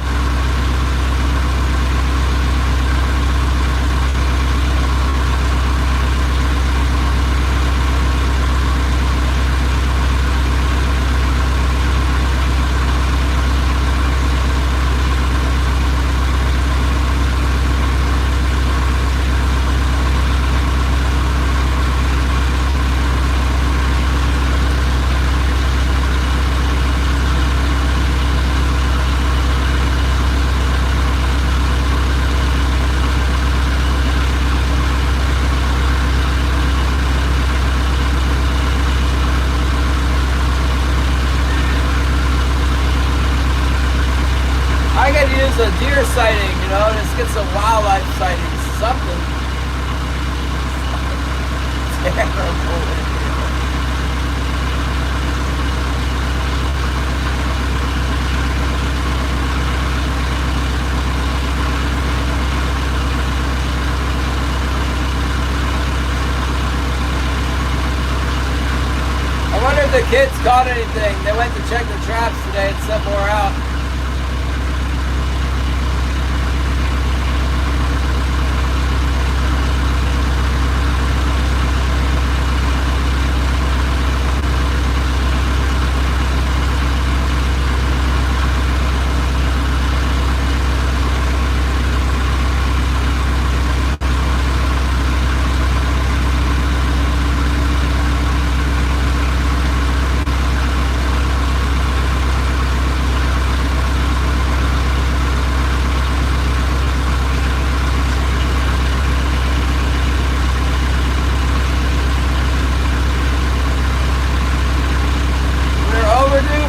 I gotta use a deer sighting, you know, just get some wildlife sightings, something. Terrible. I wonder if the kids caught anything. They went to check the traps today and sent more out.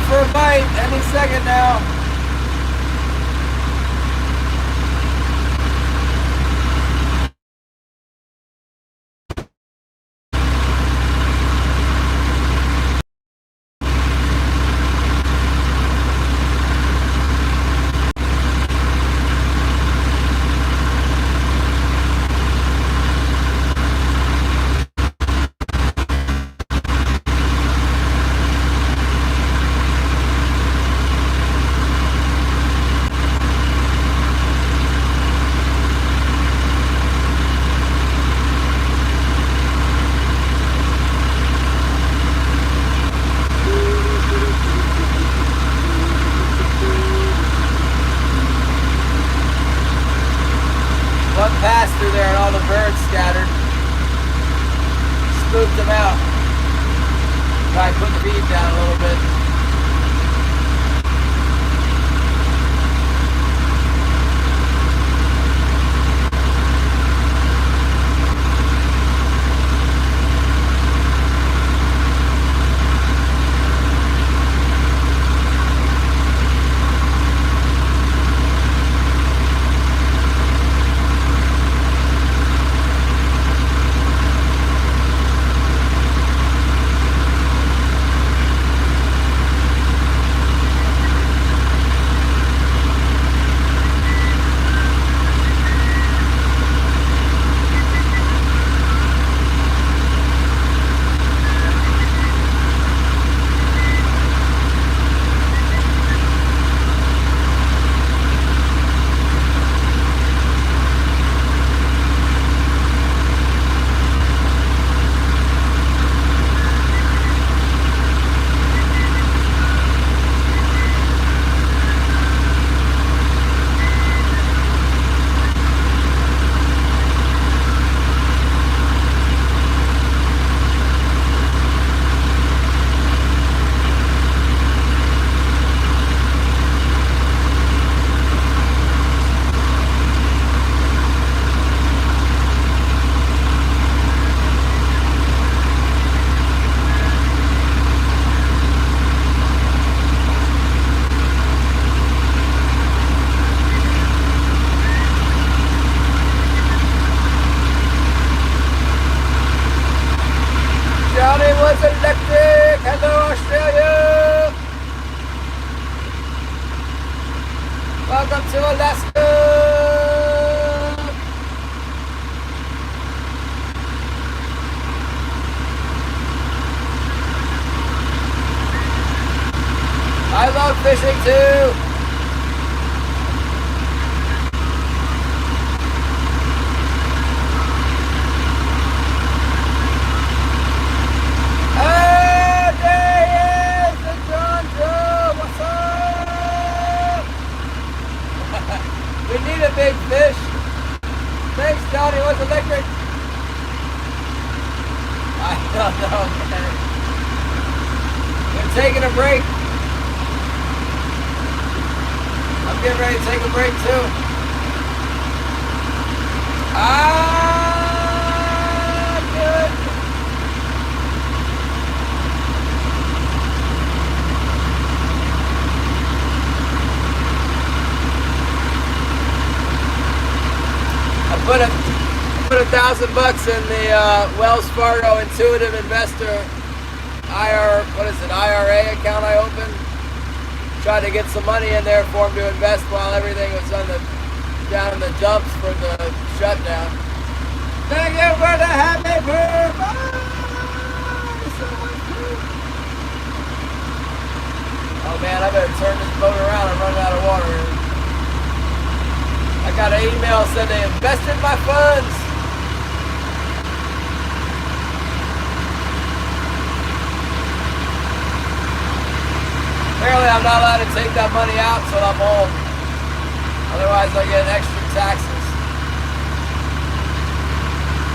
For a bite any second now. One passed through there and all the birds scattered. Spooked them out. Try to put the feed down a little bit. Alaska. I love fishing too. Oh, there he is, the John Joe. What's up? We need a big fish. Thanks, Johnny. What's electric? I don't know, man. They're taking a break. I'm getting ready to take a break too. Good. I put $1,000 in the Wells Fargo Intuitive Investor IRA account I opened. Tried to get some money in there for him to invest while everything was down in the dumps for the shutdown. Thank you for the happy birthday! Oh man, I better turn this boat around. I'm running out of water here. I got an email said they invested my funds. Apparently I'm not allowed to take that money out until I'm old. Otherwise I get extra taxes.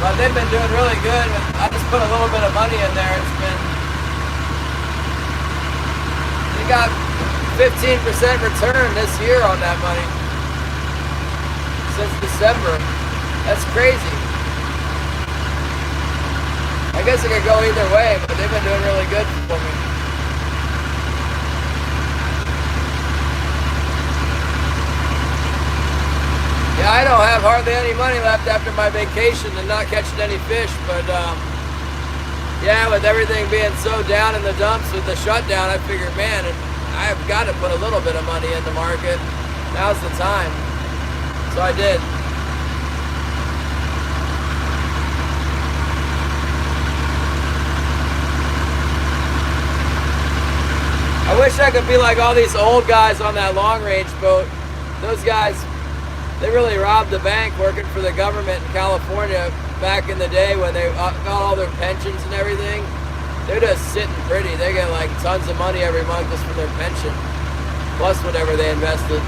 But they've been doing really good. I just put a little bit of money in there. They got 15% return this year on that money. Since December. That's crazy. I guess it could go either way, but they've been doing really good for me. Yeah, I don't have hardly any money left after my vacation and not catching any fish, but yeah, with everything being so down in the dumps with the shutdown, I figured, man, I've got to put a little bit of money in the market. Now's the time. So I did. I wish I could be like all these old guys on that long range boat. Those guys, they really robbed the bank working for the government in California back in the day when they got all their pensions and everything. They're just sitting pretty. They get like tons of money every month just for their pension, plus whatever they invested.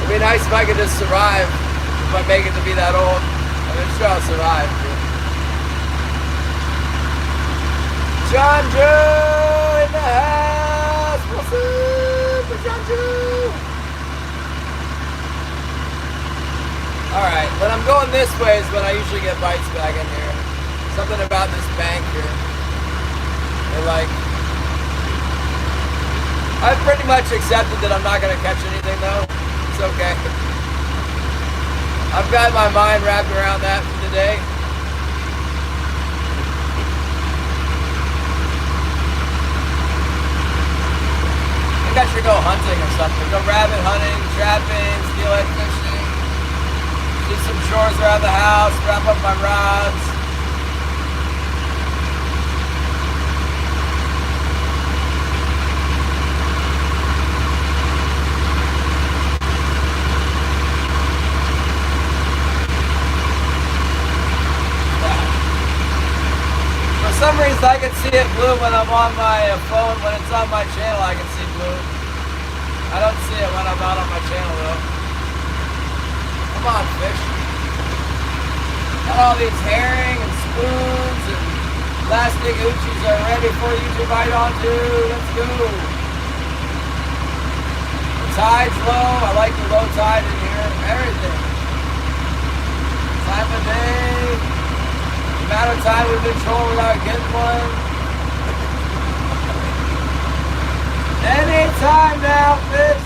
It'd be nice if I could just survive, if I make it to be that old. I'm sure I'll survive. John Joe in the house! What's up, John Joe? Alright, when I'm going this way is when I usually get bites back in here. Something about this bank here. They're like... I've pretty much accepted that I'm not going to catch anything though. It's okay. I've got my mind wrapped around that for today. I think I should go hunting or something. Go rabbit hunting, trapping, steelhead fishing. Do some chores around the house, wrap up my rods. For some reason I can see it blue when I'm on my phone. When it's on my channel I can see blue. I don't see it when I'm not on my channel though. Come on, fish. Got all these herring and spoons and plastic oochies are ready for you to bite onto. Let's go. The tide's low. I like the low tide in here. Everything. Time of day. The amount of time we've been trolling without getting one. Anytime now, fish.